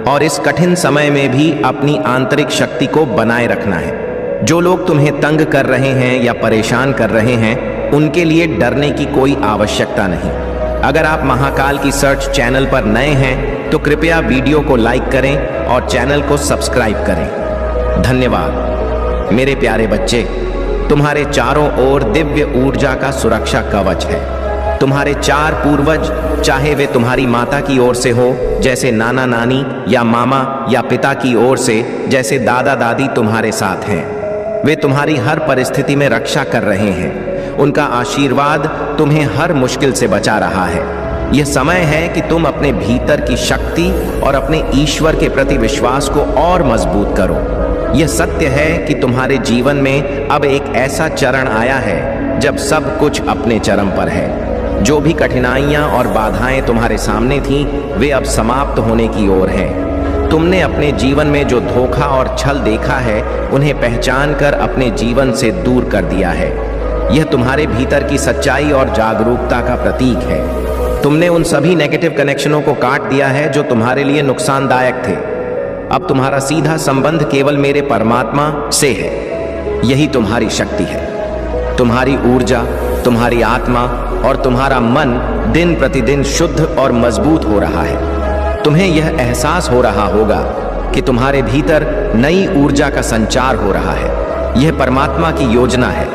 और इस कठिन समय में भी अपनी आंतरिक शक्ति को बनाए रखना है। जो लोग तुम्हें तंग कर रहे हैं या परेशान कर रहे हैं, उनके लिए डरने की कोई आवश्यकता नहीं। अगर आप महाकाल की सर्च चैनल पर नए हैं तो कृपया वीडियो को लाइक करें और चैनल को सब्सक्राइब करें। धन्यवाद। मेरे प्यारे बच्चे, तुम्हारे चारों ओर दिव्य ऊर्जा का सुरक्षा कवच है। तुम्हारे 4 पूर्वज, चाहे वे तुम्हारी माता की ओर से हो जैसे नाना नानी, या मामा या पिता की ओर से जैसे दादा दादी, तुम्हारे साथ हैं। वे तुम्हारी हर परिस्थिति में रक्षा कर रहे हैं। उनका आशीर्वाद तुम्हें हर मुश्किल से बचा रहा है। यह समय है कि तुम अपने भीतर की शक्ति और अपने ईश्वर के प्रति विश्वास को और मजबूत करो। यह सत्य है कि तुम्हारे जीवन में अब एक ऐसा चरण आया है जब सब कुछ अपने चरम पर है। जो भी कठिनाइयां और बाधाएं तुम्हारे सामने थीं, वे अब समाप्त होने की ओर हैं। तुमने अपने जीवन में जो धोखा और छल देखा है, उन्हें पहचान कर अपने जीवन से दूर कर दिया है। यह तुम्हारे भीतर की सच्चाई और जागरूकता का प्रतीक है। तुमने उन सभी नेगेटिव कनेक्शनों को काट दिया है जो तुम्हारे लिए नुकसानदायक थे। अब तुम्हारा सीधा संबंध केवल मेरे परमात्मा से है। यही तुम्हारी शक्ति है। तुम्हारी ऊर्जा, तुम्हारी आत्मा और तुम्हारा मन दिन प्रतिदिन शुद्ध और मजबूत हो रहा है। तुम्हें यह एहसास हो रहा होगा कि तुम्हारे भीतर नई ऊर्जा का संचार हो रहा है। यह परमात्मा की योजना है।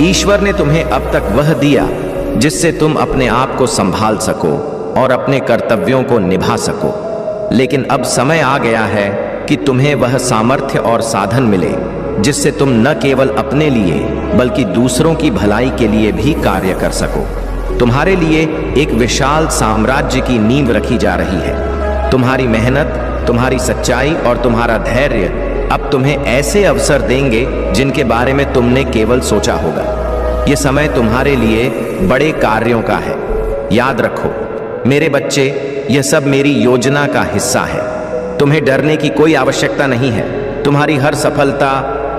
ईश्वर ने तुम्हें अब तक वह दिया जिससे तुम अपने आप को संभाल सको और अपने कर्तव्यों को निभा सको। लेकिन अब समय आ गया है कि तुम्हें वह सामर्थ्य और साधन मिले जिससे तुम न केवल अपने लिए बल्कि दूसरों की भलाई के लिए भी कार्य कर सको। तुम्हारे लिए एक विशाल साम्राज्य की नींव रखी जा रही है। तुम्हारी मेहनत, तुम्हारी सच्चाई और तुम्हारा धैर्य अब तुम्हें ऐसे अवसर देंगे जिनके बारे में तुमने केवल सोचा होगा। यह समय तुम्हारे लिए बड़े कार्यों का है। याद रखो मेरे बच्चे, यह सब मेरी योजना का हिस्सा है। तुम्हें डरने की कोई आवश्यकता नहीं है। तुम्हारी हर सफलता,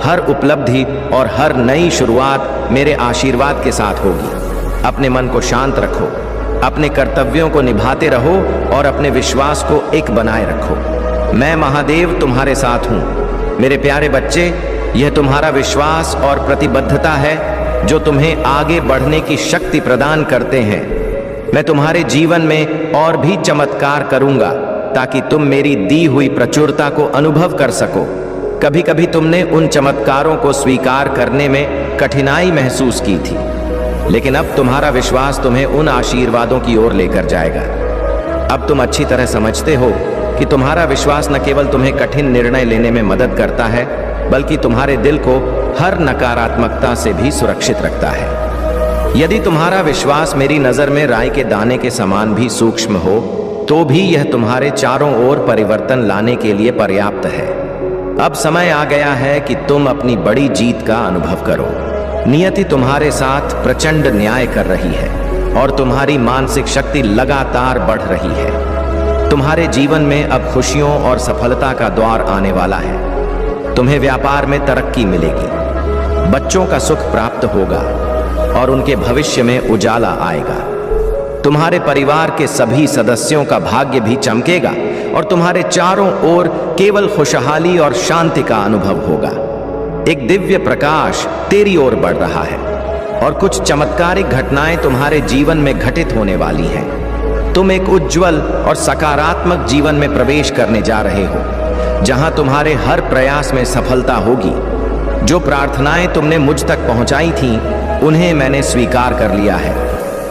हर उपलब्धि और हर नई शुरुआत मेरे आशीर्वाद के साथ होगी। अपने मन को शांत रखो, अपने कर्तव्यों को निभाते रहो और अपने विश्वास को एक बनाए रखो। मैं महादेव तुम्हारे साथ हूँ। मेरे प्यारे बच्चे, यह तुम्हारा विश्वास और प्रतिबद्धता है जो तुम्हें आगे बढ़ने की शक्ति प्रदान करते हैं। मैं तुम्हारे जीवन में और भी चमत्कार करूंगा ताकि तुम मेरी दी हुई प्रचुरता को अनुभव कर सको। कभी कभी तुमने उन चमत्कारों को स्वीकार करने में कठिनाई महसूस की थी, लेकिन अब तुम्हारा विश्वास तुम्हें उन आशीर्वादों की ओर लेकर जाएगा। अब तुम अच्छी तरह समझते हो कि तुम्हारा विश्वास न केवल तुम्हें कठिन निर्णय लेने में मदद करता है, बल्कि तुम्हारे दिल को हर नकारात्मकता से भी सुरक्षित रखता है। यदि तुम्हारा विश्वास मेरी नज़र में राई के दाने के समान भी सूक्ष्म हो, तो भी यह तुम्हारे चारों ओर परिवर्तन लाने के लिए पर्याप्त है। अब समय आ गया है कि तुम अपनी बड़ी जीत का अनुभव करो। नियति तुम्हारे साथ प्रचंड न्याय कर रही है और तुम्हारी मानसिक शक्ति लगातार बढ़ रही है। तुम्हारे जीवन में अब खुशियों और सफलता का द्वार आने वाला है। तुम्हें व्यापार में तरक्की मिलेगी, बच्चों का सुख प्राप्त होगा और उनके भविष्य में उजाला आएगा। तुम्हारे परिवार के सभी सदस्यों का भाग्य भी चमकेगा और तुम्हारे चारों ओर केवल खुशहाली और शांति का अनुभव होगा। एक दिव्य प्रकाश तेरी ओर बढ़ रहा है और कुछ चमत्कारिक घटनाएं तुम्हारे जीवन में घटित होने वाली हैं। तुम एक उज्जवल और सकारात्मक जीवन में प्रवेश करने जा रहे हो, जहां तुम्हारे हर प्रयास में सफलता होगी। जो प्रार्थनाएं तुमने मुझ तक पहुंचाई थीं, उन्हें मैंने स्वीकार कर लिया है।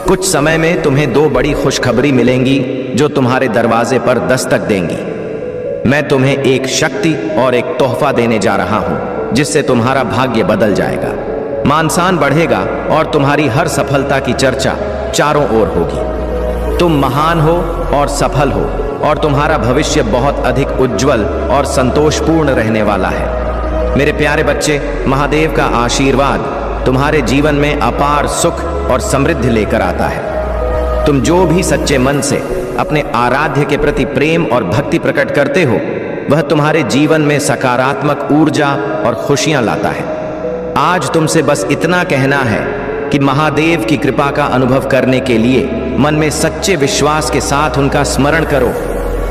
कुछ समय में तुम्हें 2 बड़ी खुशखबरी मिलेंगी जो तुम्हारे दरवाजे पर दस्तक देंगी। मैं तुम्हें एक शक्ति और एक तोहफा देने जा रहा हूं जिससे तुम्हारा भाग्य बदल जाएगा, मान-सम्मान बढ़ेगा और तुम्हारी हर सफलता की चर्चा चारों ओर होगी। तुम महान हो और सफल हो और तुम्हारा भविष्य बहुत अधिक उज्जवल और संतोषपूर्ण रहने वाला है। मेरे प्यारे बच्चे, महादेव का आशीर्वाद तुम्हारे जीवन में अपार सुख और समृद्धि लेकर आता है। तुम जो भी सच्चे मन से अपने आराध्य के प्रति प्रेम और भक्ति प्रकट करते हो, वह तुम्हारे जीवन में सकारात्मक ऊर्जा और खुशियां लाता है। आज तुमसे बस इतना कहना है कि महादेव की कृपा का अनुभव करने के लिए मन में सच्चे विश्वास के साथ उनका स्मरण करो।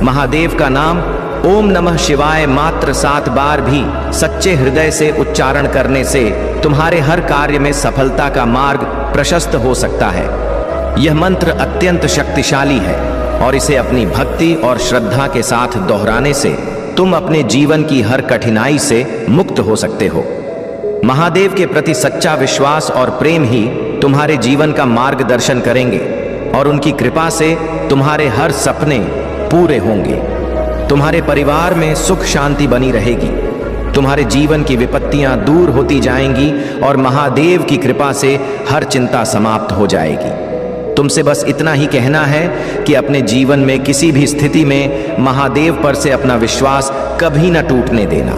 महादेव का नाम ओम नमः शिवाय मात्र 7 बार भी सच्चे हृदय से उच्चारण करने से तुम्हारे हर कार्य में सफलता का मार्ग प्रशस्त हो सकता है। यह मंत्र अत्यंत शक्तिशाली है और इसे अपनी भक्ति और श्रद्धा के साथ दोहराने से तुम अपने जीवन की हर कठिनाई से मुक्त हो सकते हो। महादेव के प्रति सच्चा विश्वास और प्रेम ही तुम्हारे जीवन का मार्गदर्शन करेंगे और उनकी कृपा से तुम्हारे हर सपने पूरे होंगे। तुम्हारे परिवार में सुख शांति बनी रहेगी, तुम्हारे जीवन की विपत्तियां दूर होती जाएंगी और महादेव की कृपा से हर चिंता समाप्त हो जाएगी। तुमसे बस इतना ही कहना है कि अपने जीवन में किसी भी स्थिति में महादेव पर से अपना विश्वास कभी न टूटने देना।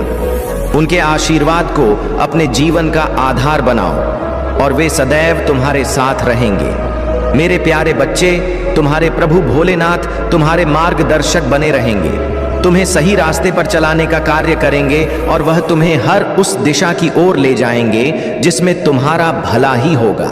उनके आशीर्वाद को अपने जीवन का आधार बनाओ और वे सदैव तुम्हारे साथ रहेंगे। मेरे प्यारे बच्चे, तुम्हारे प्रभु भोलेनाथ तुम्हारे मार्गदर्शक बने रहेंगे, तुम्हें सही रास्ते पर चलाने का कार्य करेंगे और वह तुम्हें हर उस दिशा की ओर ले जाएंगे जिसमें तुम्हारा भला ही होगा।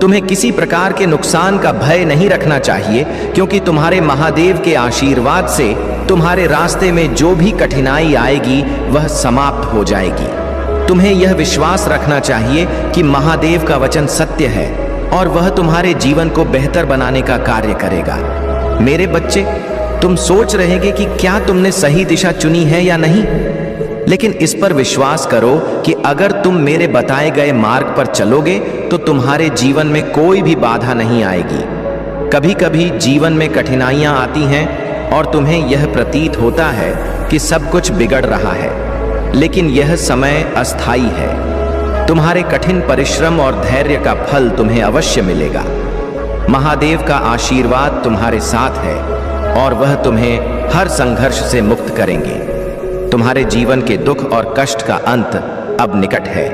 तुम्हें किसी प्रकार के नुकसान का भय नहीं रखना चाहिए, क्योंकि तुम्हारे महादेव के आशीर्वाद से तुम्हारे रास्ते में जो भी कठिनाई आएगी वह समाप्त हो जाएगी। तुम्हें यह विश्वास रखना चाहिए कि महादेव का वचन सत्य है और वह तुम्हारे जीवन को बेहतर बनाने का कार्य करेगा। मेरे बच्चे, तुम सोच रहेंगे कि क्या तुमने सही दिशा चुनी है या नहीं, लेकिन इस पर विश्वास करो कि अगर तुम मेरे बताए गए मार्ग पर चलोगे तो तुम्हारे जीवन में कोई भी बाधा नहीं आएगी। कभी कभी जीवन में कठिनाइयां आती हैं और तुम्हें यह प्रतीत होता है कि सब कुछ बिगड़ रहा है, लेकिन यह समय अस्थाई है। तुम्हारे कठिन परिश्रम और धैर्य का फल तुम्हें अवश्य मिलेगा। महादेव का आशीर्वाद तुम्हारे साथ है और वह तुम्हें हर संघर्ष से मुक्त करेंगे। तुम्हारे जीवन के दुख और कष्ट का अंत अब निकट है।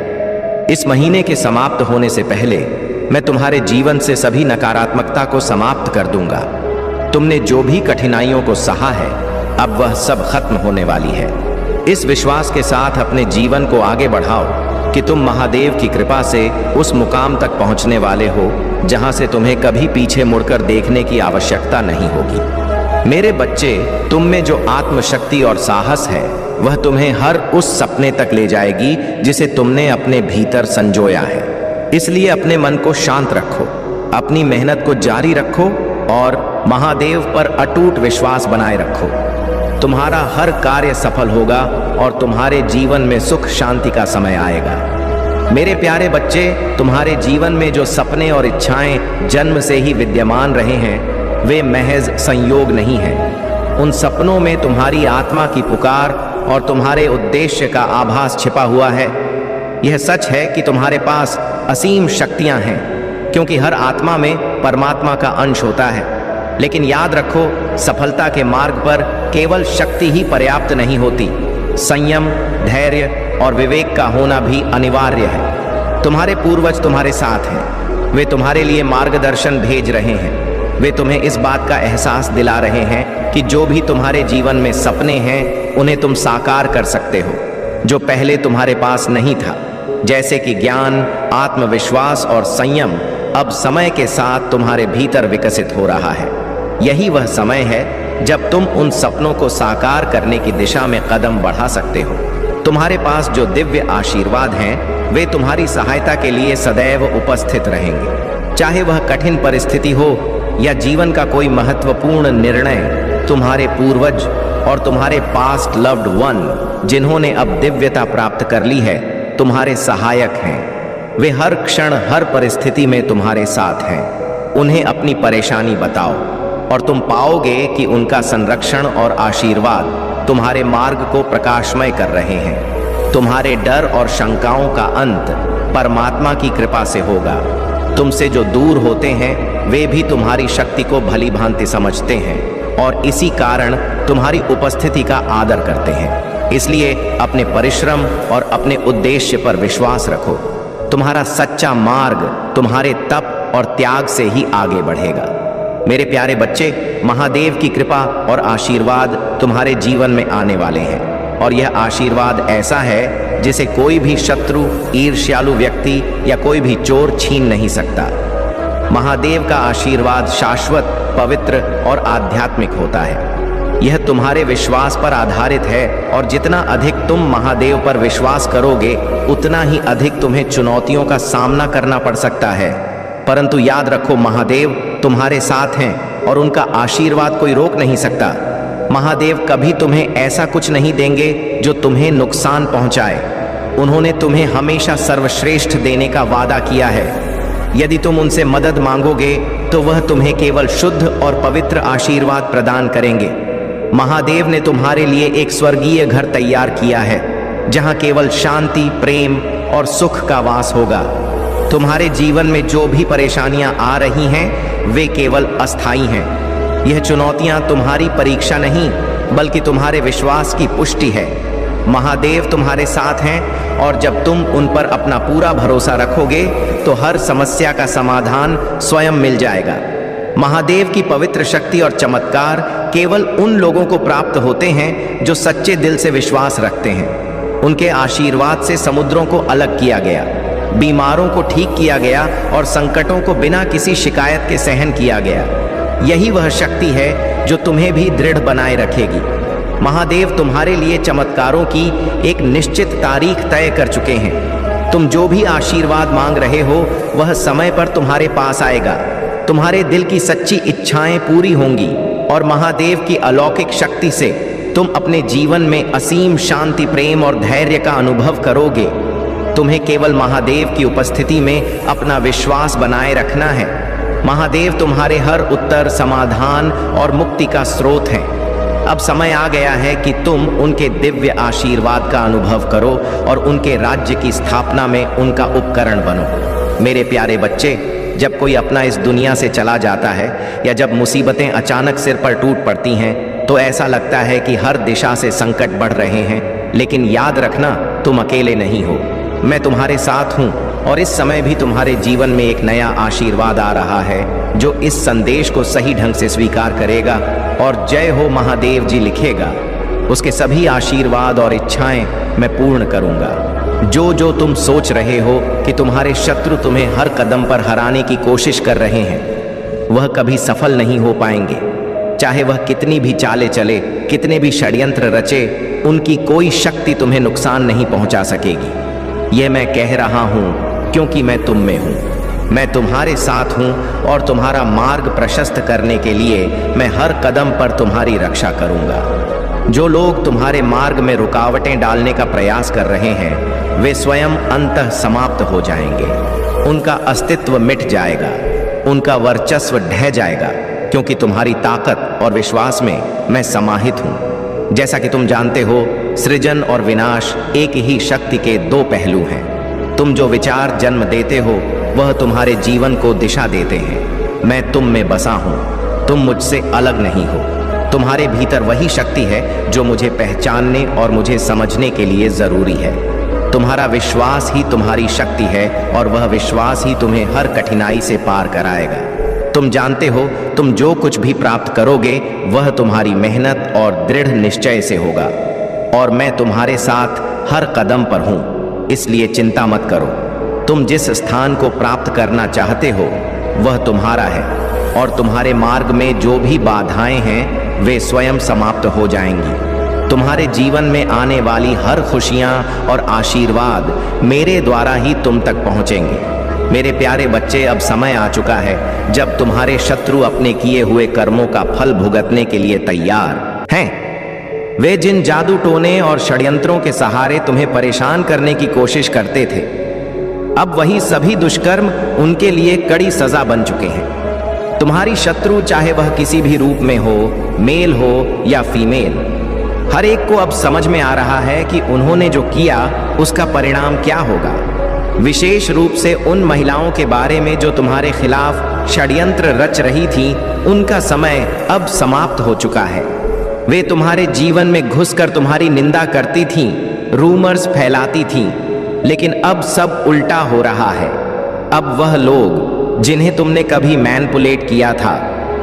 इस महीने के समाप्त होने से पहले मैं तुम्हारे जीवन से सभी नकारात्मकता को समाप्त कर दूंगा। तुमने जो भी कठिनाइयों को सहा है, अब वह सब खत्म होने वाली है। इस विश्वास के साथ अपने जीवन को आगे बढ़ाओ कि तुम महादेव की कृपा से उस मुकाम तक पहुंचने वाले हो जहां से तुम्हें कभी पीछे मुड़कर देखने की आवश्यकता नहीं होगी। मेरे बच्चे, तुम में जो आत्मशक्ति और साहस है वह तुम्हें हर उस सपने तक ले जाएगी जिसे तुमने अपने भीतर संजोया है। इसलिए अपने मन को शांत रखो, अपनी मेहनत को जारी रखो और महादेव पर अटूट विश्वास बनाए रखो। तुम्हारा हर कार्य सफल होगा और तुम्हारे जीवन में सुख शांति का समय आएगा। मेरे प्यारे बच्चे, तुम्हारे जीवन में जो सपने और इच्छाएं जन्म से ही विद्यमान रहे हैं वे महज संयोग नहीं हैं। उन सपनों में तुम्हारी आत्मा की पुकार और तुम्हारे उद्देश्य का आभास छिपा हुआ है। यह सच है कि तुम्हारे पास असीम शक्तियां हैं, क्योंकि हर आत्मा में परमात्मा का अंश होता है। लेकिन याद रखो, सफलता के मार्ग पर केवल शक्ति ही पर्याप्त नहीं होती, संयम, धैर्य और विवेक का होना भी अनिवार्य है। तुम्हारे पूर्वज तुम्हारे साथ हैं, वे तुम्हारे लिए मार्गदर्शन भेज रहे हैं। वे तुम्हें इस बात का एहसास दिला रहे हैं कि जो भी तुम्हारे जीवन में सपने हैं उन्हें तुम साकार कर सकते हो, जो पहले तुम्हारे पास नहीं था, जैसे कि ज्ञान, आत्मविश्वास और संयम अब समय के साथ तुम्हारे भीतर विकसित हो रहा है। यही वह समय है जब तुम उन सपनों को साकार करने की दिशा में कदम बढ़ा सकते हो। तुम्हारे पास जो दिव्य आशीर्वाद हैं वे तुम्हारी सहायता के लिए सदैव उपस्थित रहेंगे। चाहे वह कठिन परिस्थिति हो या जीवन का कोई महत्वपूर्ण निर्णय, तुम्हारे पूर्वज और तुम्हारे पास्ट लव्ड वन जिन्होंने अब दिव्यता प्राप्त कर ली है तुम्हारे सहायक हैं। वे हर क्षण हर परिस्थिति में तुम्हारे साथ हैं। उन्हें अपनी परेशानी बताओ और तुम पाओगे कि उनका संरक्षण और आशीर्वाद तुम्हारे मार्ग को प्रकाशमय कर रहे हैं। तुम्हारे डर और शंकाओं का अंत परमात्मा की कृपा से होगा। तुमसे जो दूर होते हैं वे भी तुम्हारी शक्ति को भली भांति समझते हैं और इसी कारण तुम्हारी उपस्थिति का आदर करते हैं। इसलिए अपने परिश्रम और अपने उद्देश्य पर विश्वास रखो। तुम्हारा सच्चा मार्ग तुम्हारे तप और त्याग से ही आगे बढ़ेगा। मेरे प्यारे बच्चे, महादेव की कृपा और आशीर्वाद तुम्हारे जीवन में आने वाले हैं, और यह आशीर्वाद ऐसा है जिसे कोई भी शत्रु, ईर्ष्यालु व्यक्ति या कोई भी चोर छीन नहीं सकता। महादेव का आशीर्वाद शाश्वत, पवित्र और आध्यात्मिक होता है। यह तुम्हारे विश्वास पर आधारित है, और जितना अधिक तुम महादेव पर विश्वास करोगे उतना ही अधिक तुम्हें चुनौतियों का सामना करना पड़ सकता है। परंतु याद रखो, महादेव तुम्हारे साथ हैं और उनका आशीर्वाद कोई रोक नहीं सकता। महादेव कभी तुम्हें ऐसा कुछ नहीं देंगे जो तुम्हें नुकसान पहुंचाए। उन्होंने तुम्हें हमेशा सर्वश्रेष्ठ देने का वादा किया है। यदि तुम उनसे मदद मांगोगे तो वह तुम्हें केवल शुद्ध और पवित्र आशीर्वाद प्रदान करेंगे। महादेव ने तुम्हारे लिए एक स्वर्गीय घर तैयार किया है, जहां केवल शांति, प्रेम और सुख का वास होगा। तुम्हारे जीवन में जो भी परेशानियां आ रही हैं, वे केवल अस्थायी हैं। यह चुनौतियां तुम्हारी परीक्षा नहीं, बल्कि तुम्हारे विश्वास की पुष्टि है। महादेव तुम्हारे साथ हैं, और जब तुम उन पर अपना पूरा भरोसा रखोगे तो हर समस्या का समाधान स्वयं मिल जाएगा। महादेव की पवित्र शक्ति और चमत्कार केवल उन लोगों को प्राप्त होते हैं जो सच्चे दिल से विश्वास रखते हैं। उनके आशीर्वाद से समुद्रों को अलग किया गया, बीमारों को ठीक किया गया और संकटों को बिना किसी शिकायत के सहन किया गया। यही वह शक्ति है जो तुम्हें भी दृढ़ बनाए रखेगी। महादेव तुम्हारे लिए चमत्कारों की एक निश्चित तारीख तय कर चुके हैं। तुम जो भी आशीर्वाद मांग रहे हो वह समय पर तुम्हारे पास आएगा। तुम्हारे दिल की सच्ची इच्छाएं पूरी होंगी, और महादेव की अलौकिक शक्ति से तुम अपने जीवन में असीम शांति, प्रेम और धैर्य का अनुभव करोगे। तुम्हें केवल महादेव की उपस्थिति में अपना विश्वास बनाए रखना है। महादेव तुम्हारे हर उत्तर, समाधान और मुक्ति का स्रोत हैं। अब समय आ गया है कि तुम उनके दिव्य आशीर्वाद का अनुभव करो और उनके राज्य की स्थापना में उनका उपकरण बनो। मेरे प्यारे बच्चे, जब कोई अपना इस दुनिया से चला जाता है या जब मुसीबतें अचानक सिर पर टूट पड़ती हैं, तो ऐसा लगता है कि हर दिशा से संकट बढ़ रहे हैं। लेकिन याद रखना, तुम अकेले नहीं हो। मैं तुम्हारे साथ हूँ, और इस समय भी तुम्हारे जीवन में एक नया आशीर्वाद आ रहा है जो इस संदेश को सही ढंग से स्वीकार करेगा और जय हो महादेव जी लिखेगा। उसके सभी आशीर्वाद और इच्छाएं मैं पूर्ण करूंगा। जो जो तुम सोच रहे हो कि तुम्हारे शत्रु तुम्हें हर कदम पर हराने की कोशिश कर रहे हैं, वह कभी सफल नहीं हो पाएंगे। चाहे वह कितनी भी चालें चले, कितने भी षड्यंत्र रचे, उनकी कोई शक्ति तुम्हें नुकसान नहीं पहुंचा सकेगी। यह मैं कह रहा हूं क्योंकि मैं तुम में हूं। मैं तुम्हारे साथ हूं, और तुम्हारा मार्ग प्रशस्त करने के लिए मैं हर कदम पर तुम्हारी रक्षा करूंगा। जो लोग तुम्हारे मार्ग में रुकावटें डालने का प्रयास कर रहे हैं, वे स्वयं अंततः समाप्त हो जाएंगे। उनका अस्तित्व मिट जाएगा, उनका वर्चस्व ढह जाएगा, क्योंकि तुम्हारी ताकत और विश्वास में मैं समाहित हूं। जैसा कि तुम जानते हो, सृजन और विनाश एक ही शक्ति के दो पहलू हैं। तुम जो विचार जन्म देते हो वह तुम्हारे जीवन को दिशा देते हैं। मैं तुम में बसा हूं, तुम मुझसे अलग नहीं हो। तुम्हारे भीतर वही शक्ति है जो मुझे पहचानने और मुझे समझने के लिए जरूरी है। तुम्हारा विश्वास ही तुम्हारी शक्ति है, और वह विश्वास ही तुम्हें हर कठिनाई से पार कराएगा। तुम जानते हो, तुम जो कुछ भी प्राप्त करोगे वह तुम्हारी मेहनत और दृढ़ निश्चय से होगा, और मैं तुम्हारे साथ हर कदम पर हूं। इसलिए चिंता मत करो। तुम जिस स्थान को प्राप्त करना चाहते हो वह तुम्हारा है, और तुम्हारे मार्ग में जो भी बाधाएं हैं वे स्वयं समाप्त हो जाएंगी। तुम्हारे जीवन में आने वाली हर खुशियां और आशीर्वाद मेरे द्वारा ही तुम तक पहुंचेंगे। मेरे प्यारे बच्चे, अब समय आ चुका है जब तुम्हारे शत्रु अपने किए हुए कर्मों का फल भुगतने के लिए तैयार हैं। वे जिन जादू टोने और षड्यंत्रों के सहारे तुम्हें परेशान करने की कोशिश करते थे, अब वही सभी दुष्कर्म उनके लिए कड़ी सजा बन चुके हैं। तुम्हारी शत्रु, चाहे वह किसी भी रूप में हो, मेल हो या फीमेल, हर एक को अब समझ में आ रहा है कि उन्होंने जो किया उसका परिणाम क्या होगा। विशेष रूप से उन महिलाओं के बारे में जो तुम्हारे खिलाफ षड्यंत्र रच रही थी, उनका समय अब समाप्त हो चुका है। वे तुम्हारे जीवन में घुसकर तुम्हारी निंदा करती थीं, रूमर्स फैलाती थीं, लेकिन अब सब उल्टा हो रहा है। अब वह लोग जिन्हें तुमने कभी मैनिपुलेट किया था,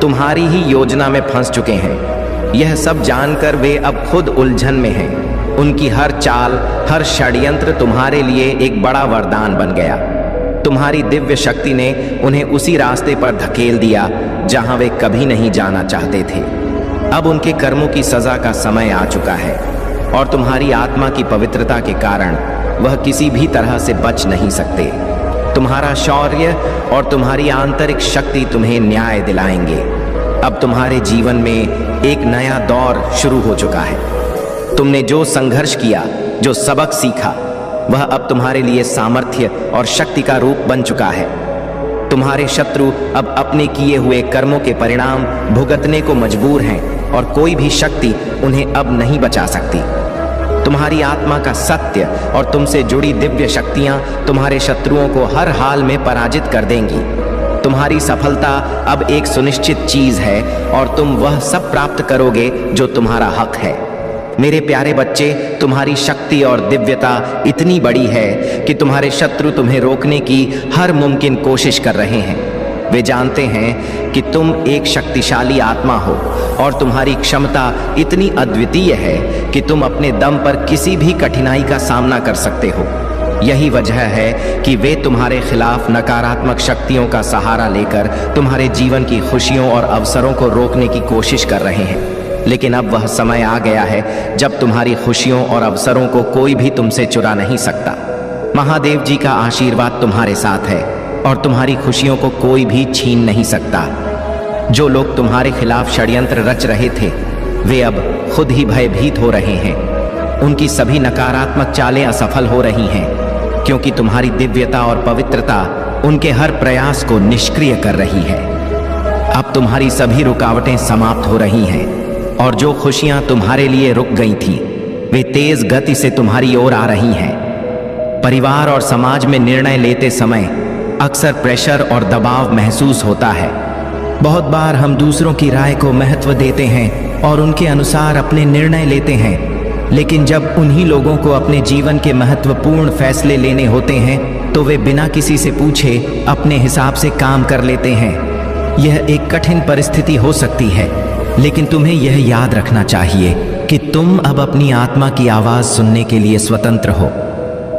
तुम्हारी ही योजना में फंस चुके हैं। यह सब जानकर वे अब खुद उलझन में हैं। उनकी हर चाल, हर षड्यंत्र तुम्हारे लिए एक बड़ा वरदान बन गया। तुम्हारी दिव्य शक्ति ने उन्हें उसी रास्ते पर धकेल दिया जहां वे कभी नहीं जाना चाहते थे। अब उनके कर्मों की सजा का समय आ चुका है और तुम्हारी आत्मा की पवित्रता के कारण वह किसी भी तरह से बच नहीं सकते। तुम्हारा शौर्य और तुम्हारी आंतरिक शक्ति तुम्हें न्याय दिलाएंगे। अब तुम्हारे जीवन में एक नया दौर शुरू हो चुका है। तुमने जो संघर्ष किया, जो सबक सीखा, वह अब तुम्हारे लिए सामर्थ्य और शक्ति का रूप बन चुका है। तुम्हारे शत्रु अब अपने किए हुए कर्मों के परिणाम भुगतने को मजबूर हैं और कोई भी शक्ति उन्हें अब नहीं बचा सकती। तुम्हारी आत्मा का सत्य और तुमसे जुड़ी दिव्य शक्तियां तुम्हारे शत्रुओं को हर हाल में पराजित कर देंगी। तुम्हारी सफलता अब एक सुनिश्चित चीज है और तुम वह सब प्राप्त करोगे जो तुम्हारा हक है। मेरे प्यारे बच्चे, तुम्हारी शक्ति और दिव्यता इतनी बड़ी है कि तुम्हारे शत्रु तुम्हें रोकने की हर मुमकिन कोशिश कर रहे हैं। वे जानते हैं कि तुम एक शक्तिशाली आत्मा हो और तुम्हारी क्षमता इतनी अद्वितीय है कि तुम अपने दम पर किसी भी कठिनाई का सामना कर सकते हो। यही वजह है कि वे तुम्हारे खिलाफ नकारात्मक शक्तियों का सहारा लेकर तुम्हारे जीवन की खुशियों और अवसरों को रोकने की कोशिश कर रहे हैं। लेकिन अब वह समय आ गया है जब तुम्हारी खुशियों और अवसरों को कोई भी तुमसे चुरा नहीं सकता। महादेव जी का आशीर्वाद तुम्हारे साथ है और तुम्हारी खुशियों को कोई भी छीन नहीं सकता। जो लोग तुम्हारे खिलाफ षड्यंत्र रच रहे थे, वे अब खुद ही भयभीत हो रहे हैं। उनकी सभी नकारात्मक चालें असफल हो रही हैं, क्योंकि तुम्हारी दिव्यता और पवित्रता उनके हर प्रयास को निष्क्रिय कर रही है। अब तुम्हारी सभी रुकावटें समाप्त हो रही हैं और जो खुशियां तुम्हारे लिए रुक गई थीं, वे तेज गति से तुम्हारी ओर आ रही हैं। परिवार और समाज में निर्णय लेते समय अक्सर प्रेशर और दबाव महसूस होता है। बहुत बार हम दूसरों की राय को महत्व देते हैं और उनके अनुसार अपने निर्णय लेते हैं, लेकिन जब उन्हीं लोगों को अपने जीवन के महत्वपूर्ण फैसले लेने होते हैं तो वे बिना किसी से पूछे अपने हिसाब से काम कर लेते हैं। यह एक कठिन परिस्थिति हो सकती है, लेकिन तुम्हें यह याद रखना चाहिए कि तुम अब अपनी आत्मा की आवाज सुनने के लिए स्वतंत्र हो।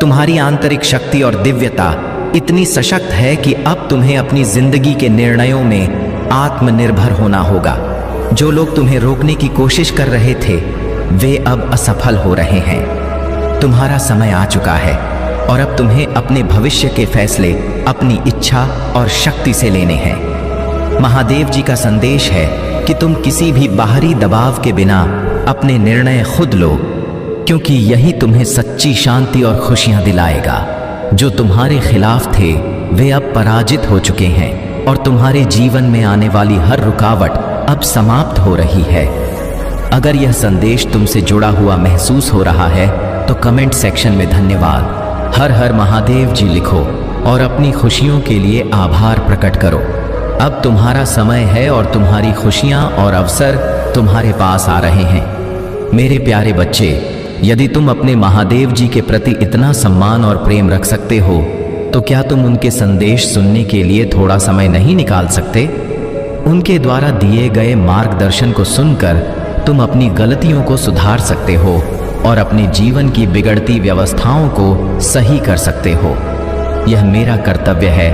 तुम्हारी आंतरिक शक्ति और दिव्यता इतनी सशक्त है कि अब तुम्हें अपनी जिंदगी के निर्णयों में आत्मनिर्भर होना होगा। जो लोग तुम्हें रोकने की कोशिश कर रहे थे, वे अब असफल हो रहे हैं। तुम्हारा समय आ चुका है और अब तुम्हें अपने भविष्य के फैसले अपनी इच्छा और शक्ति से लेने हैं। महादेव जी का संदेश है कि तुम किसी भी बाहरी दबाव के बिना अपने निर्णय खुद लो, क्योंकि यही तुम्हें सच्ची शांति और खुशियां दिलाएगा। जो तुम्हारे खिलाफ थे, वे अब पराजित हो चुके हैं और तुम्हारे जीवन में आने वाली हर रुकावट अब समाप्त हो रही है। अगर यह संदेश तुमसे जुड़ा हुआ महसूस हो रहा है तो कमेंट सेक्शन में धन्यवाद, हर हर महादेव जी लिखो और अपनी खुशियों के लिए आभार प्रकट करो। अब तुम्हारा समय है और तुम्हारी खुशियां और अवसर तुम्हारे पास आ रहे हैं। मेरे प्यारे बच्चे, यदि तुम अपने महादेव जी के प्रति इतना सम्मान और प्रेम रख सकते हो, तो क्या तुम उनके संदेश सुनने के लिए थोड़ा समय नहीं निकाल सकते? उनके द्वारा दिए गए मार्गदर्शन को सुनकर तुम अपनी गलतियों को सुधार सकते हो और अपने जीवन की बिगड़ती व्यवस्थाओं को सही कर सकते हो। यह मेरा कर्तव्य है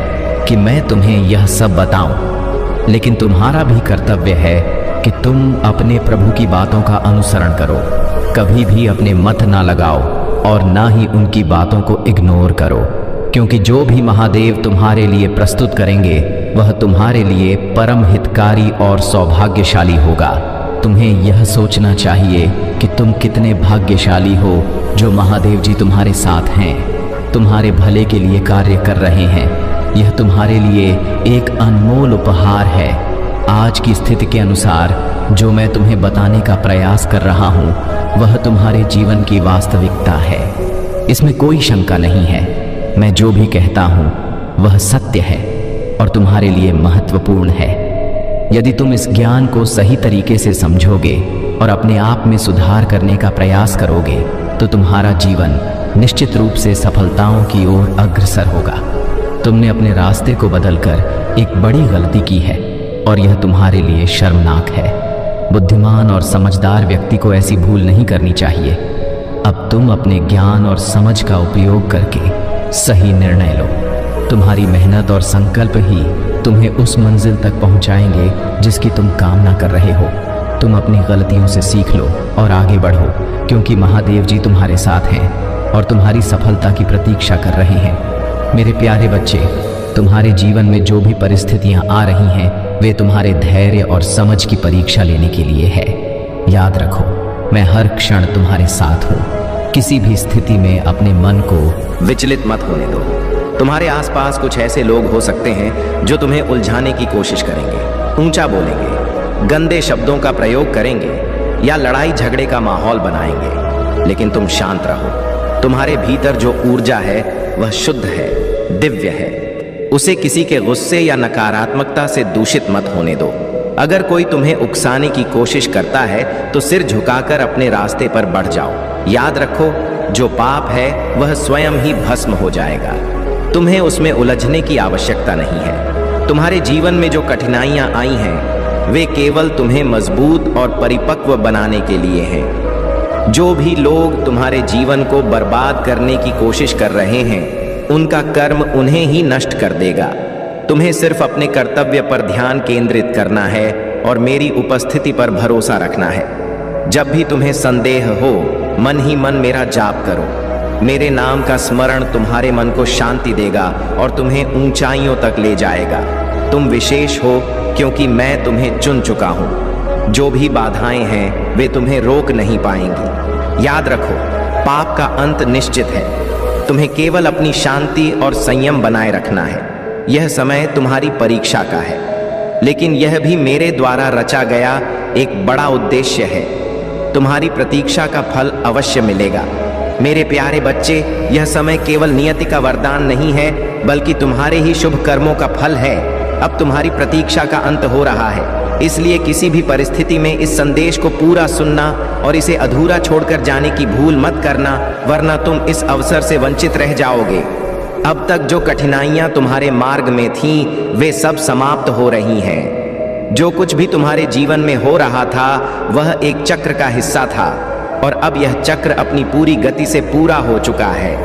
कि मैं तुम्हें यह सब बताऊं, लेकिन तुम्हारा भी कर्तव्य है कि तुम अपने प्रभु की बातों का अनुसरण करो। कभी भी अपने मत ना लगाओ और ना ही उनकी बातों को इग्नोर करो, क्योंकि जो भी महादेव तुम्हारे लिए प्रस्तुत करेंगे वह तुम्हारे लिए परम हितकारी और सौभाग्यशाली होगा। तुम्हें यह सोचना चाहिए कि तुम कितने भाग्यशाली हो जो महादेव जी तुम्हारे साथ हैं, तुम्हारे भले के लिए कार्य कर रहे हैं। यह तुम्हारे लिए एक अनमोल उपहार है। आज की स्थिति के अनुसार जो मैं तुम्हें बताने का प्रयास कर रहा हूँ, वह तुम्हारे जीवन की वास्तविकता है। इसमें कोई शंका नहीं है। मैं जो भी कहता हूँ वह सत्य है और तुम्हारे लिए महत्वपूर्ण है। यदि तुम इस ज्ञान को सही तरीके से समझोगे और अपने आप में सुधार करने का प्रयास करोगे तो तुम्हारा जीवन निश्चित रूप से सफलताओं की ओर अग्रसर होगा। तुमने अपने रास्ते को बदलकर एक बड़ी गलती की है और यह तुम्हारे लिए शर्मनाक है। बुद्धिमान और समझदार व्यक्ति को ऐसी भूल नहीं करनी चाहिए। अब तुम अपने ज्ञान और समझ का उपयोग करके सही निर्णय लो। तुम्हारी मेहनत और संकल्प ही तुम्हें उस मंजिल तक पहुंचाएंगे जिसकी तुम कामना कर रहे हो। तुम अपनी गलतियों से सीख लो और आगे बढ़ो, क्योंकि महादेव जी तुम्हारे साथ हैं और तुम्हारी सफलता की प्रतीक्षा कर रहे हैं। मेरे प्यारे बच्चे, तुम्हारे जीवन में जो भी परिस्थितियां आ रही हैं वे तुम्हारे धैर्य और समझ की परीक्षा लेने के लिए है। याद रखो, मैं हर क्षण तुम्हारे साथ हूँ। किसी भी स्थिति में अपने मन को विचलित मत होने दो। तुम्हारे आसपास कुछ ऐसे लोग हो सकते हैं जो तुम्हें उलझाने की कोशिश करेंगे, ऊंचा बोलेंगे, गंदे शब्दों का प्रयोग करेंगे या लड़ाई झगड़े का माहौल बनाएंगे। लेकिन तुम शांत रहो। तुम्हारे भीतर जो ऊर्जा है वह शुद्ध है, दिव्य है। उसे किसी के गुस्से या नकारात्मकता से दूषित मत होने दो। अगर कोई तुम्हें उकसाने की कोशिश करता है तो सिर झुकाकर अपने रास्ते पर बढ़ जाओ। याद रखो, जो पाप है वह स्वयं ही भस्म हो जाएगा। तुम्हें उसमें उलझने की आवश्यकता नहीं है। तुम्हारे जीवन में जो कठिनाइयां आई हैं वे केवल तुम्हें मजबूत और परिपक्व बनाने के लिए हैं। जो भी लोग तुम्हारे जीवन को बर्बाद करने की कोशिश कर रहे हैं उनका कर्म उन्हें ही नष्ट कर देगा। तुम्हें सिर्फ अपने कर्तव्य पर ध्यान केंद्रित करना है और मेरी उपस्थिति पर भरोसा रखना है। जब भी तुम्हें संदेह हो, मन ही मन मेरा जाप करो। मेरे नाम का स्मरण तुम्हारे मन को शांति देगा और तुम्हें ऊंचाइयों तक ले जाएगा। तुम विशेष हो क्योंकि मैं तुम्हें चुन चुका हूँ। जो भी बाधाएं हैं वे तुम्हें रोक नहीं पाएंगी। याद रखो, पाप का अंत निश्चित है। तुम्हें केवल अपनी शांति और संयम बनाए रखना है। यह समय तुम्हारी परीक्षा का है, लेकिन यह भी मेरे द्वारा रचा गया एक बड़ा उद्देश्य है। तुम्हारी प्रतीक्षा का फल अवश्य मिलेगा। मेरे प्यारे बच्चे, यह समय केवल नियति का वरदान नहीं है बल्कि तुम्हारे ही शुभ कर्मों का फल है। अब तुम्हारी प्रतीक्षा का अंत हो रहा है, इसलिए किसी भी परिस्थिति में इस संदेश को पूरा सुनना और इसे अधूरा छोड़कर जाने की भूल मत करना, वरना तुम इस अवसर से वंचित रह जाओगे। अब तक जो कठिनाइयां तुम्हारे मार्ग में थीं, वे सब समाप्त हो रही हैं। जो कुछ भी तुम्हारे जीवन में हो रहा था वह एक चक्र का हिस्सा था और अब यह चक्र अपनी पूरी गति से पूरा हो चुका है।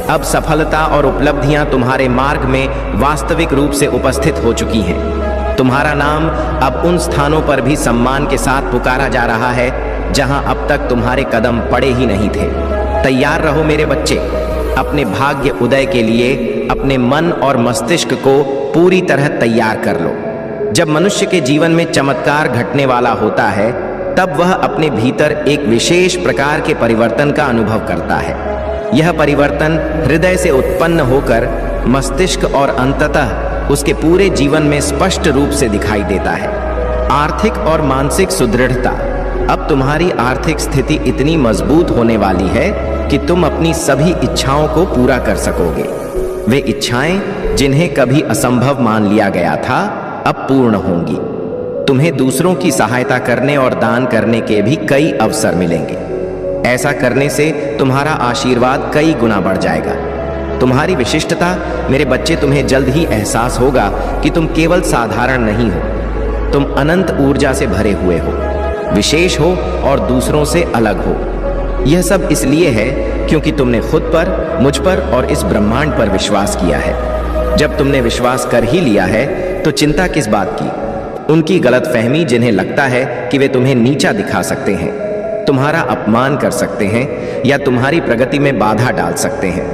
अब सफलता और उपलब्धियां तुम्हारे मार्ग में वास्तविक रूप से उपस्थित हो चुकी हैं। तुम्हारा नाम अब उन स्थानों पर भी सम्मान के साथ पुकारा जा रहा है जहां अब तक तुम्हारे कदम पड़े ही नहीं थे। तैयार रहो मेरे बच्चे, अपने भाग्य उदय के लिए अपने मन और मस्तिष्क को पूरी तरह तैयार कर लो। जब मनुष्य के जीवन में चमत्कार घटने वाला होता है तब वह अपने भीतर एक विशेष प्रकार के परिवर्तन का अनुभव करता है। यह परिवर्तन हृदय से उत्पन्न होकर मस्तिष्क और अंततः उसके पूरे जीवन में स्पष्ट रूप से दिखाई देता है। आर्थिक और मानसिक सुदृढ़ता। अब तुम्हारी आर्थिक स्थिति इतनी मजबूत होने वाली है कि तुम अपनी सभी इच्छाओं को पूरा कर सकोगे। वे इच्छाएं जिन्हें कभी असंभव मान लिया गया था अब पूर्ण होंगी। तुम्हें दूसरों की सहायता करने और दान करने के भी कई अवसर मिलेंगे। ऐसा करने से तुम्हारा आशीर्वाद कई गुना बढ़ जाएगा। तुम्हारी विशिष्टता मेरे बच्चे, तुम्हें जल्द ही एहसास होगा कि तुम केवल साधारण नहीं हो, तुम अनंत ऊर्जा से भरे हुए हो, विशेष हो और दूसरों से अलग हो। यह सब इसलिए है क्योंकि तुमने खुद पर, मुझ पर और इस ब्रह्मांड पर विश्वास किया है। जब तुमने विश्वास कर ही लिया है तो चिंता किस बात की। उनकी गलतफहमी जिन्हें लगता है कि वे तुम्हें नीचा दिखा सकते हैं, तुम्हारा अपमान कर सकते हैं या तुम्हारी प्रगति में बाधा डाल सकते हैं,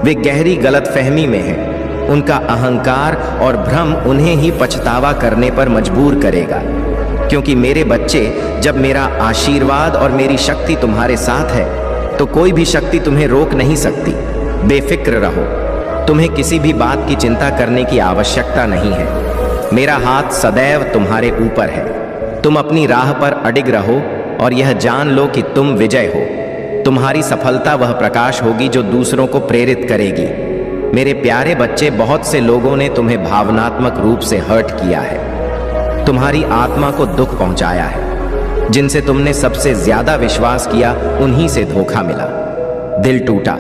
वे गहरी गलतफहमी में हैं। उनका अहंकार और भ्रम उन्हें ही पछतावा करने पर मजबूर करेगा। क्योंकि मेरे बच्चे, जब मेरा आशीर्वाद और मेरी शक्ति तुम्हारे साथ है तो कोई भी शक्ति तुम्हें रोक नहीं सकती। बेफिक्र रहो, तुम्हें किसी भी बात की चिंता करने की आवश्यकता नहीं है। मेरा हाथ सदैव तुम्हारे ऊपर है। तुम अपनी राह पर अडिग रहो और यह जान लो कि तुम विजय हो। तुम्हारी सफलता वह प्रकाश होगी जो दूसरों को प्रेरित करेगी। मेरे प्यारे बच्चे, बहुत से लोगों ने तुम्हें भावनात्मक रूप से हर्ट किया है, तुम्हारी आत्मा को दुख पहुंचाया है। जिनसे तुमने सबसे ज्यादा विश्वास किया उन्हीं से धोखा मिला। दिल टूटा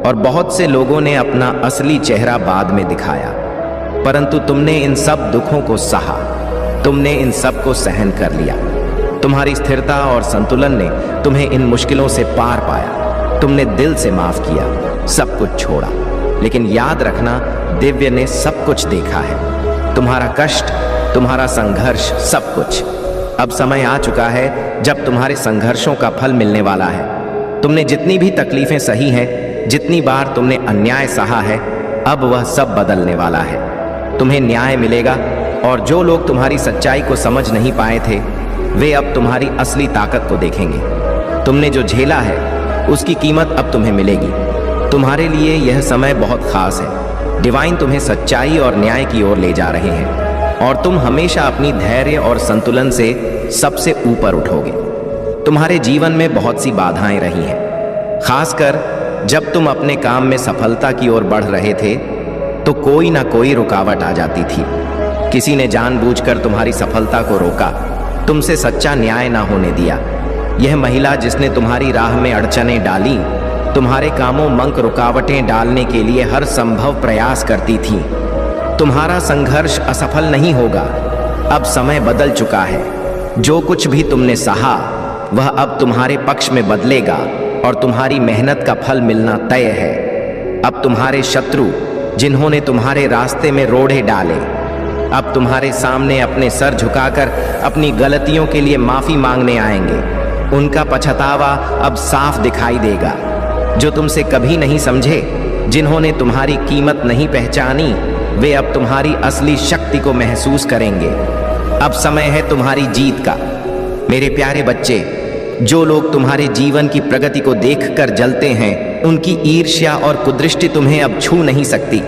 और बहुत से लोगों ने अपना असली चेहरा बाद में दिखाया, परंतु तुमने इन सब दुखों को सहा, तुमने इन सब को सहन कर लिया। तुम्हारी स्थिरता और संतुलन ने तुम्हें इन मुश्किलों से पार पाया। तुमने दिल से माफ किया, सब कुछ छोड़ा। लेकिन याद रखना, दिव्य ने सब कुछ देखा है, तुम्हारा कष्ट, तुम्हारा संघर्ष, सब कुछ। अब समय आ चुका है जब तुम्हारे संघर्षों का फल मिलने वाला है। तुमने जितनी भी तकलीफें सही हैं, जितनी बार तुमने अन्याय सहा है, अब वह सब बदलने वाला है। तुम्हें न्याय मिलेगा और जो लोग तुम्हारी सच्चाई को समझ नहीं पाए थे, वे अब तुम्हारी असली ताकत को देखेंगे। तुमने जो झेला है उसकी कीमत अब तुम्हें मिलेगी। तुम्हारे लिए यह समय बहुत खास है। डिवाइन तुम्हें सच्चाई और न्याय की ओर ले जा रहे हैं और तुम हमेशा अपनी धैर्य और संतुलन से सबसे ऊपर उठोगे। तुम्हारे जीवन में बहुत सी बाधाएं रही हैं, खासकर जब तुम अपने काम में सफलता की ओर बढ़ रहे थे तो कोई ना कोई रुकावट आ जाती थी। किसी ने जानबूझकर तुम्हारी सफलता को रोका, तुमसे सच्चा न्याय ना होने दिया। यह महिला जिसने तुम्हारी राह में अड़चनें डाली, तुम्हारे कामों मंक रुकावटें डालने के लिए हर संभव प्रयास करती थी। तुम्हारा संघर्ष असफल नहीं होगा। अब समय बदल चुका है। जो कुछ भी तुमने सहा वह अब तुम्हारे पक्ष में बदलेगा और तुम्हारी मेहनत का फल मिलना तय है। अब तुम्हारे शत्रु जिन्होंने तुम्हारे रास्ते में रोड़े डाले, अब तुम्हारे सामने अपने सर झुकाकर अपनी गलतियों के लिए माफी मांगने आएंगे। उनका पछतावा अब साफ दिखाई देगा। जो तुमसे कभी नहीं समझे, जिन्होंने तुम्हारी कीमत नहीं पहचानी, वे अब तुम्हारी असली शक्ति को महसूस करेंगे। अब समय है तुम्हारी जीत का। मेरे प्यारे बच्चे, जो लोग तुम्हारे जीवन की प्रगति को देखकर जलते हैं, उनकी ईर्ष्या और कुदृष्टि तुम्हें अब छू नहीं सकती।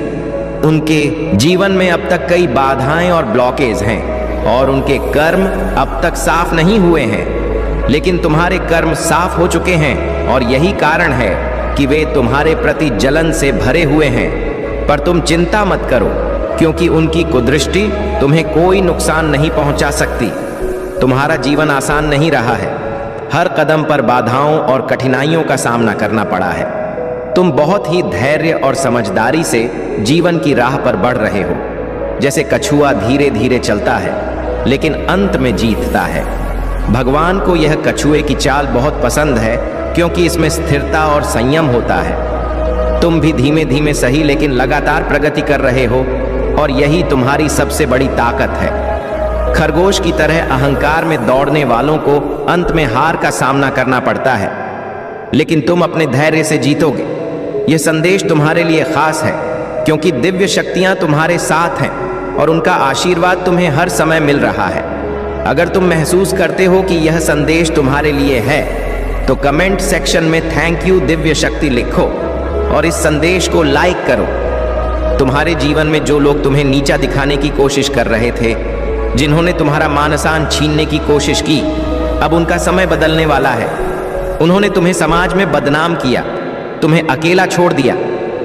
उनके जीवन में अब तक कई बाधाएं और ब्लॉकेज हैं और उनके कर्म अब तक साफ नहीं हुए हैं, लेकिन तुम्हारे कर्म साफ हो चुके हैं और यही कारण है कि वे तुम्हारे प्रति जलन से भरे हुए हैं। पर तुम चिंता मत करो, क्योंकि उनकी कुदृष्टि तुम्हें कोई नुकसान नहीं पहुंचा सकती। तुम्हारा जीवन आसान नहीं रहा है। हर कदम पर बाधाओं और कठिनाइयों का सामना करना पड़ा है। तुम बहुत ही धैर्य और समझदारी से जीवन की राह पर बढ़ रहे हो। जैसे कछुआ धीरे धीरे चलता है लेकिन अंत में जीतता है। भगवान को यह कछुए की चाल बहुत पसंद है, क्योंकि इसमें स्थिरता और संयम होता है। तुम भी धीमे धीमे सही लेकिन लगातार प्रगति कर रहे हो और यही तुम्हारी सबसे बड़ी ताकत है। खरगोश की तरह अहंकार में दौड़ने वालों को अंत में हार का सामना करना पड़ता है, लेकिन तुम अपने धैर्य से जीतोगे। यह संदेश तुम्हारे लिए खास है, क्योंकि दिव्य शक्तियां तुम्हारे साथ हैं और उनका आशीर्वाद तुम्हें हर समय मिल रहा है। अगर तुम महसूस करते हो कि यह संदेश तुम्हारे लिए है, तो कमेंट सेक्शन में थैंक यू दिव्य शक्ति लिखो और इस संदेश को लाइक करो। तुम्हारे जीवन में जो लोग तुम्हें नीचा दिखाने की कोशिश कर रहे थे, जिन्होंने तुम्हारा मान-सम्मान छीनने की कोशिश की, अब उनका समय बदलने वाला है। उन्होंने तुम्हें समाज में बदनाम किया, तुम्हें अकेला छोड़ दिया,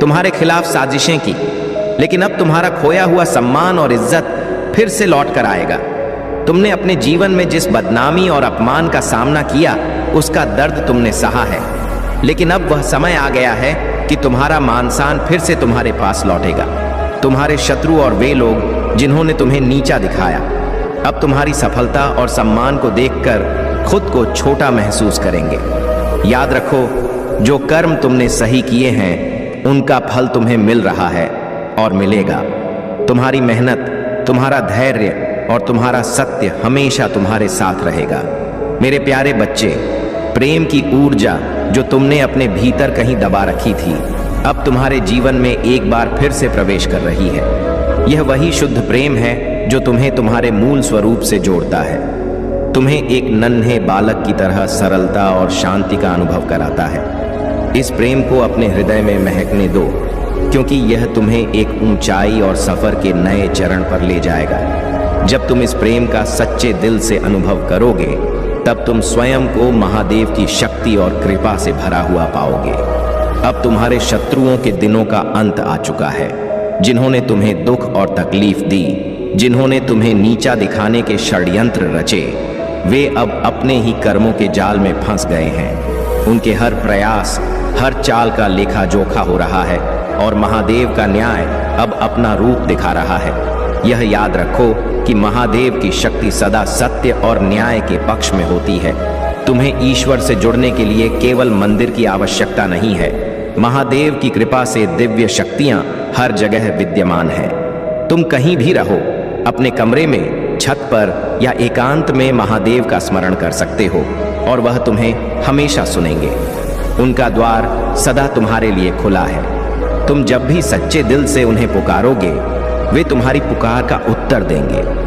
तुम्हारे खिलाफ साजिशें की, लेकिन अब तुम्हारा खोया हुआ सम्मान और इज्जत फिर से लौट कर आएगा। तुमने अपने जीवन में जिस बदनामी और अपमान का सामना किया, उसका दर्द तुमने सहा है, लेकिन अब वह समय आ गया है कि तुम्हारा मान-सम्मान फिर से तुम्हारे पास लौटेगा। तुम्हारे शत्रु और वे लोग जिन्होंने तुम्हें नीचा दिखाया, अब तुम्हारी सफलता और सम्मान को देखकर खुद को छोटा महसूस करेंगे। याद रखो, जो कर्म तुमने सही किए हैं, उनका फल तुम्हें मिल रहा है और मिलेगा। तुम्हारी मेहनत, तुम्हारा धैर्य और तुम्हारा सत्य हमेशा तुम्हारे साथ रहेगा। मेरे प्यारे बच्चे, प्रेम की ऊर्जा जो तुमने अपने भीतर कहीं दबा रखी थी, अब तुम्हारे जीवन में एक बार फिर से प्रवेश कर रही है। यह वही शुद्ध प्रेम है जो तुम्हें तुम्हारे मूल स्वरूप से जोड़ता है, तुम्हें एक नन्हे बालक की तरह सरलता और शांति का अनुभव कराता है। इस प्रेम को अपने हृदय में महकने दो, क्योंकि यह तुम्हें एक ऊंचाई और सफर के नए चरण पर ले जाएगा। जब तुम इस प्रेम का सच्चे दिल से अनुभव करोगे, तब तुम स्वयं को महादेव की शक्ति और कृपा से भरा हुआ पाओगे। अब तुम्हारे शत्रुओं के दिनों का अंत आ चुका है, जिन्होंने तुम्हें दुख और तकलीफ दी, जिन्होंने तुम्हें नीचा दिखाने के षड्यंत्र रचे, वे अब अपने ही कर्मों के जाल में फंस गए हैं। उनके हर प्रयास, हर चाल का लेखा जोखा हो रहा है और महादेव का न्याय अब अपना रूप दिखा रहा है। यह याद रखो कि महादेव की शक्ति सदा सत्य और न्याय के पक्ष में होती है। तुम्हें ईश्वर से जुड़ने के लिए केवल मंदिर की आवश्यकता नहीं है। महादेव की कृपा से दिव्य शक्तियां हर जगह विद्यमान हैं। तुम कहीं भी रहो, अपने कमरे में, छत पर या एकांत में महादेव का स्मरण कर सकते हो और वह तुम्हें हमेशा सुनेंगे। उनका द्वार सदा तुम्हारे लिए खुला है। तुम जब भी सच्चे दिल से उन्हें पुकारोगे, वे तुम्हारी पुकार का उत्तर देंगे।